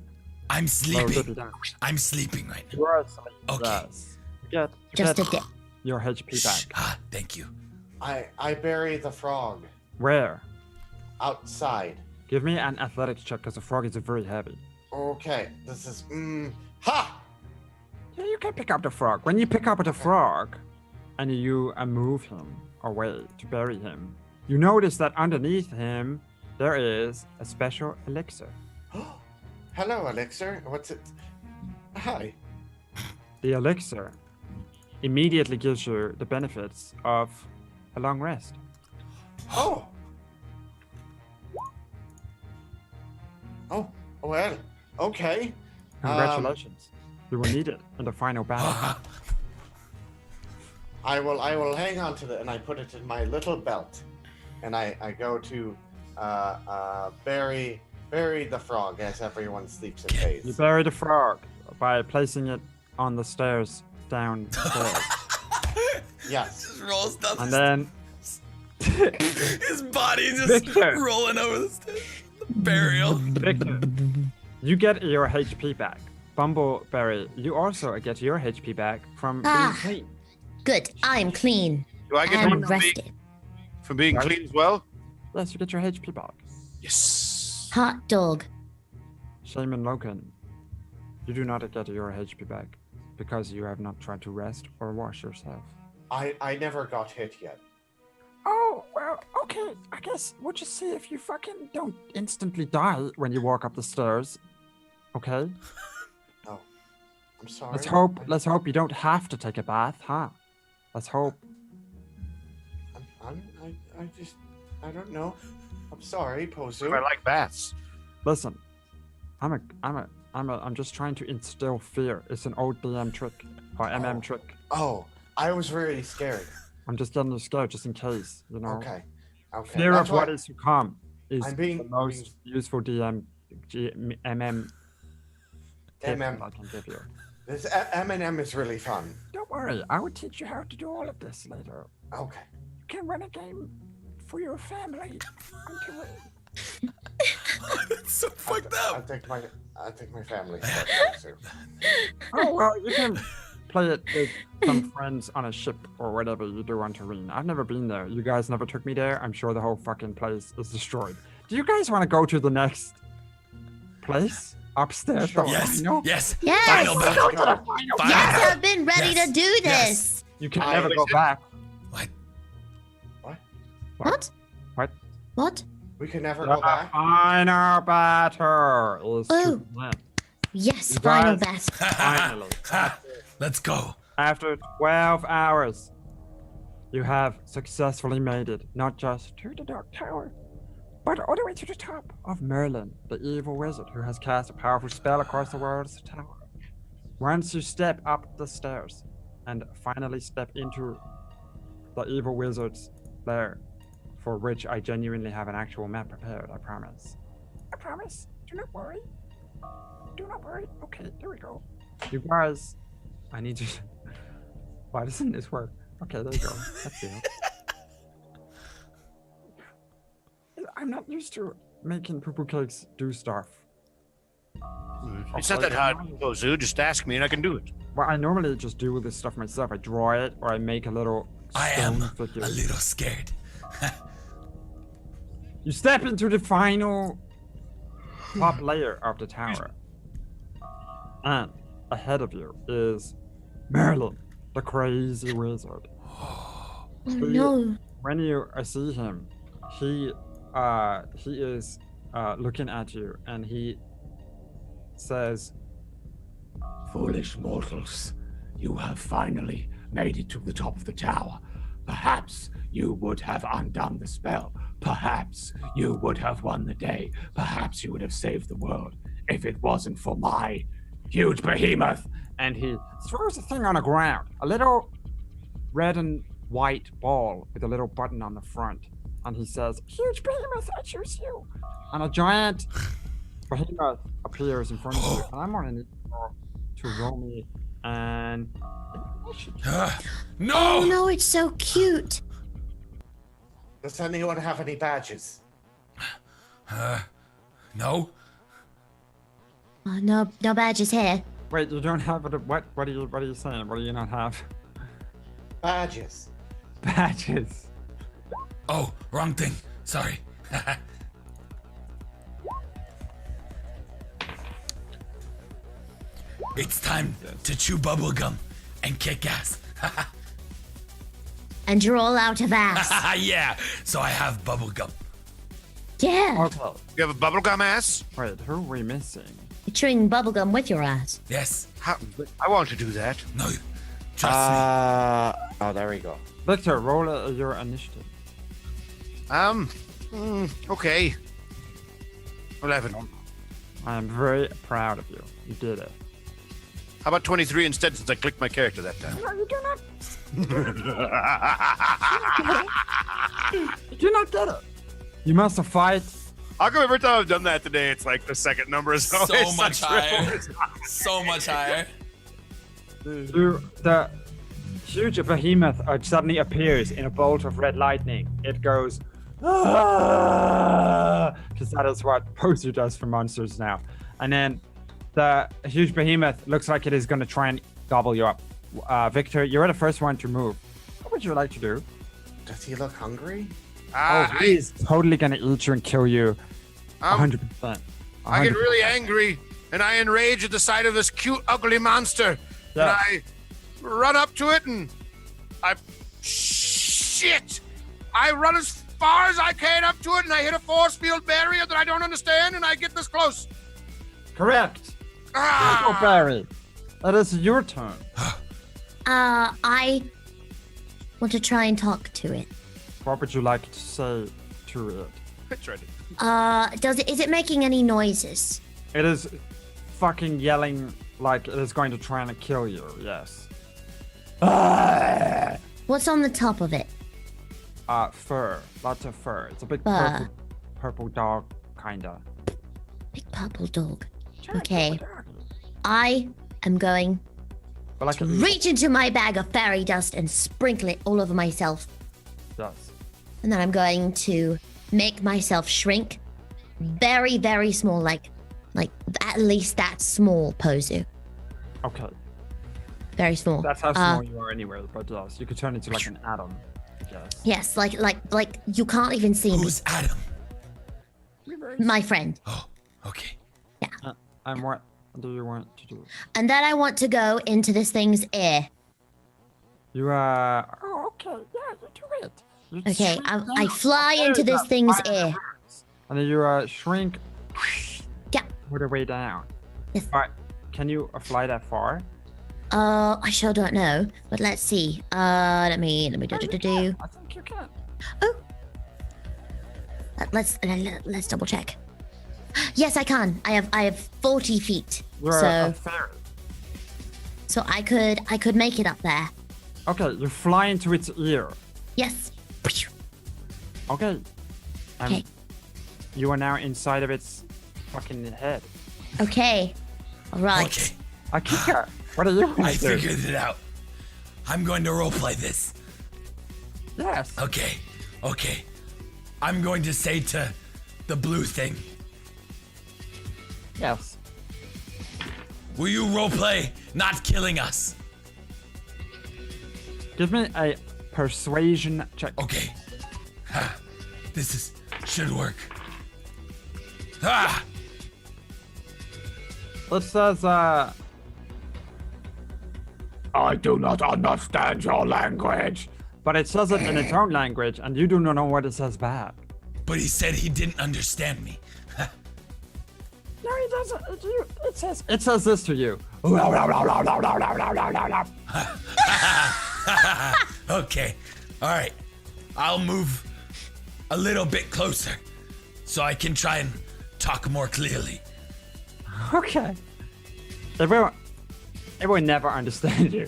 I'm Little dippy sleeping. dunk. I'm sleeping right now. You are asleep. Okay. Yes. You Just get a dip. your HP Shh. back. Thank you. I bury the frog Where? outside. Give me an athletics check because the frog is very heavy. Okay, this is. Ha! Yeah, you can pick up the frog. When you pick up the frog and you move him away to bury him, you notice that underneath him there is a special elixir. Hello, Elixir. What's it? Hi. The elixir immediately gives you the benefits of a long rest. Oh. Oh, well, okay. Congratulations. You will need it in the final battle. I will hang on to it, and I put it in my little belt, and I go to bury the frog as everyone sleeps and You bathes. bury the frog by placing it on the stairs downstairs. Yes. Just rolls down the And then His body just Victor. rolling over the stairs. Burial. Victor, you get your HP back. Bumbleberry, you also get your HP back from being Ah. clean. Good, I'm clean Do I get and one rested. from being Right. clean as well? Yes, you get your HP back. Yes. Hot dog. Shaman Loken, you do not get your HP back because you have not tried to rest or wash yourself. I never got hit yet. Oh, well, okay. I guess we'll just see if you fucking don't instantly die when you walk up the stairs. Okay? I'm sorry. Let's hope you don't have to take a bath, huh? Let's hope. I don't know. I'm sorry, Pozu. I like baths. Listen, I'm just trying to instill fear. It's an old DM trick or MM Oh. trick. Oh, I was really scared. I'm just getting you scared just in case, you know. Okay. Okay. Fear That's of what why- is to come is I'm being- the most useful MM tip MM. I can give you. This M&M is really fun. Don't worry, I will teach you how to do all of this later. Okay. You can run a game for your family. Until It's so fucked I up. think my family's Pozu. Oh well, you can play it with some friends on a ship or whatever you do on Terrain. I've never been there. You guys never took me there. I'm sure the whole fucking place is destroyed. Do you guys want to go to the next place upstairs? Sure. The Yes. final? Yes. Yes. Final Let's battle. go. Final Yes, battle. I've been ready Yes. to do Yes. this. You can I- never go back. What? What? What? What? We can never The go back. final battle is Oh. to win. Yes, You final guys- best. Finally. Let's go. After 12 hours, you have successfully made it, not just to the Dark Tower, but all the way to the top of Merlin, the evil wizard who has cast a powerful spell across the world's tower. Once you step up the stairs and finally step into the evil wizard's lair, for which I genuinely have an actual map prepared, I promise. I promise. Do not worry. Do not worry. Okay, there we go. You guys, I need to. Why doesn't this work? Okay, there you go. That's it. I'm not used to making poo-poo cakes do stuff. It's not that hard, Pozu. Just ask me and I can do it. Well, I normally just do this stuff myself. I draw it or I make a little I stone am figure. a little scared. You step into the final top layer of the tower. And ahead of you is Merlin, the crazy wizard. Oh no. When you see him, he is looking at you, and he says, Foolish mortals, you have finally made it to the top of the tower. Perhaps you would have undone the spell. Perhaps you would have won the day. Perhaps you would have saved the world if it wasn't for my huge behemoth. and he throws a thing on the ground, a little red and white ball with a little button on the front, and he says, "Huge behemoth, I choose you." And a giant behemoth appears in front of you, and I'm gonna need you to roll me an initiative. No! Oh no, it's so cute. Does anyone have any badges? No? Oh, no badges here. Wait, you don't have it? What are you saying? What do you not have? Badges. Badges. Oh, wrong thing. Sorry. It's time to chew bubblegum and kick ass. And you're all out of ass. Yeah, so I have bubblegum. Yeah. Okay. You have a bubblegum ass? Wait, who are we missing? You're chewing bubblegum with your ass. Yes. How? I want to do that. No. Trust Oh, there we go. Victor, roll your initiative. Okay. 11. I am very proud of you. You did it. How about 23 instead, since I clicked my character that time? No, you do not. You do not get it. You must fight. How come every time I've done that today, it's like the second number is So always much such higher. triple? So much higher. The huge behemoth suddenly appears in a bolt of red lightning. It goes, because that is what Poser does for monsters now. And then the huge behemoth looks like it is going to try and gobble you up. Victor, you're the first one to move. What would you like to do? Does he look hungry? He's totally going to eat you and kill you. 100%. I get really angry, and I enrage at the sight of this cute, ugly monster. Yeah. And I run up to it, and shit! I run as far as I can up to it, and I hit a force field barrier that I don't understand, and I get this close. Correct. Ah! Barry, it is your turn. I want to try and talk to it. What would you like to say to it? That's right. Is it making any noises? It is fucking yelling like it is going to try and kill you, yes. What's on the top of it? Fur. Lots of fur. It's a big Fur. purple dog, kinda. Big purple dog. Okay. I am going But like to reach into my bag of fairy dust and sprinkle it all over myself. Yes. And then I'm going to make myself shrink very, very small, like at least that small, Pozu. Okay. Very small. That's how small you are anywhere, but yes, you could turn into like an atom, I guess. Yes, like you can't even see Who's Adam? me. My friend. Oh, okay. And what do you want to do? And then I want to go into this thing's ear. You oh, okay, yeah, you do it. You Okay, shrink I down. fly into this thing's ear. And then you shrink Yeah. all the way down. Yes. Alright, can you fly that far? I sure don't know, but let's see. Let me do. I think you can. Let's double check. Yes, I can. I have 40 feet. You're so a fairy. so I could make it up there. Okay, you fly into its ear. Yes. Okay. Okay. You are now inside of its fucking head. Okay. All right. Okay. Akika, what are you going I to do? figured it out. I'm going to roleplay this. Yes. Okay. I'm going to say to the blue thing, Yes. will you roleplay not killing us? Give me a persuasion check. Okay. This should work. It says, I do not understand your language. but it says it in its own language, and you do not know what it says back. But he said he didn't understand me. It says this to you. Okay. All right. I'll move a little bit closer so I can try and talk more clearly. Okay. Everyone never understands you,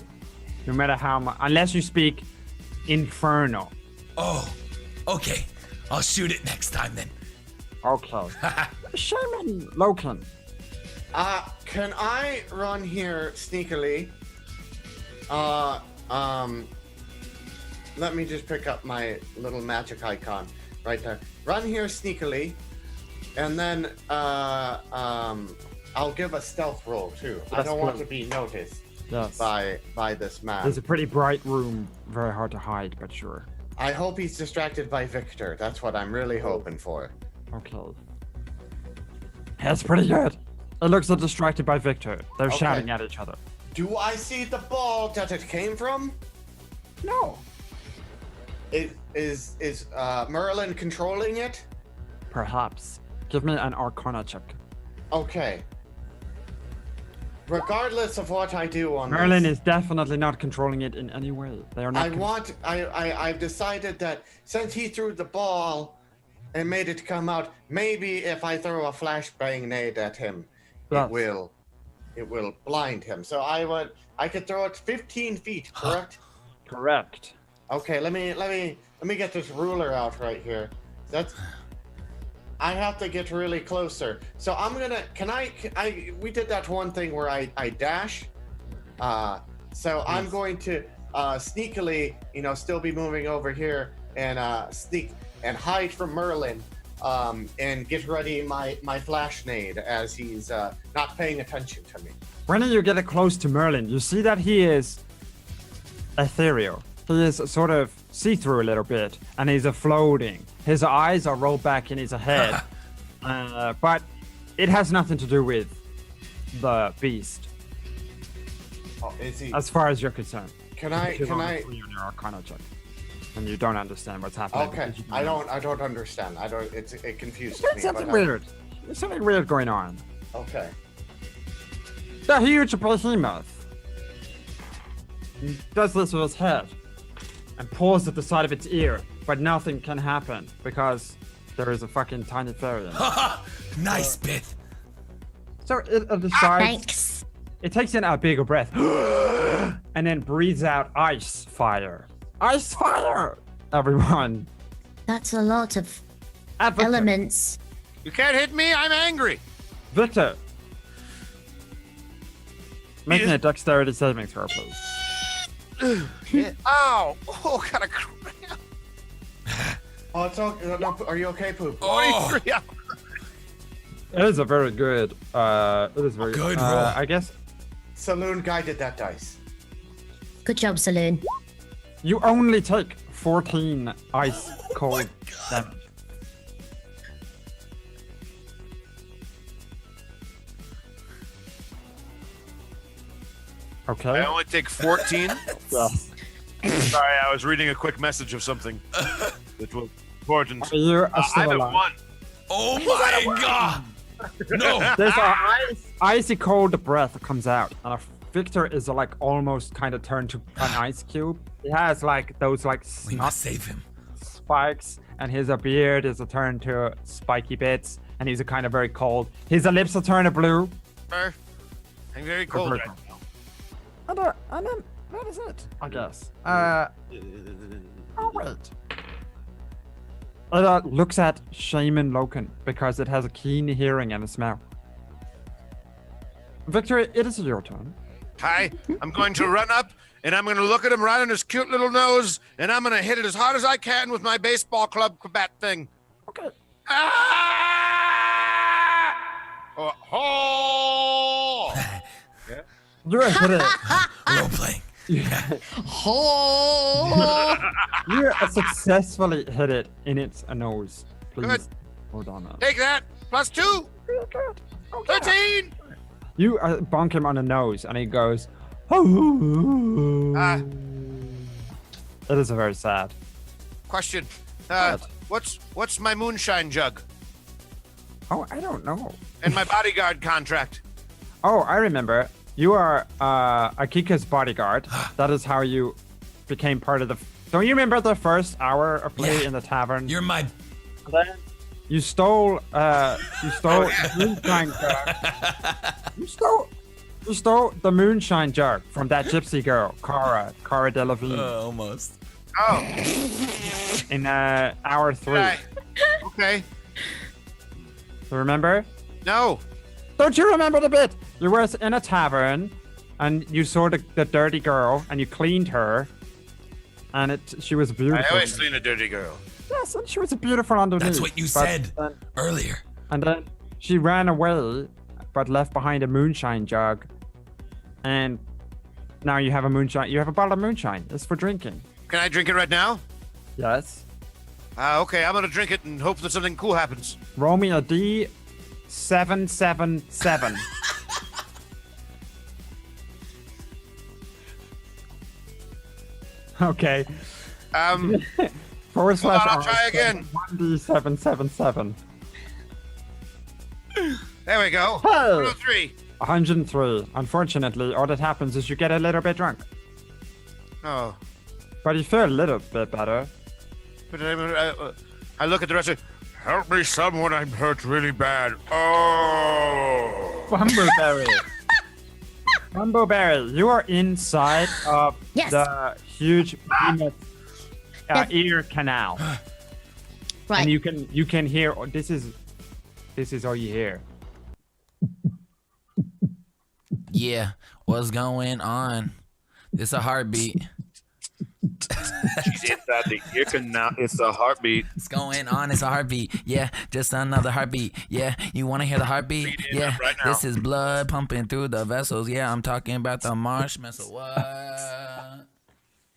no matter how much, unless you speak Infernal. Oh, okay. I'll shoot it next time then. Okay. Shaman Loken. Can I run here sneakily? Let me just pick up my little magic icon right there. Run here sneakily, and then I'll give a stealth roll too. I That's don't want cool. to be noticed Yes. by this man. There's a pretty bright room, very hard to hide, but sure. I hope he's distracted by Victor. That's what I'm really hoping for. Okay. That's pretty good. It looks like distracted by Victor. They're Okay. shouting at each other. Do I see the ball that it came from? No. Is Merlin controlling it? Perhaps. Give me an Arcana check. Okay. Regardless of what I do on Merlin this, is definitely not controlling it in any way. They are not. I've decided that since he threw the ball and made it come out, maybe if I throw a flashbang nade at him, Yes. it will blind him. So I could throw it 15 feet, correct? Correct. Okay, let me get this ruler out right here. I have to get really closer. So I'm gonna. We did that one thing where I dash. So I'm going to sneakily, still be moving over here and sneak and hide from Merlin. And get ready my flash nade as he's not paying attention to me. When you get close to Merlin, you see that he is ethereal. He is sort of see-through a little bit, and he's floating. His eyes are rolled back in his head, but it has nothing to do with the beast, Oh, is he? as far as you're concerned. Can I? You're on a 3 on your Arcana check, and you don't understand what's happening. Okay, because you I don't understand. It confuses me. There's something but weird. There's something weird going on. Okay. The huge behemoth does this with his head and paws at the side of its ear, but nothing can happen because there is a fucking tiny fairy in it. Nice bit. So it decides, Thanks. it takes in a bigger breath and then breathes out ice fire. Ice fire! Everyone. That's a lot of At Victor. elements. You can't hit me. I'm angry. Victor. Make me a dexterity saving throw, please. Ow! Oh, got a cramp. Oh, it's okay. No, are you okay, Poop? Oh, 23 hours. It is a very good, it is very Good roll. I guess Saloon guided that dice. Good job, Saloon. you only take 14 ice cold damage. Okay. I only take 14. Yes. Sorry, I was reading a quick message of something that was important. Are you I still have alive? one. Oh my god! No! There's a icy cold breath comes out, and Victor is like almost kind of turned to an ice cube. He has like those like We snot must save him. spikes, and his beard is turned to spiky bits, and he's a kind of very cold. His lips are turned blue. Sir, I'm very cold right now. And then that is it, I guess. Oh wait. It looks at Shaman Loken because it has a keen hearing and a smell. Victor, it is your turn. Hi, I'm going to run up and I'm going to look at him right on his cute little nose and I'm going to hit it as hard as I can with my baseball club bat thing. Okay. Ah! Oh, oh! You hit it. Role playing. Oh! You successfully hit it in its nose. Please Good. hold on. That. Take that. +2. Good. Okay. 13. You bonk him on the nose, and he goes. Oh. It is very sad. Question. What? What's my moonshine jug? Oh, I don't know. And my bodyguard contract. Oh, I remember. You are Akika's bodyguard. That is how you became part of the. Don't you remember the first hour of play in the tavern? You're my. You stole. You stole moonshine jug. You stole the moonshine jug from that gypsy girl, Cara Delevingne. Almost. Oh. In hour 3. Right. Okay. Remember? No. Don't you remember the bit? You were in a tavern, and you saw the dirty girl, and you cleaned her, and she was beautiful. I always clean a dirty girl. Yes, and she was beautiful underneath. That's what you said earlier. And then she ran away, but left behind a moonshine jug. And now you have a moonshine. You have a bottle of moonshine. It's for drinking. Can I drink it right now? Yes. Okay, I'm gonna drink it and hope that something cool happens. Roll me a D777. Okay. Forward slash. I'll try again. 1D777. There we go. Hey! 103. 103. Unfortunately, all that happens is you get a little bit drunk. Oh. But you feel a little bit better. But I look at the rest of it. Help me, someone. I'm hurt really bad. Oh. Bumbleberry. Bumbleberry, you are inside of the huge behemoth ear canal. Right. And you can hear. This is all you hear. Yeah, what's going on? It's a heartbeat. She's inside the ear canal. It's a heartbeat. What's going on? It's a heartbeat. Yeah, just another heartbeat. Yeah, you want to hear the heartbeat? Yeah, right now. this is blood pumping through the vessels. Yeah, I'm talking about the marshmallow. What?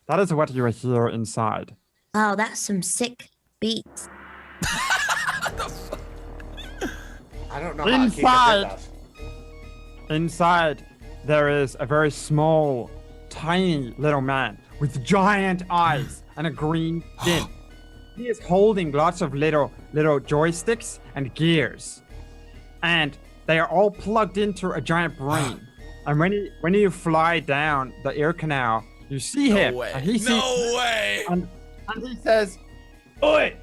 That is what you hear inside. Oh, that's some sick beats. I don't know how Akika did that. Inside, there is a very small, tiny little man with giant eyes and a green skin. He is holding lots of little joysticks and gears, and they are all plugged into a giant brain. And when you fly down the ear canal, you see him. No way. And he No way. And he says, Oi!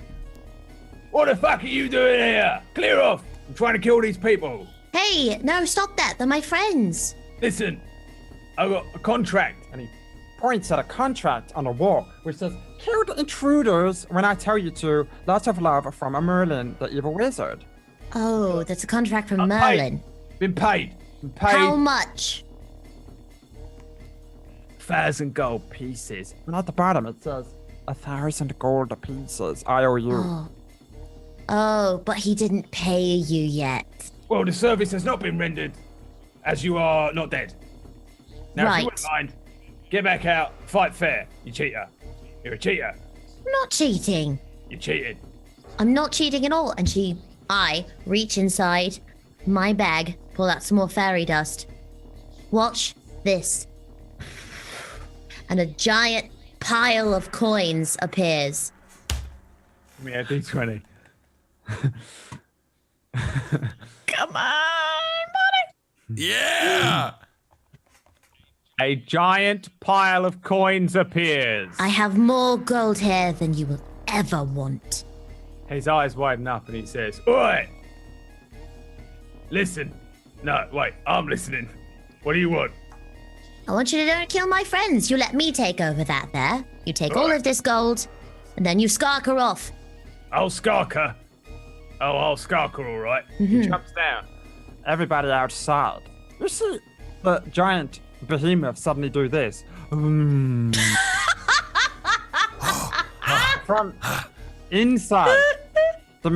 What the fuck are you doing here? Clear off! I'm trying to kill these people. Hey, no, stop that. They're my friends. Listen, I got a contract. and he points at a contract on the wall, which says, "Kill the intruders when I tell you to. Lots of love from a Merlin, the evil wizard." Oh, that's a contract from I'm Merlin. Been paid. How much? 1,000 gold pieces. And at the bottom it says, 1,000 gold pieces. I owe you. Oh, but he didn't pay you yet. Well, the service has not been rendered, as you are not dead. Now, if Right. you wouldn't mind, get back out, fight fair, you cheater. You're a cheater. I'm not cheating. You cheated. I'm not cheating at all. And I reach inside my bag, pull out some more fairy dust. Watch this. And a giant pile of coins appears. Give me a D20. Come on, buddy. Yeah. A giant pile of coins appears. I have more gold here than you will ever want. His eyes widen up and he says, Oi! Listen. No, wait, I'm listening. What do you want? I want you to don't kill my friends. You let me take over that there. You take all of this gold, and then you scark her off. I'll scark her. Oh, I'll scark her, all right. he jumps down. Everybody outside. You see the giant behemoth suddenly do this. From inside, the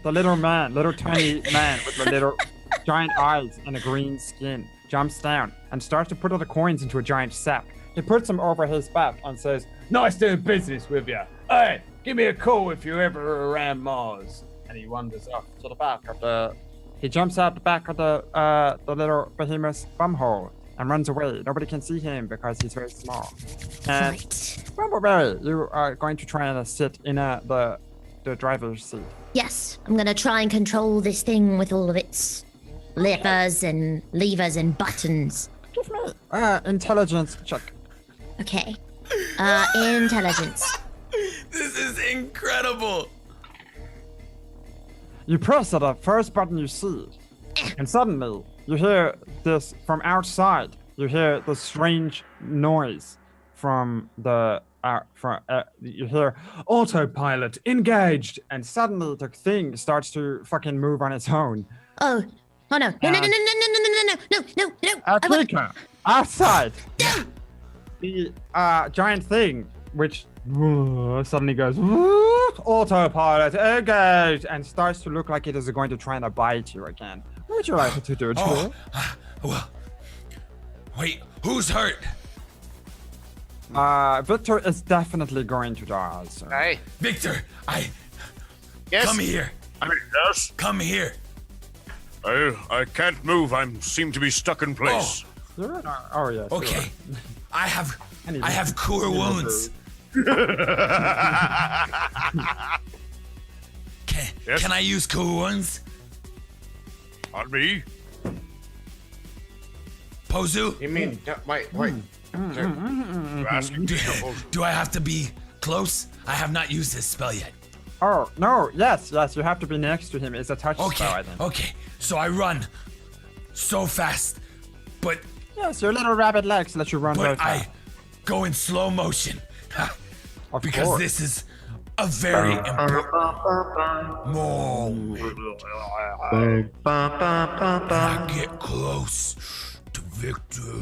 little tiny man with the little giant eyes and a green skin jumps down and starts to put all the coins into a giant sack. He puts them over his back and says, Nice doing business with you. Hey, give me a call if you're ever around Mars. and he wanders off to the back of the. He jumps out the back of the little behemoth's bumhole and runs away. Nobody can see him because he's very small. And Right. Bumbleberry, you are going to try and sit in the driver's seat. Yes, I'm gonna try and control this thing with all of its levers and buttons. Give me intelligence check. Okay. Intelligence. This is incredible. You press the first button you see, and suddenly you hear this from outside. You hear the strange noise from the you hear autopilot engaged, and suddenly the thing starts to fucking move on its own. Oh no! No! No! No! No! No! No! No! No! No! No! I want- Akika, outside, the giant thing, which suddenly goes autopilot engaged and starts to look like it is going to try and bite you again. What would you like to do? Well, wait, who's hurt? Victor is definitely going to die. So. Hey. Victor, Yes. come here. Yes. Come here. I can't move. I seem to be stuck in place. Oh yes. Okay. I have cure need wounds. Yes? Can I use cure wounds? On me. Pozu? You mean, wait. You're asking me. Do I have to be close? I have not used this spell yet. Oh no! Yes. You have to be next to him. It's a touch Okay. spell, I think. Okay. So I run so fast, but Yes, your little rabbit legs let you run very I fast. go in slow motion Of because course. this is a very important moment. I get close to Victor.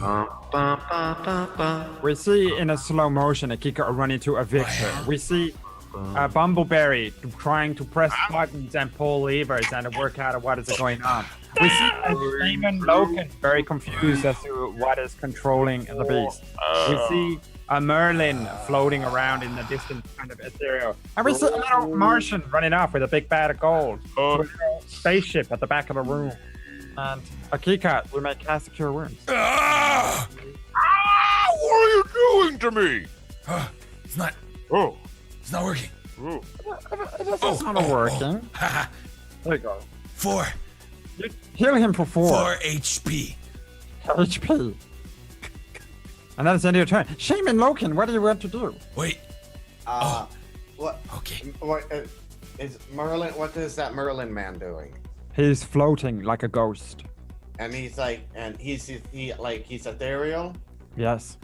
We see in a slow motion Akika run into a Victor. We see a Bumbleberry trying to press buttons and pull levers and work out what is going on. We see a Shaman Loken very confused as to what is controlling the beast. We see a Merlin floating around in the distant kind of ethereal. And we see a little Martian running off with a big bag of gold. With a little spaceship at the back of the room. And Akika, we may cast a cure wounds. Ah! What are you doing to me? It's not Oh. working. Oh. It's not working. Haha. There you go. 4 Heal him for 4 HP. HP. And that is the end of your turn. Shaman Loken, what do you want to do? Wait. What? Okay. What is Merlin? What is that Merlin man doing? He's floating like a ghost. And he's like, he's ethereal. Yes.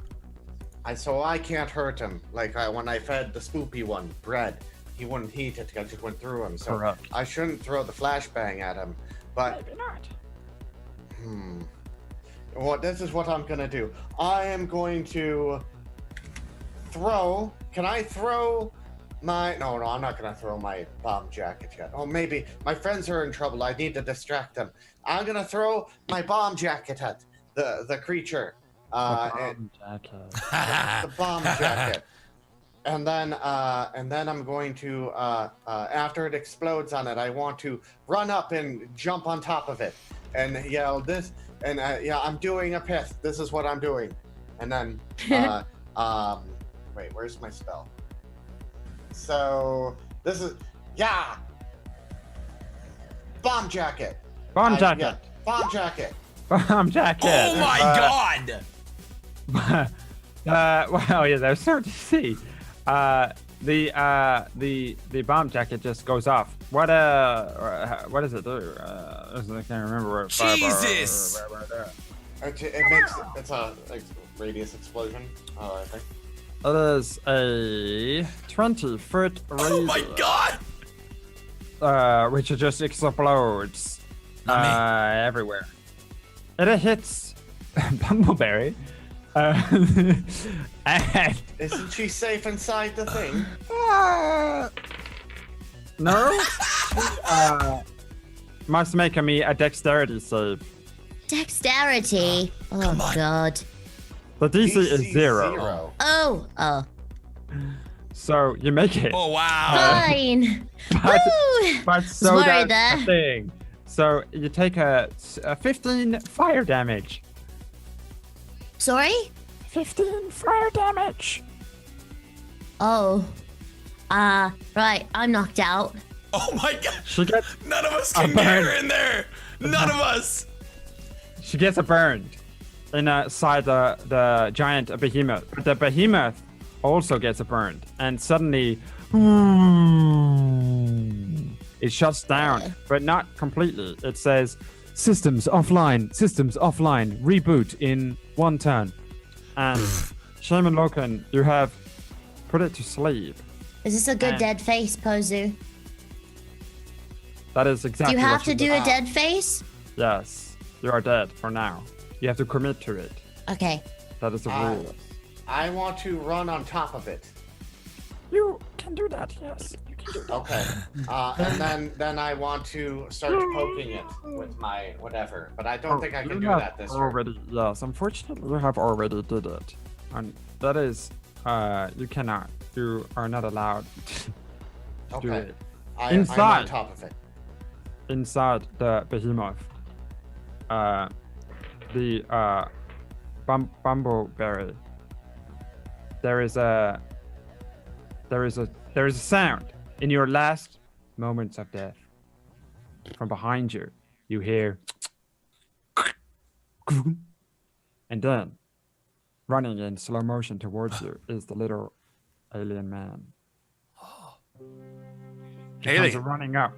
So I can't hurt him. Like when I fed the spoopy one bread, he wouldn't eat it. I just went through him. So Correct. I shouldn't throw the flashbang at him. But Maybe not. This is what I'm gonna do. I am going to throw. Can I throw my? No, I'm not gonna throw my bomb jacket yet. Oh, maybe my friends are in trouble. I need to distract them. I'm gonna throw my bomb jacket at the creature. Bomb jacket. The bomb jacket. And then I'm going to after it explodes on it, I want to run up and jump on top of it and yell this. And I'm doing a pith. This is what I'm doing. And then wait, where's my spell? So this is bomb jacket. Bomb jacket. Bomb jacket. Bomb jacket. Oh my god! Well, yeah, there's so to see. The bomb jacket just goes off. What does it do? I can't remember. Jesus! It's a radius explosion. I think. It is a 20-foot radius. Oh my god! Which just explodes everywhere. It hits Bumbleberry. And Isn't she safe inside the thing? no. Must make a dexterity save. Dexterity. Oh Come on. god. The DC is DC 0. Oh. So you make it. Oh wow! Fine. But, Woo! but so Worried that's there. the thing. So you take a 15 fire damage. Sorry? 15 fire damage. Oh. Right. I'm knocked out. Oh my god! She gets None of us a can get her burn. in there. None of us. She gets burned inside the giant behemoth. The behemoth also gets burned, and suddenly it shuts down, but not completely. It says systems offline, reboot in 1 turn. And Shaman Loken, you have put it to sleep. Is this a good dead face, Pozu? That is exactly Do you have what to you do did. a dead face? Yes, you are dead for now. You have to commit to it. Okay. That is the rule. I want to run on top of it. You can do that, yes. You can do that. Okay. And then I want to start poking it with my whatever. But I don't think I can You do have that this turn. already, yes, unfortunately, you have already did it. And that is, you cannot. You are not allowed to do Okay. it. I'm Inside. on top of it. Inside the behemoth, the bumbleberry, there is a sound in your last moments of death. From behind you, you hear, and then running in slow motion towards you is the little alien man. He comes Alien. running up,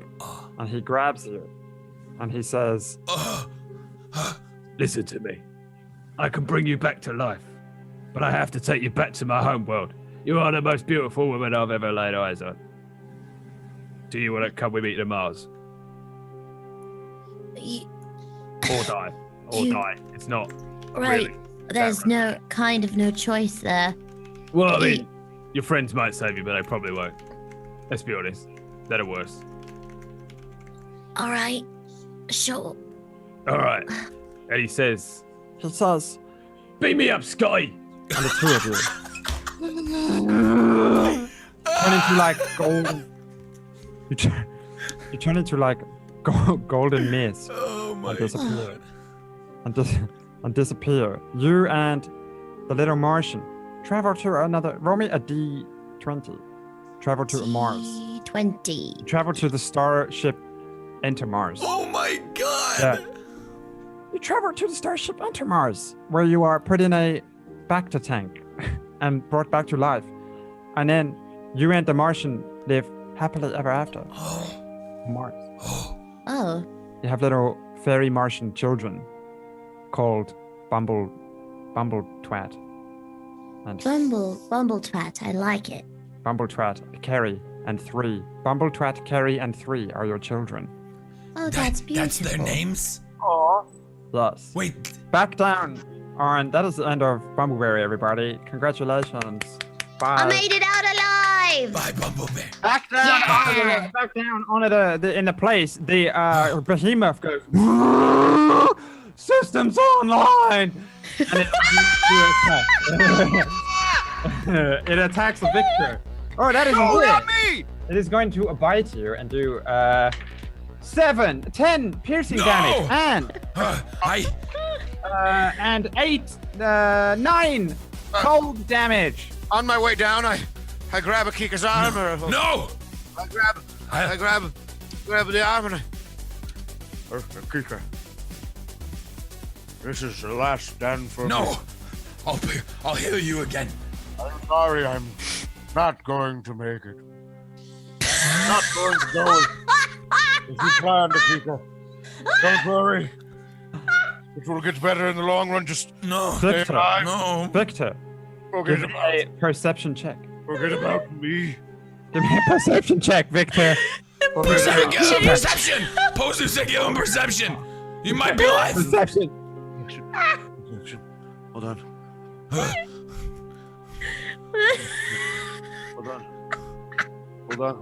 and he grabs you, and he says, Listen to me. I can bring you back to life, but I have to take you back to my home world. You are the most beautiful woman I've ever laid eyes on. Do you want to come with me to Mars? Or die. Or You- die. It's not Right. really. There's no choice there. Well, I mean, your friends might save you, but they probably won't. Let's be honest. They're the worst. All right. Sure. All right. And he says, He says, beat me up, Scotty. and the two of you turn into like golden. You turn into like golden mist Oh my and disappear. And disappear. You and the little Martian travel to another. Roll me a D20. Travel to Mars. 20. Travel to the starship Enter Mars. Oh my god. Yeah. you travel to the starship Enter Mars. Where you are put in a Bacta tank and brought back to life. And then you and the Martian live happily ever after. on Mars. Oh. You have little fairy Martian children called Bumble Twat. And Bumble twat. I like it. Bumble Twat, Carrie, and 3. Bumble Twat, Carrie, and 3 are your children. Oh, that's beautiful. That's their names? Yes. Wait. Back down. Alright, that is the end of Bumbleberry, everybody. Congratulations. Bye. I made it out alive. Bye, Bumblebee. Back down, Yeah. back down onto the in the place. The behemoth goes. Systems online, and it attacks Victor. Oh, that is weird. me! It is going to bite you and do 10 piercing No! damage and 9 cold damage. On my way down, I grab Akika's arm, No! I grab the arm, and Akika, this is the last stand for me. No! I'll heal you again. I'm sorry, I'm not going to make it. I'm not going to go as you planned, Akika. Don't worry. It will get better in the long run. Just No. Victor, No. Victor, forget give me about, a perception check. forget about me. Give me a perception check, Victor. Perception! Give him perception! Poster said give him perception! You might be alive! Perception. Hold on. Hold on.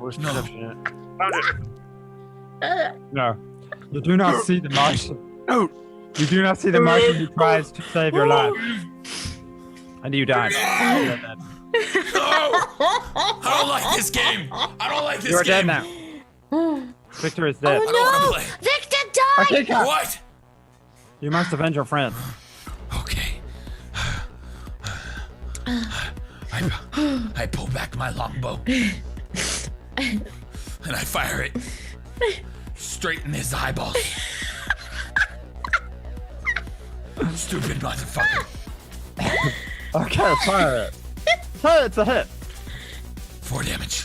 Where's No. perception at? Found it. No, you do not see the Martian. No. You do not see the Martian who tries to save your life, and you die. No! I don't like this game! I don't like this You are game! dead now. Victor is dead. I don't want to play. Victor died. Akika, What? you must avenge your friend. Okay. I pull back my longbow. and I fire it straight in his eyeballs. Stupid motherfucker. Okay, fire it. Hey, it's a hit. 4 damage.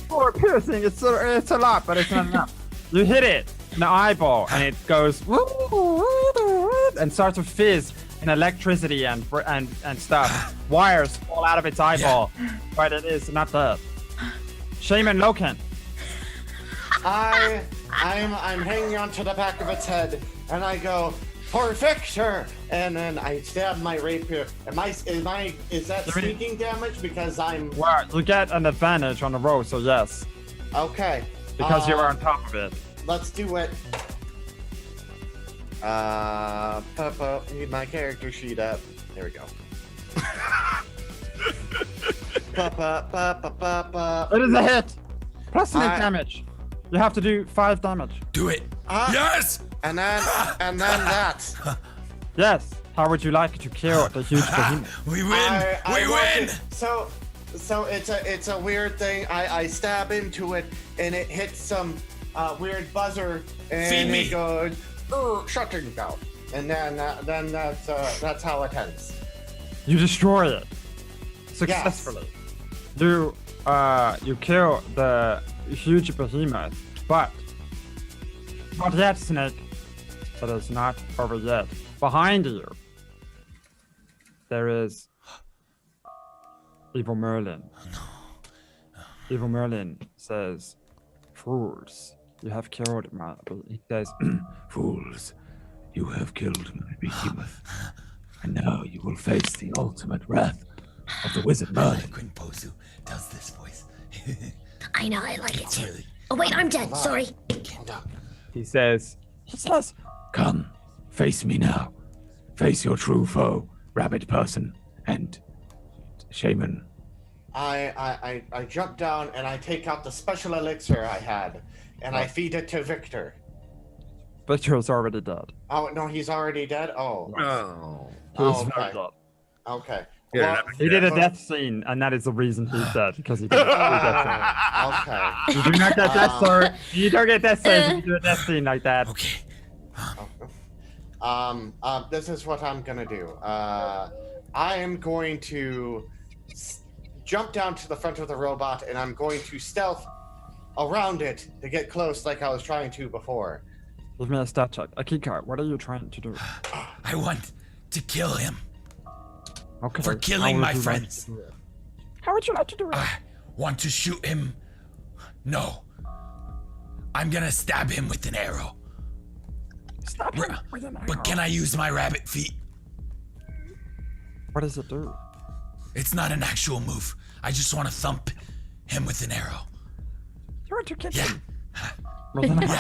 4 piercing. It's a lot, but it's not enough. You hit it in the eyeball, and it goes and starts to fizz in electricity and stuff. Wires fall out of its eyeball, but it is not dead. Shaman Loken. I'm hanging onto the back of its head, and I go, "For Victor!" And then I stab my rapier. Is that sneaking damage? Because I'm. Well, you get an advantage on the roll, so yes. Okay. Because you're on top of it. Let's do it. Need my character sheet up. There we go. It is a hit. Plus sneak damage. You have to do 5 damage. Do it. Yes. And then that. Yes. How would you like to kill the huge behemoth? We win. We win. So it's a weird thing. I stab into it and it hits some weird buzzer and Feed me. it goes shutting down. And then that's how it ends. You destroy it successfully. You kill the huge behemoth, but not yet, Snake. It is not over yet. Behind you, there is Evil Merlin. Evil Merlin says, "Fools, you have killed my." He says, Fools, you have killed my behemoth, and now you will face the ultimate wrath of the wizard Merlin. Quinn Pozu does this voice. I know, I like it too. Oh wait, I'm dead. Sorry. he says, Come, face me now. Face your true foe, rabbit person, and shaman. I jump down and I take out the special elixir I had and I feed it to Victor. Victor's already dead. Oh no, he's already dead. Oh. Oh. He's very dead. Okay. Yeah, Well, He did a death scene, and that is the reason he's dead, because he did a death scene. okay. You do not get death sword. You don't get death sword if you do a death scene like that. Okay. This is what I'm gonna do. I am going to jump down to the front of the robot, and I'm going to stealth around it to get close, like I was trying to before. Give me a stat check. Akika, what are you trying to do? I want to kill him. Okay. For killing how would my you like friends. to do it? How would you like to do it? I want to shoot him. No. I'm gonna stab him with an arrow. Stab him with an arrow. But can I use my rabbit feet? What does it do? It's not an actual move. I just want to thump him with an arrow. You want to kick Yeah. him with an arrow?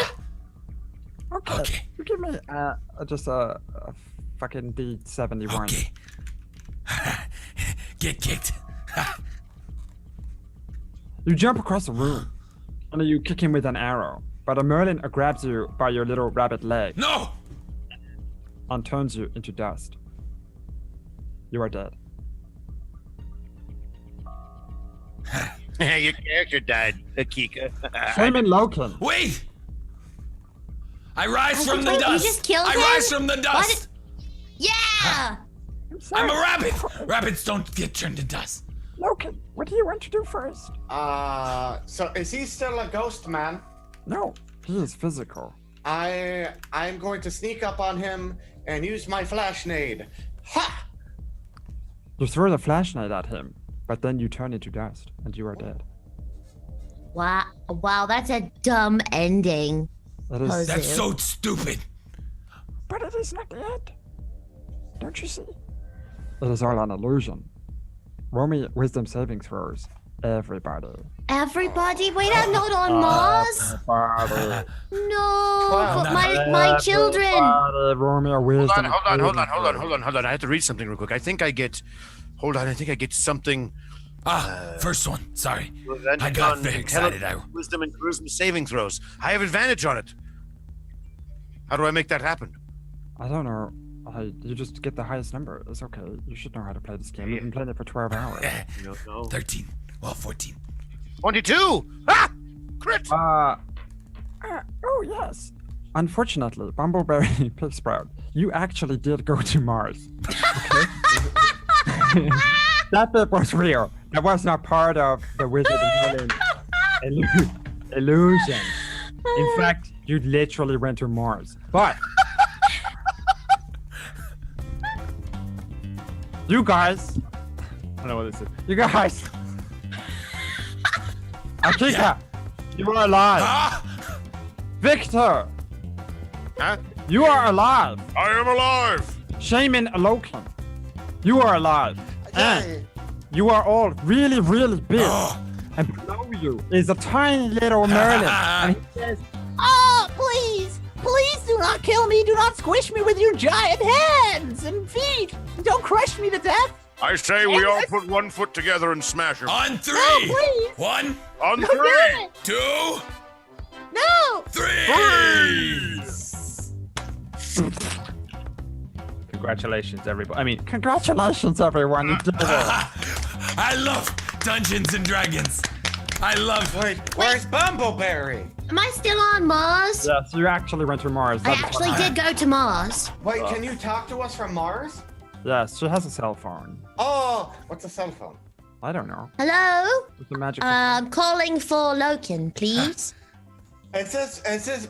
Okay. Okay. You give me just a fucking D71. Okay. Get kicked. You jump across the room, and then you kick him with an arrow. But a Merlin grabs you by your little rabbit leg No! and turns you into dust. You are dead. Your character died, Akika. Shaman Loken. Wait! I rise from the You dust. just killed I him? rise from the Why dust. Yeah! I'm a rabbit. Rabbits don't get turned to dust. Loken, what do you want to do first? So is he still a ghost man? No, he is physical. I'm going to sneak up on him and use my flash nade. Ha! You throw the flashlight at him, but then you turn into dust, and you are dead. Wow, that's a dumb ending. That is, That's so stupid. but it is not the end. Don't you see? It is all an illusion. Roll me wisdom saving throws, everybody. Everybody? Wait, I'm not on Mars? Everybody. No, but my children. Everybody, roll me a wisdom. Hold on. I have to read something real quick. I think I get something. First one. Sorry. I got very excited. Wisdom and charisma saving throws. I have advantage on it. How do I make that happen? I don't know. You just get the highest number. It's okay. You should know how to play this game. You've been playing it for 12 hours. You don't know. 13. Well, 14. 22. Ah! Crit! Oh yes. Unfortunately, Bumbleberry Pigsprout, you actually did go to Mars. Okay? That bit was real. That was not part of the Wizard of Merlin illusion. In fact, you literally went to Mars. But you guys, I don't know what this is. You guys, Akika, you are alive. Victor, Huh? you are alive. I am alive! Shaman Alokan, you are alive. And you are all really, really big. And below you is a tiny little Merlin. And he says, Oh, please! Please do not kill me! Do not squish me with your giant hands and feet! Don't crush me to death! I say we all put one foot together and smash him. On 3. No, please! 1, On Don't 3! do it! 2, No! 3. Congratulations, everybody. I mean, congratulations, everyone. You did it. I love Dungeons and Dragons. I love. Wait, where's Bumbleberry? Am I still on Mars? Yes, you actually went to Mars. I That's actually fine. did go to Mars. Wait, can you talk to us from Mars? Yes, she has a cell phone. Oh, what's a cell phone? I don't know. Hello? It's a magic. I'm calling for Loken, please. Is this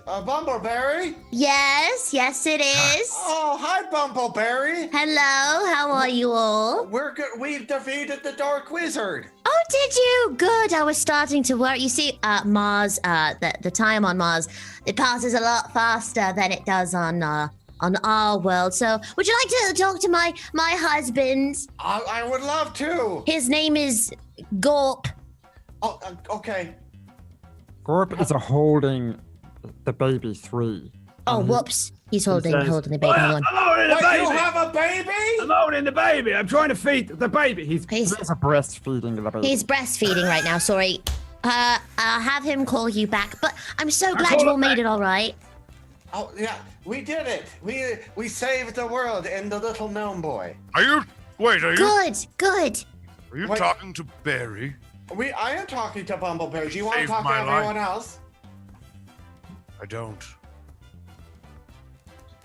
Bumbleberry? Yes, it is. Oh, hi, Bumbleberry. Hello, how are you all? We're good. We've defeated the Dark Wizard. Oh, did you? Good. I was starting to worry. You see, Mars, the time on Mars, it passes a lot faster than it does on our world. So, would you like to talk to my husband? I would love to. His name is Gorp. Oh, okay. Gorp is holding the baby 3. Oh, whoops. He's holding says- the baby. Hold on. I'm holding the Wait, you baby! have a baby? I'm holding the baby! I'm trying to feed the baby! he's He's He's breastfeeding the baby. he's breastfeeding right now. Sorry. I'll have him call you back. But I'm so glad you all made it all right. Oh yeah, we did it. We saved the world and the little gnome boy. Are you Good. Are you Wait. talking to Barry? I am talking to Bumbleberry. Do you want to Saved talk to my everyone life. else? I don't.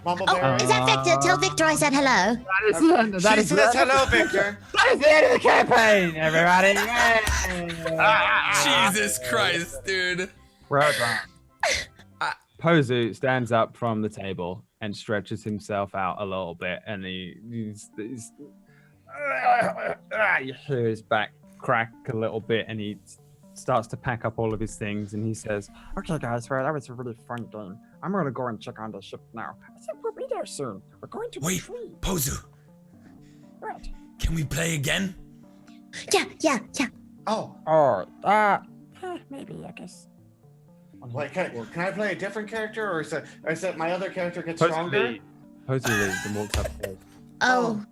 Bumbleberry. Oh, is that Victor? Tell Victor I said hello. She says hello, Victor. That is the end of the campaign, everybody. Jesus Christ, dude. Well done. Pozu stands up from the table and stretches himself out a little bit, and he's you hear his back crack a little bit, and he starts to pack up all of his things, and he says, Okay, guys, well, that was a really fun game. I'm gonna go and check on the ship now. I think we'll be there soon. We're going to the Wait, tree. Pozu, Right. can we play again? Yeah. Oh, Maybe, I guess. wait. Can I play a different character, or is it my other character gets stronger? Pozu leaves and walks upstairs. Oh.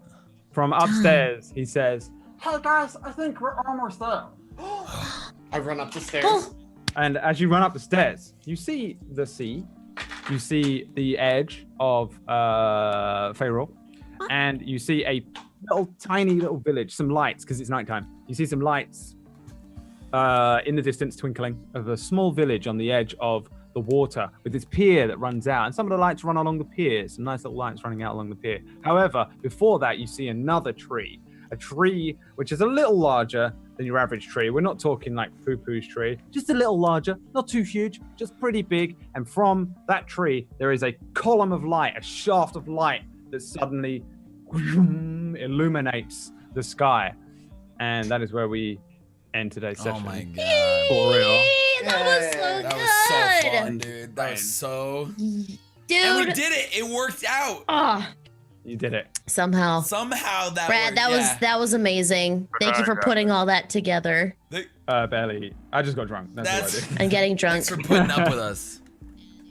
From upstairs, he says, Hey, guys, I think we're almost there. I run up the stairs. Oh. and as you run up the stairs, you see the sea, you see the edge of Faerul, and you see a tiny little village, some lights, because it's nighttime. You see some lights in the distance twinkling of a small village on the edge of the water with this pier that runs out, and some of the lights run along the pier, some nice little lights running out along the pier. However, before that, you see another tree, a tree which is a little larger than your average tree. We're not talking like Poo-Poo's tree, just a little larger, not too huge, just pretty big. And from that tree, there is a column of light, a shaft of light that suddenly illuminates the sky. And that is where we end today's session. Oh my god. For real. That was so That good. was so fun, dude. That was so. Dude. And we did it. It worked out. Ah, You did it. somehow. Somehow that Brad, worked. that was amazing. Thank you for putting all that together Barely. I just got drunk. That's what I did. and getting drunk. Thanks for putting up with us.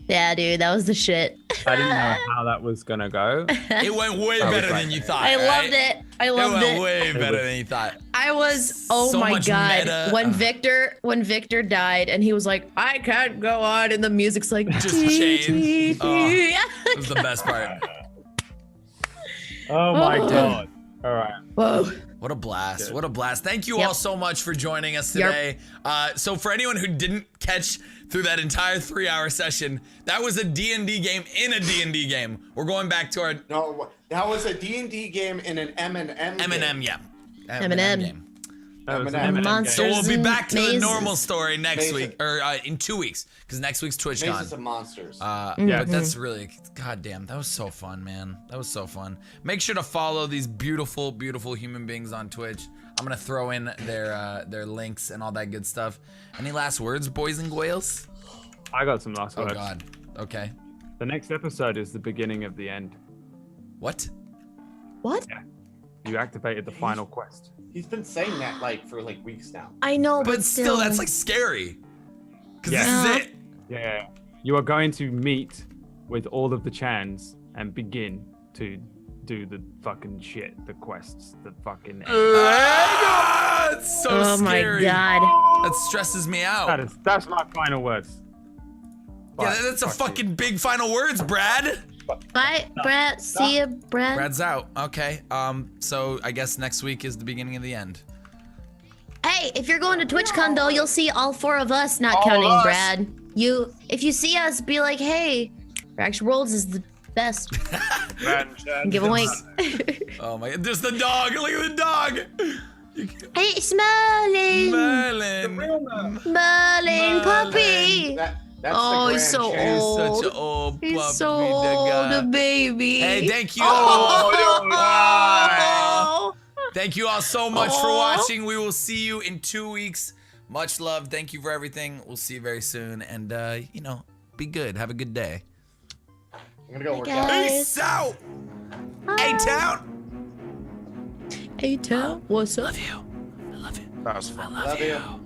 Yeah, dude, that was the shit. I didn't know how that was gonna go. It went way I was better right. than you thought. I right? loved it. I loved It went it. way better was- than you thought. I was, oh So my much god, meta. when Victor died and he was like, I can't go on, and the music's like, Just "Tee, changed. tee, Oh. tee." It was the best part. Oh my god. All right. Whoa. What a blast. Good. What a blast. Thank you Yep. all so much for joining us Yep. today. So for anyone who didn't catch through that entire 3-hour session, that was a D&D game in a D&D game. We're going back to our No, that was a D&D game in an M&M game. M&M, yeah. M&M. game. That was an M&M. M&M Monsters. game. So we'll be back to the Mazes. normal story next Mazes. week, or in 2 weeks, because next week's TwitchCon. Mazes of Monsters. Yeah. But that's really, goddamn, that was so fun, man. That was so fun. Make sure to follow these beautiful, beautiful human beings on Twitch. I'm gonna throw in their links and all that good stuff. Any last words, boys and girls? I got some last Oh words. God. Okay. The next episode is the beginning of the end. What? What? You activated the final quest. He's been saying that like for like weeks now. I know, But still, that's like scary. Cause Yeah. this is it. Yeah. You are going to meet with all of the Chans and begin to do the fucking shit, the quests, the fucking. It's so Oh my scary. god. That stresses me out. That's my final words. Yeah, Bye. that's a Fuck you. fucking big final words, Brad. Bye, Brad. See ya, Brad. Brad's out. Okay. So I guess next week is the beginning of the end. Hey, if you're going to TwitchCon though, you'll see all 4 of us, not All counting of us. Brad. If you see us, be like, hey, Reaction Worlds is the best. And give a wink. Oh my God. There's the dog. Look at the dog. Hey, Merlin. Merlin. Merlin, puppy. That's Oh, the he's so grand champ. old. Such an old puppy. He's so the old, guy. a baby. Hey, thank you. Oh. Thank you all so much for Aw. watching. We will see you in 2 weeks. Much love. Thank you for everything. We'll see you very soon. And, be good. Have a good day. I'm gonna go work guys. out. Peace out. A-Town. Hey, Town, what's up? Love you. I love you. That was fun. I love Love you. you.